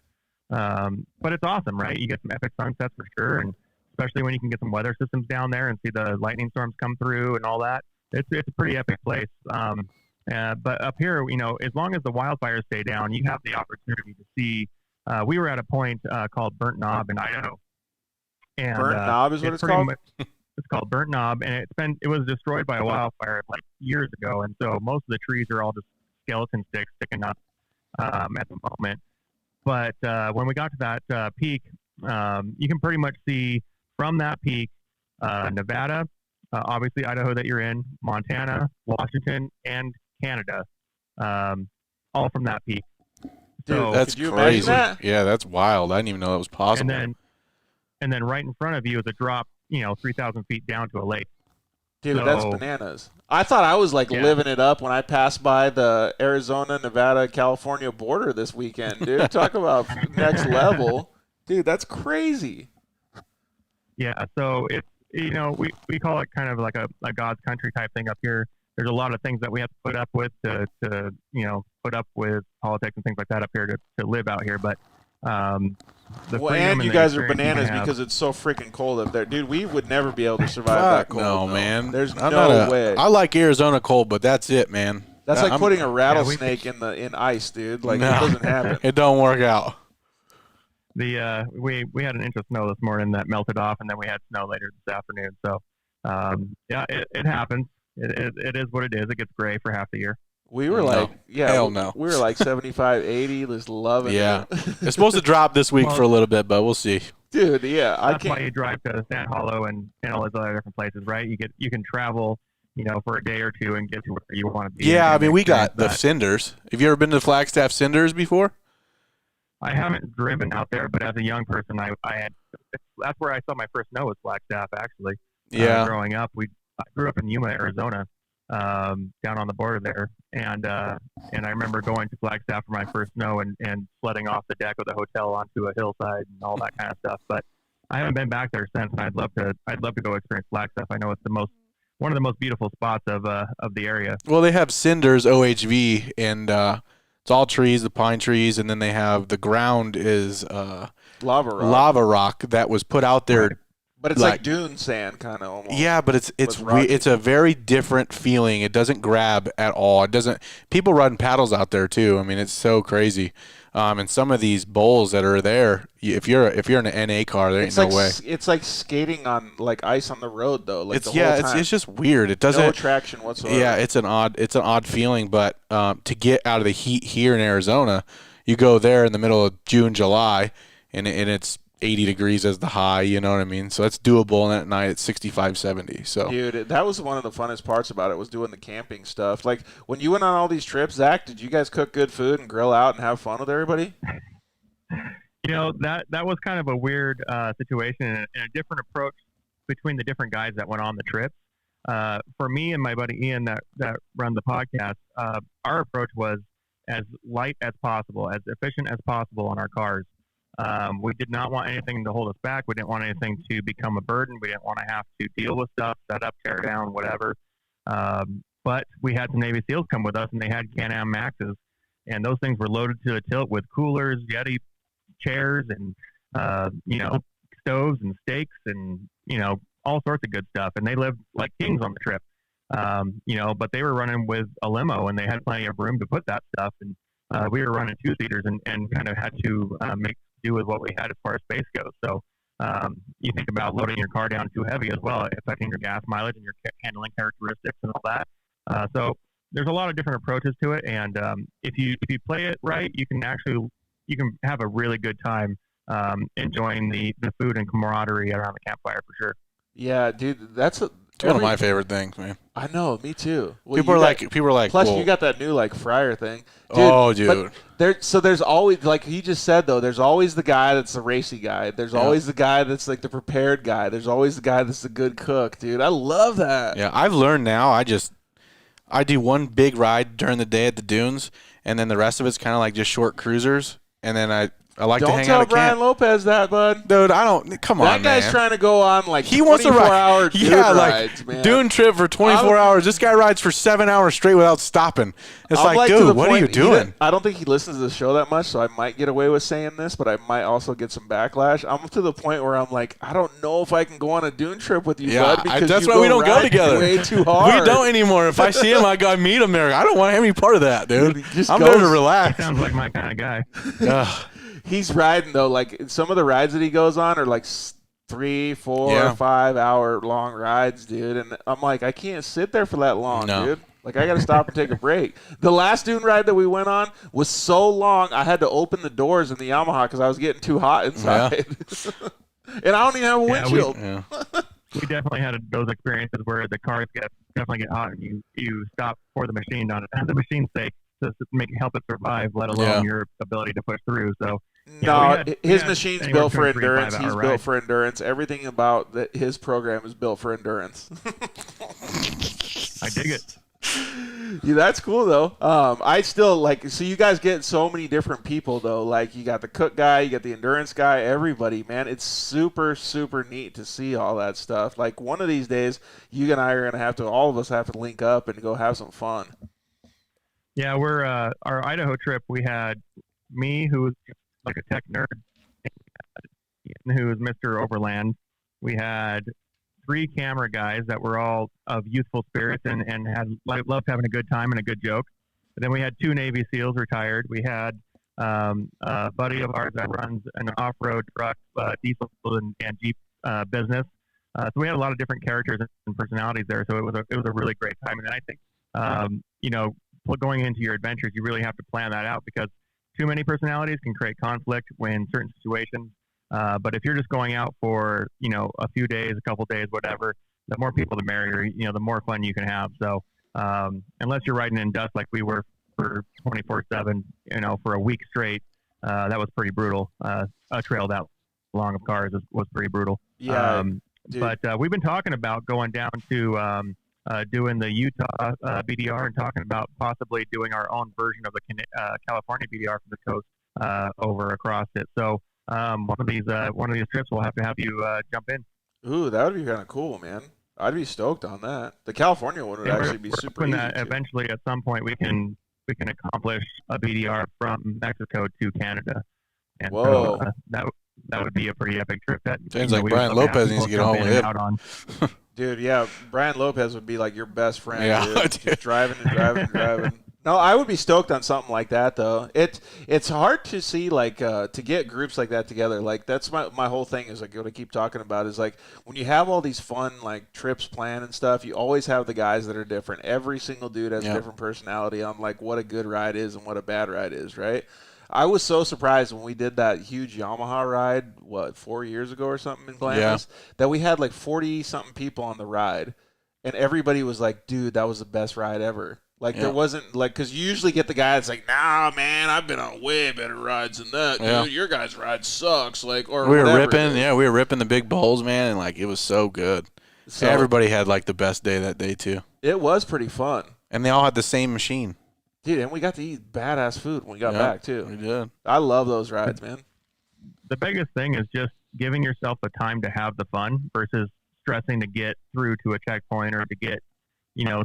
but it's awesome, right? You get some epic sunsets for sure. And especially when you can get some weather systems down there and see the lightning storms come through and all that. It's a pretty epic place. But up here, as long as the wildfires stay down, you have the opportunity to see. We were at a point called Burnt Knob in Idaho. And, Burnt Knob is what it's called? It's called Burnt Knob, and it was destroyed by a wildfire like years ago. And so most of the trees are all just skeleton sticks sticking up at the moment. But when we got to that peak, you can pretty much see from that peak Nevada, obviously Idaho that you're in, Montana, Washington, and Canada, all from that peak. Dude, so, that's crazy. That? Yeah, that's wild. I didn't even know that was possible. And then right in front of you is a drop, 3,000 feet down to a lake. Dude, that's bananas. I thought I was living it up when I passed by the Arizona, Nevada, California border this weekend, dude. Talk about next level. Dude, that's crazy. Yeah, so it's, we call it kind of like a God's country type thing up here. there's a lot of things that we have to put up with to put up with politics and things like that up here to live out here. But and you guys are bananas because it's so freaking cold up there, dude. We would never be able to survive that cold. No, man. There's no way. I like Arizona cold, but that's it, man. That's like putting a rattlesnake in ice, dude. Like, it doesn't happen. It don't work out. We had an inch of snow this morning that melted off, and then we had snow later this afternoon. So it happens. It is what it is. It gets gray for half the year. We were hell no. We were like 75, 80, just loving it. It's supposed to drop this week for a little bit, but we'll see. Dude, yeah. That's why you drive to Sand Hollow and all those other different places, right? You can travel, for a day or two and get to where you want to be. Yeah, I mean, we got the Cinders. Have you ever been to Flagstaff Cinders before? I haven't driven out there, but as a young person, I had. That's where I saw my first snow was Flagstaff, actually. Yeah. Growing up, I grew up in Yuma, Arizona, down on the border there, and I remember going to Flagstaff for my first snow and sledding off the deck of the hotel onto a hillside and all that kind of stuff. But I haven't been back there since, and I'd love to go experience Flagstaff. I know it's one of the most beautiful spots of the area. Well, they have Cinders OHV, and it's all trees, the pine trees, and then they have the ground is lava rock that was put out there. Right. But it's like dune sand, kind of almost. Yeah, but it's a very different feeling. It doesn't grab at all. It doesn't. People run paddles out there too. I mean, it's so crazy. And some of these bowls that are there, if you're in an NA car, there ain't no way. It's like skating on like ice on the road though. Like it's just weird. It doesn't no traction whatsoever. Yeah, it's an odd feeling. But to get out of the heat here in Arizona, you go there in the middle of June, July, and it's 80 degrees as the high, you know what I mean? So that's doable, and at night it's 65, 70. So, dude, that was one of the funnest parts about it was doing the camping stuff. Like, when you went on all these trips, Zach, did you guys cook good food and grill out and have fun with everybody? That was kind of a weird situation and a different approach between the different guys that went on the trip. For me and my buddy Ian that run the podcast, our approach was as light as possible, as efficient as possible on our cars. We did not want anything to hold us back. We didn't want anything to become a burden. We didn't want to have to deal with stuff, set up, tear down, whatever. But we had some Navy SEALs come with us, and they had Can-Am Maxes, and those things were loaded to the tilt with coolers, Yeti chairs, and stoves and steaks, and all sorts of good stuff. And they lived like kings on the trip. But they were running with a limo, and they had plenty of room to put that stuff. And we were running 2-seaters and kind of had to make do with what we had as far as space goes. So you think about loading your car down too heavy as well, affecting your gas mileage and your handling characteristics and all that. So there's a lot of different approaches to it, and if you play it right, you can have a really good time enjoying the food and camaraderie around the campfire for sure. Yeah, dude, that's one of my favorite things, man. I know, me too. Well, people are like. Plus, well, you got that new like fryer thing. Dude. There's always, like he just said though, there's always the guy that's the racy guy. There's always the guy that's like the prepared guy. There's always the guy that's the good cook, dude. I love that. Yeah, I've learned now. I do one big ride during the day at the dunes, and then the rest of it's kind of like just short cruisers, and then I like to hang out at camp. Don't tell Brian Lopez that, bud. Dude, I don't. Come on, man. That guy's trying to go on like he wants to ride 24-hour dune rides, man. Dune trip for 24 hours. This guy rides for 7 hours straight without stopping. It's like, dude, what are you doing? I don't think he listens to the show that much, so I might get away with saying this, but I might also get some backlash. I'm to the point where I'm like, I don't know if I can go on a dune trip with you, bud, because that's why we don't go together. Way too hard. We don't anymore. If I see him, I meet him there. I don't want any part of that, dude. I'm there to relax. Sounds like my kind of guy. He's riding though, like some of the rides that he goes on are like 3, 4, 5 hour long rides, dude. And I'm like, I can't sit there for that long, dude. Like I got to stop and take a break. The last dune ride that we went on was so long, I had to open the doors in the Yamaha because I was getting too hot inside. Yeah. And I don't even have a windshield. We definitely had those experiences where the cars definitely get hot, and you stop for the machine on the machine's sake to help it survive, let alone your ability to push through. So. His machine's built for endurance. He's built for endurance. Everything about his program is built for endurance. I dig it. Yeah, that's cool though. I still like. So you guys get so many different people though. Like you got the cook guy, you got the endurance guy, everybody. Man, it's super super neat to see all that stuff. Like one of these days, you and I are gonna have to. All of us have to link up and go have some fun. Yeah, we're our Idaho trip. We had me, who was like a tech nerd, and who was Mr. Overland. We had 3 camera guys that were all of youthful spirits and loved having a good time and a good joke. And then we had 2 Navy SEALs retired. We had a buddy of ours that runs an off-road truck, diesel and Jeep business. So we had a lot of different characters and personalities there. So it was a really great time. And I think, going into your adventures, you really have to plan that out because too many personalities can create conflict when certain situations. But if you're just going out for, a few days, a couple days, whatever, the more people, the merrier, the more fun you can have. So unless you're riding in dust like we were for 24/7, for a week straight, that was pretty brutal. A trail that long of cars was pretty brutal. Yeah. But we've been talking about going down to doing the Utah BDR and talking about possibly doing our own version of the California BDR from the coast over across it. So one of these trips we'll have to have you jump in. Ooh, that would be kind of cool, man. I'd be stoked on that. The California one would actually be super easy. That eventually, at some point, we can accomplish a BDR from Mexico to Canada. And whoa, so, that would be a pretty epic trip. That sounds like Brian Lopez needs to get home with him. Dude, yeah, Brian Lopez would be like your best friend. Yeah, dude. Just driving and driving and driving. No, I would be stoked on something like that, though. It's hard to see, like, to get groups like that together. Like, that's my whole thing is, like, what I keep talking about is, like, when you have all these fun, like, trips planned and stuff, you always have the guys that are different. Every single dude has a different personality on, like, what a good ride is and what a bad ride is, right? I was so surprised when we did that huge Yamaha ride, 4 years ago or something in Glamis, that we had, like, 40-something people on the ride. And everybody was like, dude, that was the best ride ever. Like, there wasn't, like, because you usually get the guy that's like, nah, man, I've been on way better rides than that. Dude, your guys' ride sucks. Like, or we were ripping the big bowls, man, and, like, it was so good. So everybody had, like, the best day that day, too. It was pretty fun. And they all had the same machine. Dude, and we got to eat badass food when we got back, too. We did. I love those rides, man. The biggest thing is just giving yourself the time to have the fun versus stressing to get through to a checkpoint or to get,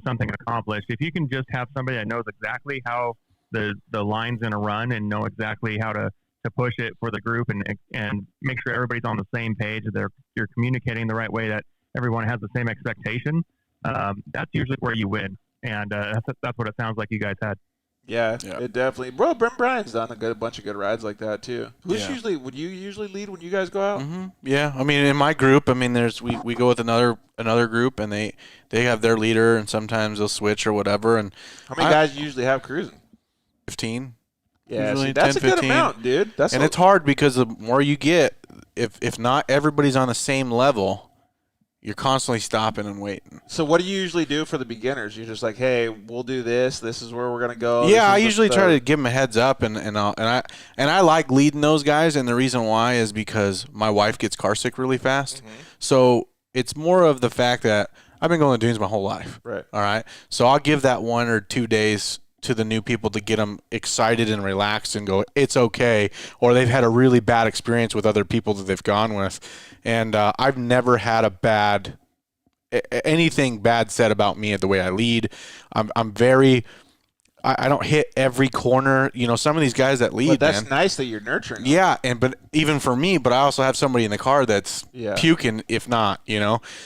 something accomplished. If you can just have somebody that knows exactly how the line's going to run and know exactly how to push it for the group and make sure everybody's on the same page, you're communicating the right way, that everyone has the same expectation, that's usually where you win. And that's what it sounds like you guys had. Yeah, it definitely. Bro, Brent Bryan's done a bunch of good rides like that too. Would you usually lead when you guys go out? Mm-hmm. Yeah, I mean, in my group, I mean, we go with another group, and they have their leader, and sometimes they'll switch or whatever. And how many guys you usually have cruising? 15. Yeah, usually that's 10, a good 15. amount, dude. It's hard because the more you get, if not everybody's on the same level, you're constantly stopping and waiting. So what do you usually do for the beginners? You're just like, hey, we'll do this. This is where we're gonna go. Yeah, I usually try to give them a heads up, and I like leading those guys, and the reason why is because my wife gets car sick really fast. Mm-hmm. So it's more of the fact that I've been going to dunes my whole life. Right. All right. So I'll give that 1 or 2 days to the new people to get them excited and relaxed and go, it's okay, or they've had a really bad experience with other people that they've gone with. And I've never had anything bad said about me at the way I lead. I'm very I don't hit every corner. Some of these guys that lead, but that's nice that you're nurturing them. Yeah, but even for me, but I also have somebody in the car that's puking, if not,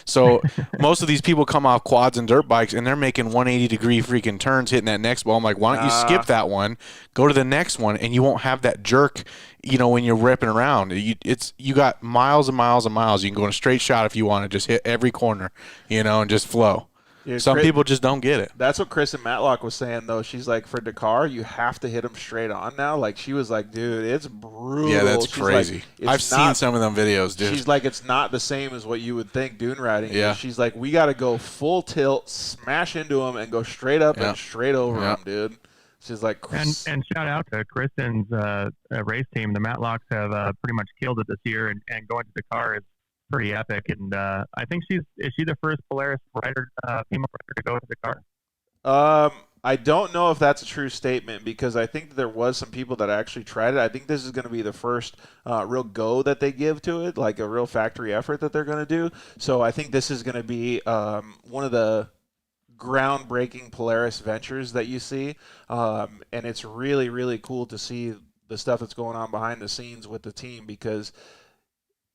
So most of these people come off quads and dirt bikes, and they're making 180-degree freaking turns hitting that next ball. I'm like, why don't you skip that one, go to the next one, and you won't have that jerk, when you're ripping around. You got miles and miles and miles. You can go in a straight shot if you want to just hit every corner, and just flow. Yeah, some people just don't get it. That's what Kristen Matlock was saying, though. She's like, for Dakar, you have to hit them straight on now. Like, she was like, dude, it's brutal. Yeah, that's crazy. Like, I've seen some of them videos, dude. She's like, it's not the same as what you would think dune riding. Yeah. She's like, we got to go full tilt, smash into them, and go straight up and straight over them, dude. She's like, and shout out to Kristen's race team. The Matlocks have pretty much killed it this year, and going to Dakar is pretty epic. And I think is she the first Polaris rider, female rider to go to Dakar? I don't know if that's a true statement because I think there was some people that actually tried it. I think this is going to be the first real go that they give to it, like a real factory effort that they're going to do. So I think this is going to be one of the groundbreaking Polaris ventures that you see, and it's really, really cool to see the stuff that's going on behind the scenes with the team because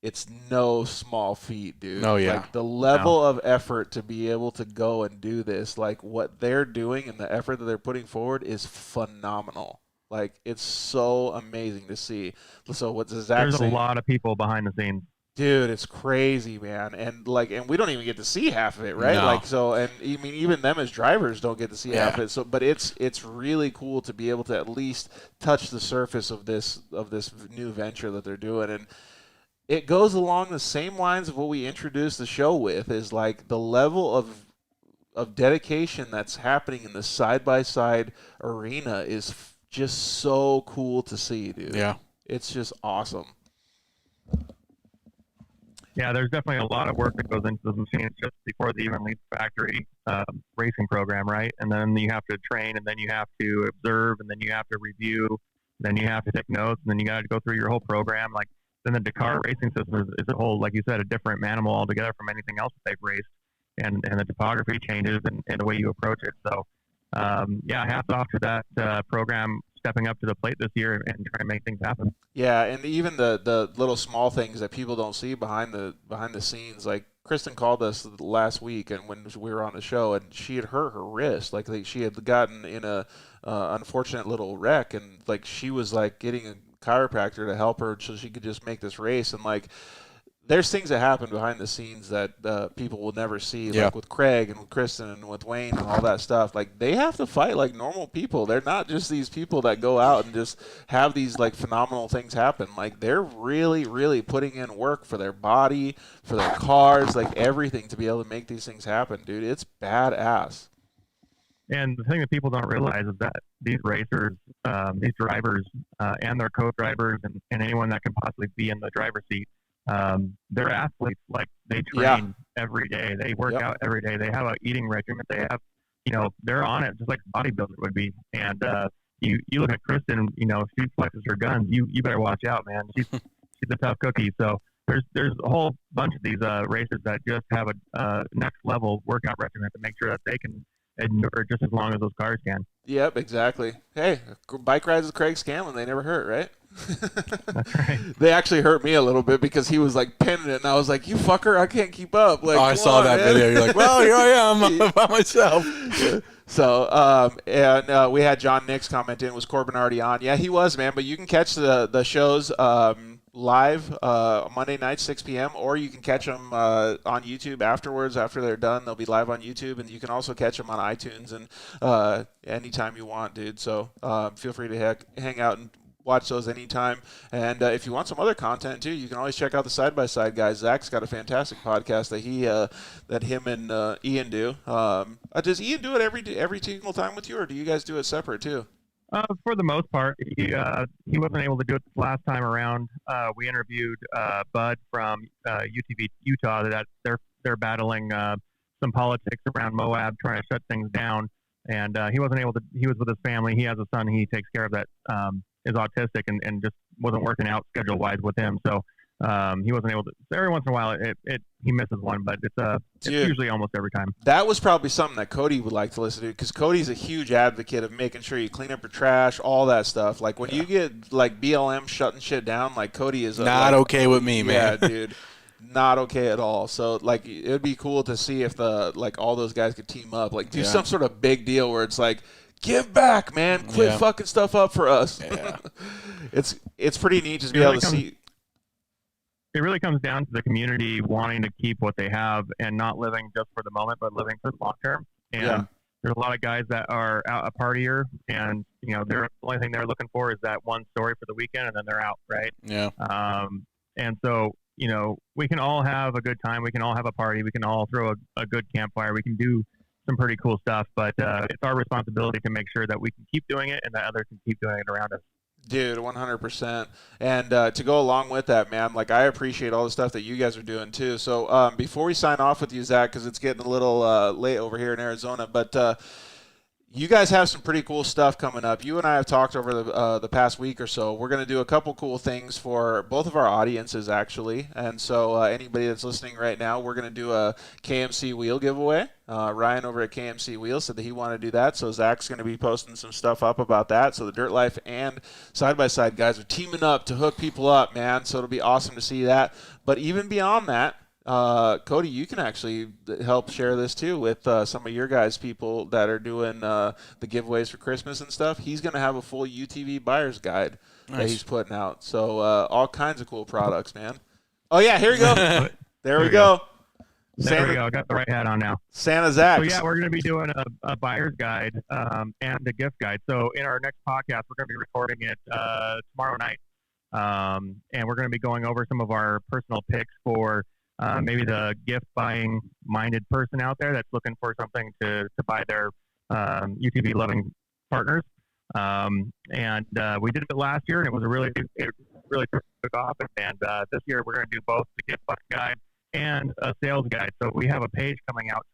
it's no small feat, dude. Oh, yeah. Like the level of effort to be able to go and do this, like what they're doing and the effort that they're putting forward is phenomenal. Like it's so amazing to see. So what's Zach There's saying? a lot of people behind the scenes. Dude, it's crazy, man. And we don't even get to see half of it, right? No. Like so, and I mean, even them as drivers don't get to see half of it. So, but it's really cool to be able to at least touch the surface of this new venture that they're doing. And it goes along the same lines of what we introduced the show with, is like the level of dedication that's happening in the side-by-side arena is just so cool to see, dude. Yeah. It's just awesome. Yeah, there's definitely a lot of work that goes into those machines just before they even leave the factory racing program, right? And then you have to train, and then you have to observe, and then you have to review, then you have to take notes, and then you got to go through your whole program. Like, then the Dakar racing system is a whole, like you said, a different animal altogether from anything else that they've raced, and the topography changes and the way you approach it. So, hats off to that program stepping up to the plate this year and trying to make things happen. Yeah, and even the little small things that people don't see behind the scenes, like Kristen called us last week, and when we were on the show, and she had hurt her wrist, like she had gotten in a unfortunate little wreck, and like she was like getting a chiropractor to help her so she could just make this race, and like there's things that happen behind the scenes that people will never see, like with Craig and with Kristen and with Wayne and all that stuff. Like they have to fight like normal people. They're not just these people that go out and just have these like phenomenal things happen. Like they're really, really putting in work for their body, for their cars, like everything to be able to make these things happen, dude. It's badass. And the thing that people don't realize is that these racers, these drivers, and their co-drivers and anyone that can possibly be in the driver's seat, they're athletes. Like they train every day. They work out every day. They have an eating regimen. They have, they're on it just like a bodybuilder would be. And you look at Kristen, if she flexes her guns, you better watch out, man. She's a tough cookie. So there's a whole bunch of these racers that just have a next level workout regimen to make sure that they can endure just as long as those cars can. Yep, exactly. Hey, bike rides with Craig Scanlon, they never hurt, right? That's right. They actually hurt me a little bit because he was like pinning it, and I was like, "You fucker, I can't keep up." Like, I saw that video. You're like, "Well, here I am by myself." So, we had John Nix comment in. Was Corbin already on? Yeah, he was, man. But you can catch the shows live Monday night, 6 p.m., or you can catch them on YouTube afterwards. After they're done, they'll be live on YouTube, and you can also catch them on iTunes and anytime you want, dude. So feel free to hang out and watch those anytime. And if you want some other content too, you can always check out the Side by Side guys. Zach's got a fantastic podcast that him and Ian do. Does Ian do it every single time with you, or do you guys do it separate too? For the most part, he wasn't able to do it this last time around. We interviewed Bud from UTV Utah. That they're battling some politics around Moab, trying to shut things down, and he wasn't able to. He was with his family. He has a son he takes care of that is autistic and just wasn't working out schedule wise with him. So he wasn't able to. Every once in a while, he misses one, but it's usually almost every time. That was probably something that Cody would like to listen to, because Cody's a huge advocate of making sure you clean up your trash, all that stuff. Like when you get like BLM shutting shit down, like Cody is not okay with me, man. Yeah, dude. Not okay at all. So like it would be cool to see if all those guys could team up, like do some sort of big deal where it's like, give back, man, quit fucking stuff up for us. Yeah. It's pretty neat to be able to see. It really comes down to the community wanting to keep what they have and not living just for the moment, but living for the long term. And there's a lot of guys that are out a partier, and the only thing they're looking for is that one story for the weekend, and then they're out, right? Yeah. And so we can all have a good time. We can all have a party. We can all throw a good campfire. We can do some pretty cool stuff, but it's our responsibility to make sure that we can keep doing it and that others can keep doing it around us. Dude, 100%. And to go along with that, man, like I appreciate all the stuff that you guys are doing too. So before we sign off with you, Zach, because it's getting a little late over here in Arizona, but you guys have some pretty cool stuff coming up. You and I have talked over the past week or so. We're going to do a couple cool things for both of our audiences, actually. And so anybody that's listening right now, we're going to do a KMC wheel giveaway. Ryan over at KMC Wheels said that he wanted to do that. So Zach's going to be posting some stuff up about that. So the Dirt Life and Side by Side guys are teaming up to hook people up, man. So it'll be awesome to see that. But even beyond that, Cody, you can actually help share this too with some of your guys, people that are doing the giveaways for Christmas and stuff. He's going to have a full UTV buyer's guide that he's putting out. So all kinds of cool products, man. Oh, yeah, here we go. There we go. There we go. I got the right hat on now. Santa Zach. So, yeah, we're going to be doing a buyer's guide and a gift guide. So in our next podcast, we're going to be recording it tomorrow night. And we're going to be going over some of our personal picks for maybe the gift-buying minded person out there that's looking for something to buy their UTV-loving partners. And we did it last year, and it really took off. And this year, we're going to do both the gift-buying guide and a sales guide. So we have a page coming out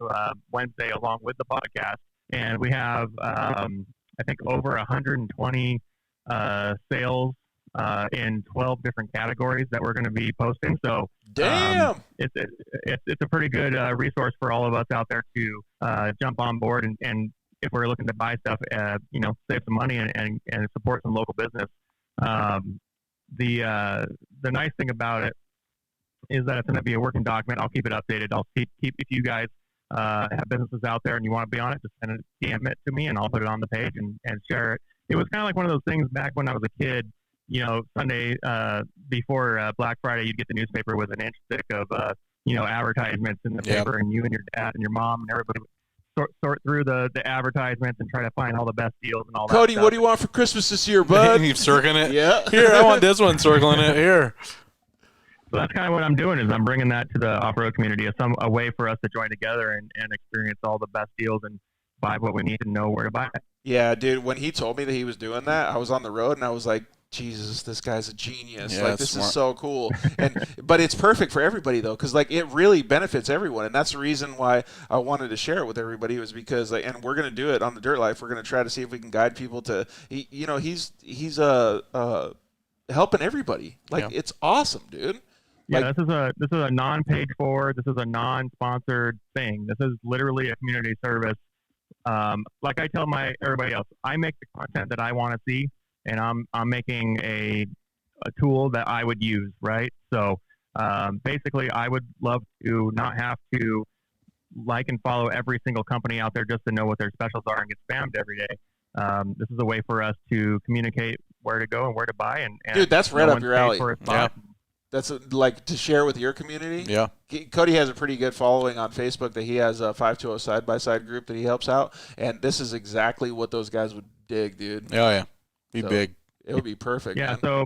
Wednesday along with the podcast, and we have, I think, over 120 sales in 12 different categories that we're going to be posting. So damn, it's a pretty good resource for all of us out there to jump on board and if we're looking to buy stuff, save some money and support some local business. The nice thing about it is that it's going to be a working document. I'll keep it updated. I'll keep if you guys have businesses out there and you want to be on it, just send it, DM it to me, and I'll put it on the page and share it. It was kind of like one of those things back when I was a kid. Sunday before Black Friday, you'd get the newspaper with an inch thick of advertisements in the paper, and you and your dad and your mom and everybody would sort through the advertisements and try to find all the best deals and all that. Cody, stuff. what do you want for Christmas this year, bud? Keep circling it. Yeah. Here, I want this one circling it. Here. So that's kind of what I'm doing is I'm bringing that to the off-road community as a way for us to join together and experience all the best deals and buy what we need to know where to buy it. Yeah, dude, when he told me that he was doing that, I was on the road and I was like, Jesus, this guy's a genius. Yeah, this smart. is so cool. But it's perfect for everybody, though, because, it really benefits everyone. And that's the reason why I wanted to share it with everybody was because, and we're going to do it on the Dirt Life. We're going to try to see if we can guide people to, he's helping everybody. It's awesome, dude. Yeah, this is a non-paid for. This is a non-sponsored thing. This is literally a community service. Like I tell everybody else, I make the content that I want to see, and I'm making a tool that I would use, right? So basically, I would love to not have to like and follow every single company out there just to know what their specials are and get spammed every day. This is a way for us to communicate where to go and where to buy. And dude, that's right up your alley. Yeah. That's to share with your community. Yeah. Cody has a pretty good following on Facebook that he has a 520 Side by Side group that he helps out. And this is exactly what those guys would dig, dude. Oh, yeah. Be big. It would be perfect. Yeah. Man. So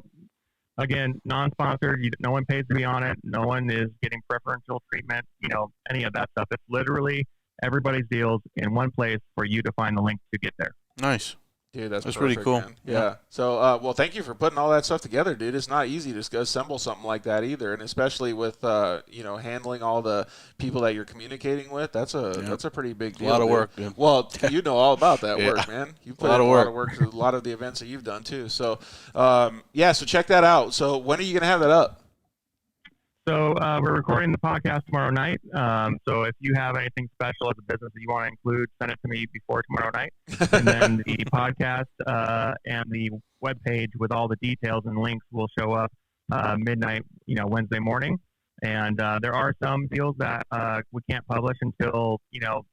again, non-sponsored, no one pays to be on it. No one is getting preferential treatment, any of that stuff. It's literally everybody's deals in one place for you to find the link to get there. This Dude, that's pretty cool. Man. Yeah. So, well, thank you for putting all that stuff together, dude. It's not easy to assemble something like that either, and especially with handling all the people that you're communicating with. That's a pretty big deal. A lot of work, dude. Well, you know all about that work, man. You put in a lot of work to a lot of the events that you've done too. So, so check that out. So, when are you gonna have that up? So we're recording the podcast tomorrow night. So if you have anything special as a business that you want to include, send it to me before tomorrow night. And then the podcast and the webpage with all the details and links will show up midnight, Wednesday morning. And there are some deals that we can't publish until,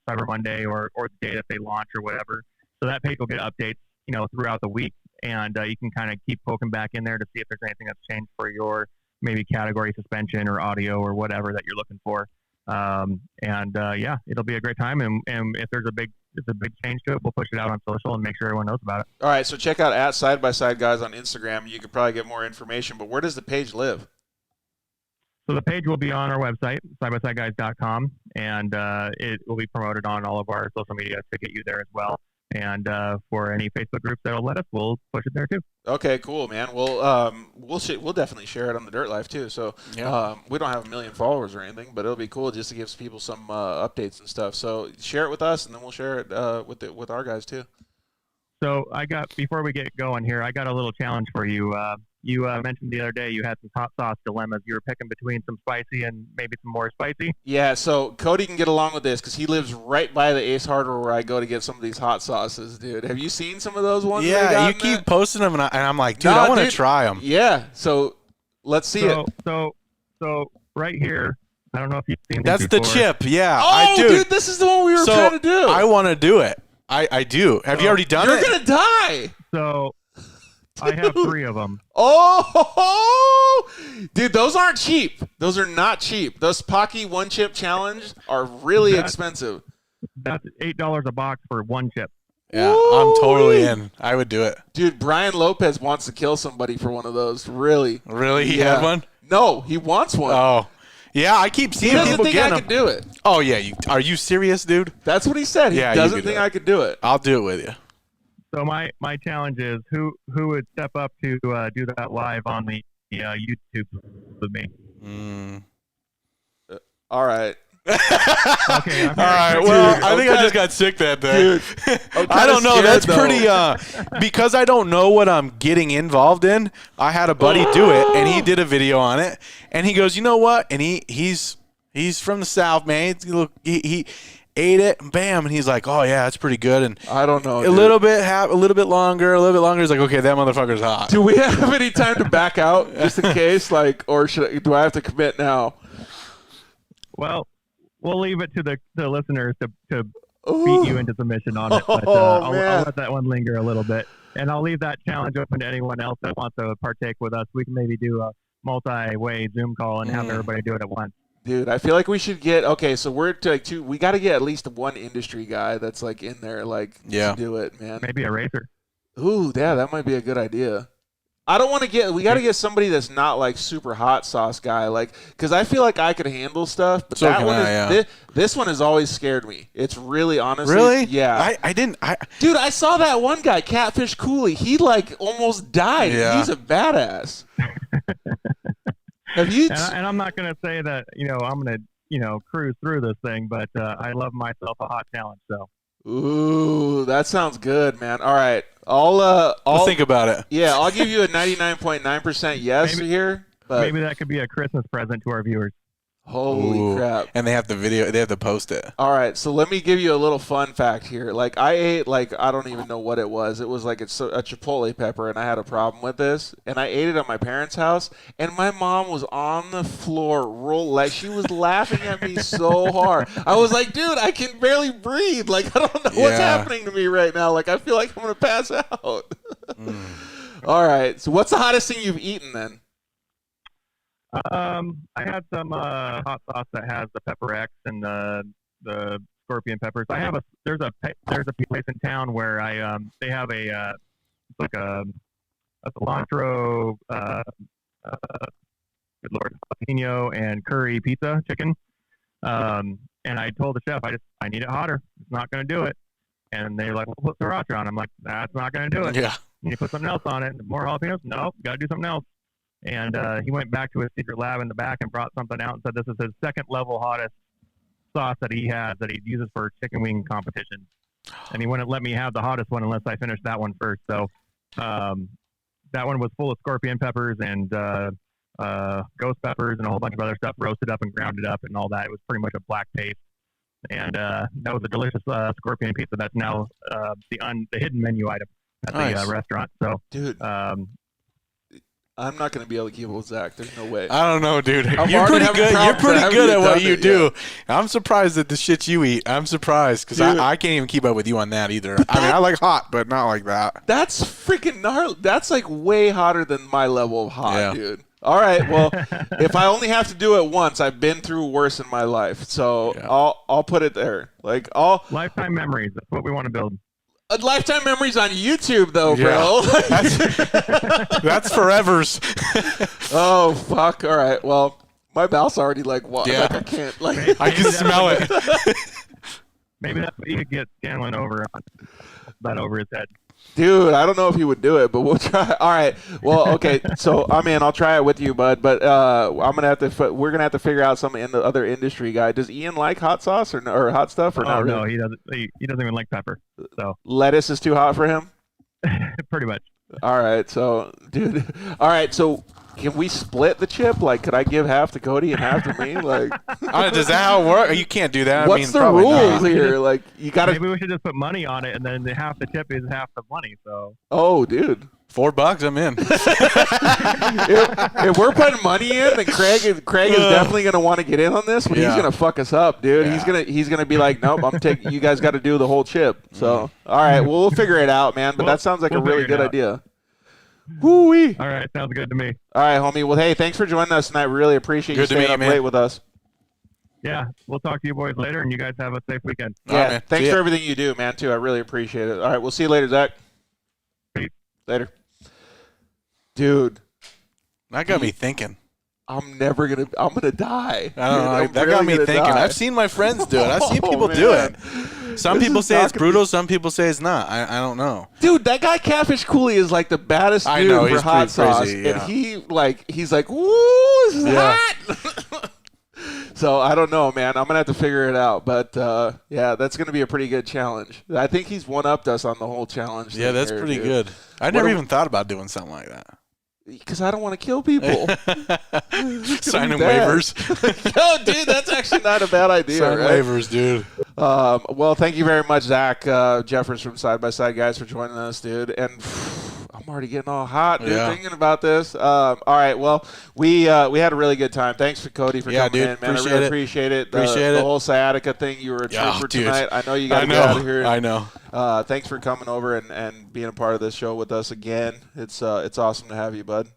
Cyber Monday or the day that they launch or whatever. So that page will get updates, throughout the week. And you can kind of keep poking back in there to see if there's anything that's changed for your maybe category suspension or audio or whatever that you're looking for. It'll be a great time. And if there's a big change to it, we'll push it out on social and make sure everyone knows about it. All right. So check out at Side by Side Guys on Instagram. You could probably get more information, but where does the page live? So the page will be on our website, sidebysideguys.com, and it will be promoted on all of our social media to get you there as well. And for any Facebook groups that'll let us, we'll push it there too. Okay, cool, man. Well, we'll definitely share it on the Dirt Life too. So we don't have 1 million followers or anything, but it'll be cool just to give people some updates and stuff. So share it with us, and then we'll share it with our guys too. So before we get going here, I got a little challenge for you. You mentioned the other day you had some hot sauce dilemmas. You were picking between some spicy and maybe some more spicy. Yeah, so Cody can get along with this because he lives right by the Ace Hardware where I go to get some of these hot sauces, dude. Have you seen some of those ones? Yeah, you keep posting them, and I'm like, dude, I want to try them. Yeah, so let's see it. So right here, I don't know if you've seen this That's before. the chip, yeah. Oh, dude, this is the one we were trying to do. I want to do it. I do. Have you already done it? You're going to die. So I have 3 of them. Oh, dude, those aren't cheap. Those are not cheap. Those Paqui one chip challenge are really expensive. That's $8 a box for 1 chip. Yeah, I'm totally in. I would do it. Dude, Brian Lopez wants to kill somebody for one of those. Really? Really? He had one? No, he wants one. Oh. Yeah, I keep seeing people get them. He doesn't think I could do it. Oh, yeah. Are you serious, dude? That's what he said. He doesn't think I could do it. I'll do it with you. So my challenge is who would step up to do that live on the YouTube with me? All right. Okay. All right. Well, I think I just got sick that day. Dude, I don't know. That's though. pretty. Because I don't know what I'm getting involved in. I had a buddy do it, and he did a video on it, and he goes, "You know what?" And he's from the South, man. He ate it, and bam, and he's like, "Oh yeah, that's pretty good." And I don't know. A little bit longer. He's like, "Okay, that motherfucker's hot." Do we have any time to back out just in case, or do I have to commit now? Well, we'll leave it to the listeners to beat you into submission on it. But I'll let that one linger a little bit. And I'll leave that challenge open to anyone else that wants to partake with us. We can maybe do a multi-way Zoom call and have everybody do it at once. Dude, I feel like we should get so we're to we got to get at least one industry guy that's like in there to do it, man. Maybe a racer. Ooh, yeah, that might be a good idea. I don't want to we got to get somebody that's not like super hot sauce guy, because I feel like I could handle stuff, but this one has always scared me. It's really, honestly. Really? Yeah. Dude, I saw that one guy, Catfish Cooley. He almost died. Yeah. He's a badass. Have you? And I'm not going to say that, I'm going to, cruise through this thing, but I love myself a hot challenge, so. Ooh, that sounds good, man. All right. I'll think about it. Yeah, I'll give you a 99.9% yes here. But maybe that could be a Christmas present to our viewers. Holy crap. And they have the video. They have to post it. All right, so let me give you a little fun fact here. I ate, I don't even know what it was. It was it's a chipotle pepper, and I had a problem with this. And I ate it at my parents' house, and my mom was on the floor, she was laughing at me so hard. I was like, dude, I can barely breathe. I don't know what's happening to me right now. I feel like I'm going to pass out. All right, so what's the hottest thing you've eaten then? I had some hot sauce that has the pepper X and the scorpion peppers. I have there's a place in town where they have it's like a cilantro, good lord, jalapeno and curry pizza chicken. And I told the chef I need it hotter. It's not going to do it. And they're like, well, put sriracha on. I'm like, that's not going to do it. Yeah. You need to put something else on it. More jalapenos? No, got to do something else. And he went back to his secret lab in the back and brought something out and said this is his second level hottest sauce that he has that he uses for chicken wing competition. And he wouldn't let me have the hottest one unless I finished that one first. So that one was full of scorpion peppers and ghost peppers and a whole bunch of other stuff roasted up and grounded up and all that. It was pretty much a black paste. And that was a delicious scorpion pizza. That's now the hidden menu item at the restaurant. So, dude. I'm not going to be able to keep up with Zach. There's no way. I don't know, dude. You're pretty good. You're pretty good at what you do. Yeah. I'm surprised at the shit you eat. I'm surprised because I can't even keep up with you on that either. I like hot, but not like that. That's freaking gnarly. That's way hotter than my level of hot, dude. All right. Well, if I only have to do it once, I've been through worse in my life. So I'll put it there. Lifetime memories. That's what we want to build. Lifetime memories on YouTube, though, bro. That's forevers. Oh, fuck. All right. Well, my mouth's already what? Yeah. I can't. I can smell it. Maybe that's what you could get Scanlon over on. that over his head. Dude, I don't know if he would do it, but we'll try. All right. Well, okay. So I'm in. I'll try it with you, bud. But we're gonna have to figure out some other industry guy. Does Ian like hot sauce or hot stuff or not? No, really? he doesn't. He doesn't even like pepper. So Lettuce is too hot for him. pretty much. All right. So, dude. All right. So. Can we split the chip? Like, could I give half to Cody and half to me? Like, does that how it work? You can't do that. What's the rules here? Like, you got to. Maybe we should just put money on it, and then half the chip is half the money. So. Oh, dude. $4, I'm in. if we're putting money in, then Craig is definitely gonna want to get in on this, but he's gonna fuck us up, dude. Yeah. He's gonna be like, nope, I'm taking. You guys got to do the whole chip. So, all right, well, we'll figure it out, man. But that sounds like a really good idea. Woo-wee. All right, sounds good to me. All right, homie. Well, hey, thanks for joining us tonight. We really appreciate you staying up late with us. Yeah, we'll talk to you boys later, and you guys have a safe weekend. Yeah, right, thanks for everything you do, man, too. I really appreciate it. All right, we'll see you later, Zach. Peace. Later. Dude. That got me thinking. I'm gonna die. I don't know. That got me thinking. I've seen my friends do it. I've seen people do it. Some people say it's brutal. Some people say it's not. I don't know. Dude, that guy Catfish Cooley is like the baddest dude for hot sauce. Crazy, yeah. And he's like, woo, this is hot. So I don't know, man. I'm gonna have to figure it out. But yeah, that's gonna be a pretty good challenge. I think he's one-upped us on the whole challenge. Yeah, that's pretty good. I never even thought about doing something like that. Because I don't want to kill people. Signing waivers. Yo, dude, that's actually not a bad idea. Sign waivers, dude. Well, thank you very much, Zach Jeffers from Side by Side Guys, for joining us, dude. And I'm already getting all hot, dude, thinking about this. All right, well, we had a really good time. Thanks for Cody for coming in, man. I really appreciate it. The whole sciatica thing, you were a trooper tonight. I know you got to get out of here. I know. Thanks for coming over and being a part of this show with us again. It's awesome to have you, bud.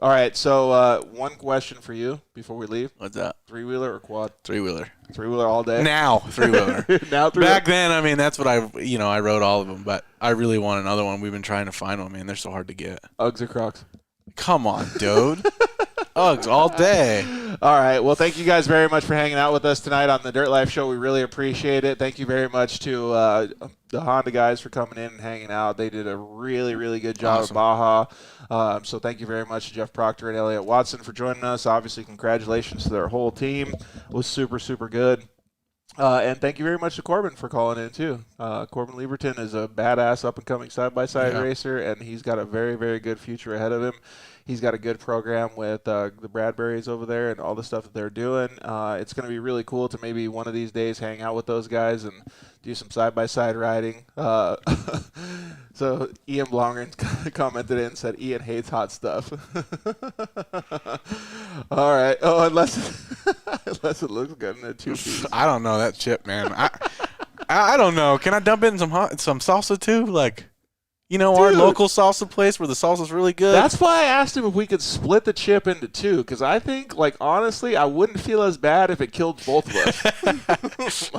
All right, so one question for you before we leave. What's that? 3-wheeler or quad? 3-wheeler. 3-wheeler all day? Now, 3-wheeler. Now 3-wheeler. Back then, I mean, that's what I wrote all of them, but I really want another one. We've been trying to find one, man. They're so hard to get. Uggs or Crocs? Come on, dude. Honks all day. All right. Well, thank you guys very much for hanging out with us tonight on the Dirt Life Show. We really appreciate it. Thank you very much to the Honda guys for coming in and hanging out. They did a really, really good job at Baja. So thank you very much to Jeff Proctor and Eliott Watson for joining us. Obviously, congratulations to their whole team. It was super, super good. And thank you very much to Corbin for calling in, too. Corbin Leaverton is a badass up-and-coming side-by-side racer, and he's got a very, very good future ahead of him. He's got a good program with the Bradburys over there and all the stuff that they're doing. It's going to be really cool to maybe one of these days hang out with those guys and do some side-by-side riding. So Ian Blongren commented in and said, Ian hates hot stuff. All right. Oh, unless it looks good in a two-piece. I don't know that chip, man. I don't know. Can I dump in some salsa, too? Like... our local salsa place where the salsa's really good. That's why I asked him if we could split the chip into two, because I think, honestly, I wouldn't feel as bad if it killed both of us.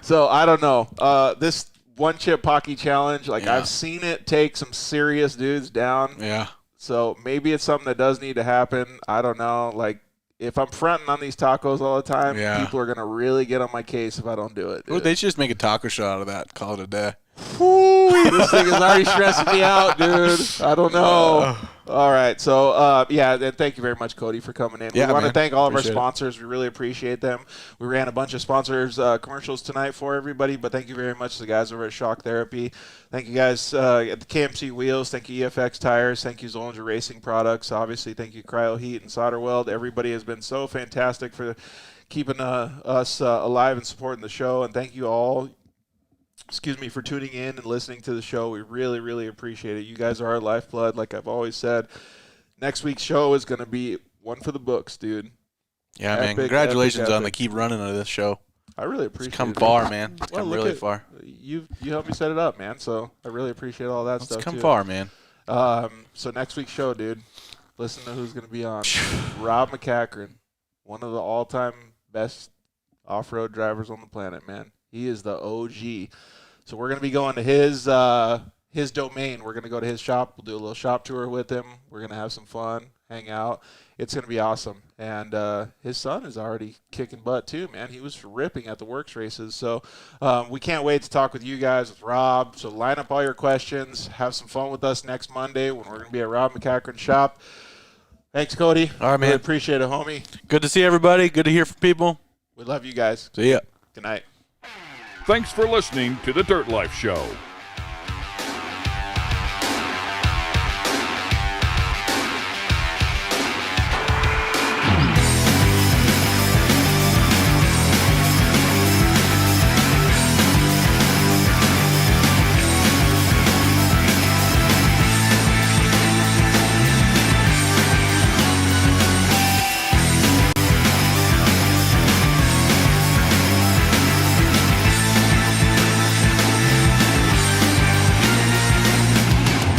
So I don't know. This one chip Paqui challenge, I've seen it take some serious dudes down. Yeah. So maybe it's something that does need to happen. I don't know. If I'm fronting on these tacos all the time, people are going to really get on my case if I don't do it. Well, they should just make a taco show out of that. Call it a day. This thing is already stressing me out, dude. I don't know. All right. So, and thank you very much, Cody, for coming in. We want to thank all of our sponsors. We really appreciate them. We ran a bunch of sponsors commercials tonight for everybody, but thank you very much to the guys over at Shock Therapy. Thank you guys at the KMC Wheels. Thank you, EFX Tires. Thank you, Zollinger Racing Products. Obviously, thank you, Cryo Heat and Solder Weld. Everybody has been so fantastic for keeping us alive and supporting the show, and thank you all. For tuning in and listening to the show. We really, really appreciate it. You guys are our lifeblood, like I've always said. Next week's show is going to be one for the books, dude. Yeah, man. Congratulations on the keep running of this show. I really appreciate it. It's come far, man. It's come really far. You helped me set it up, man, so I really appreciate all that stuff, It's come far, man. So next week's show, dude, listen to who's going to be on. Rob McCachran, one of the all-time best off-road drivers on the planet, man. He is the OG. So we're going to be going to his domain. We're going to go to his shop. We'll do a little shop tour with him. We're going to have some fun, hang out. it's going to be awesome. And his son is already kicking butt too, man. He was ripping at the WORCS races. So we can't wait to talk with you guys, with Rob. So line up all your questions. Have some fun with us next Monday when we're going to be at Rob McCachran's shop. Thanks, Cody. All right, man. Really appreciate it, homie. Good to see everybody. Good to hear from people. We love you guys. See ya. Good night. Thanks for listening to The Dirt Life Show.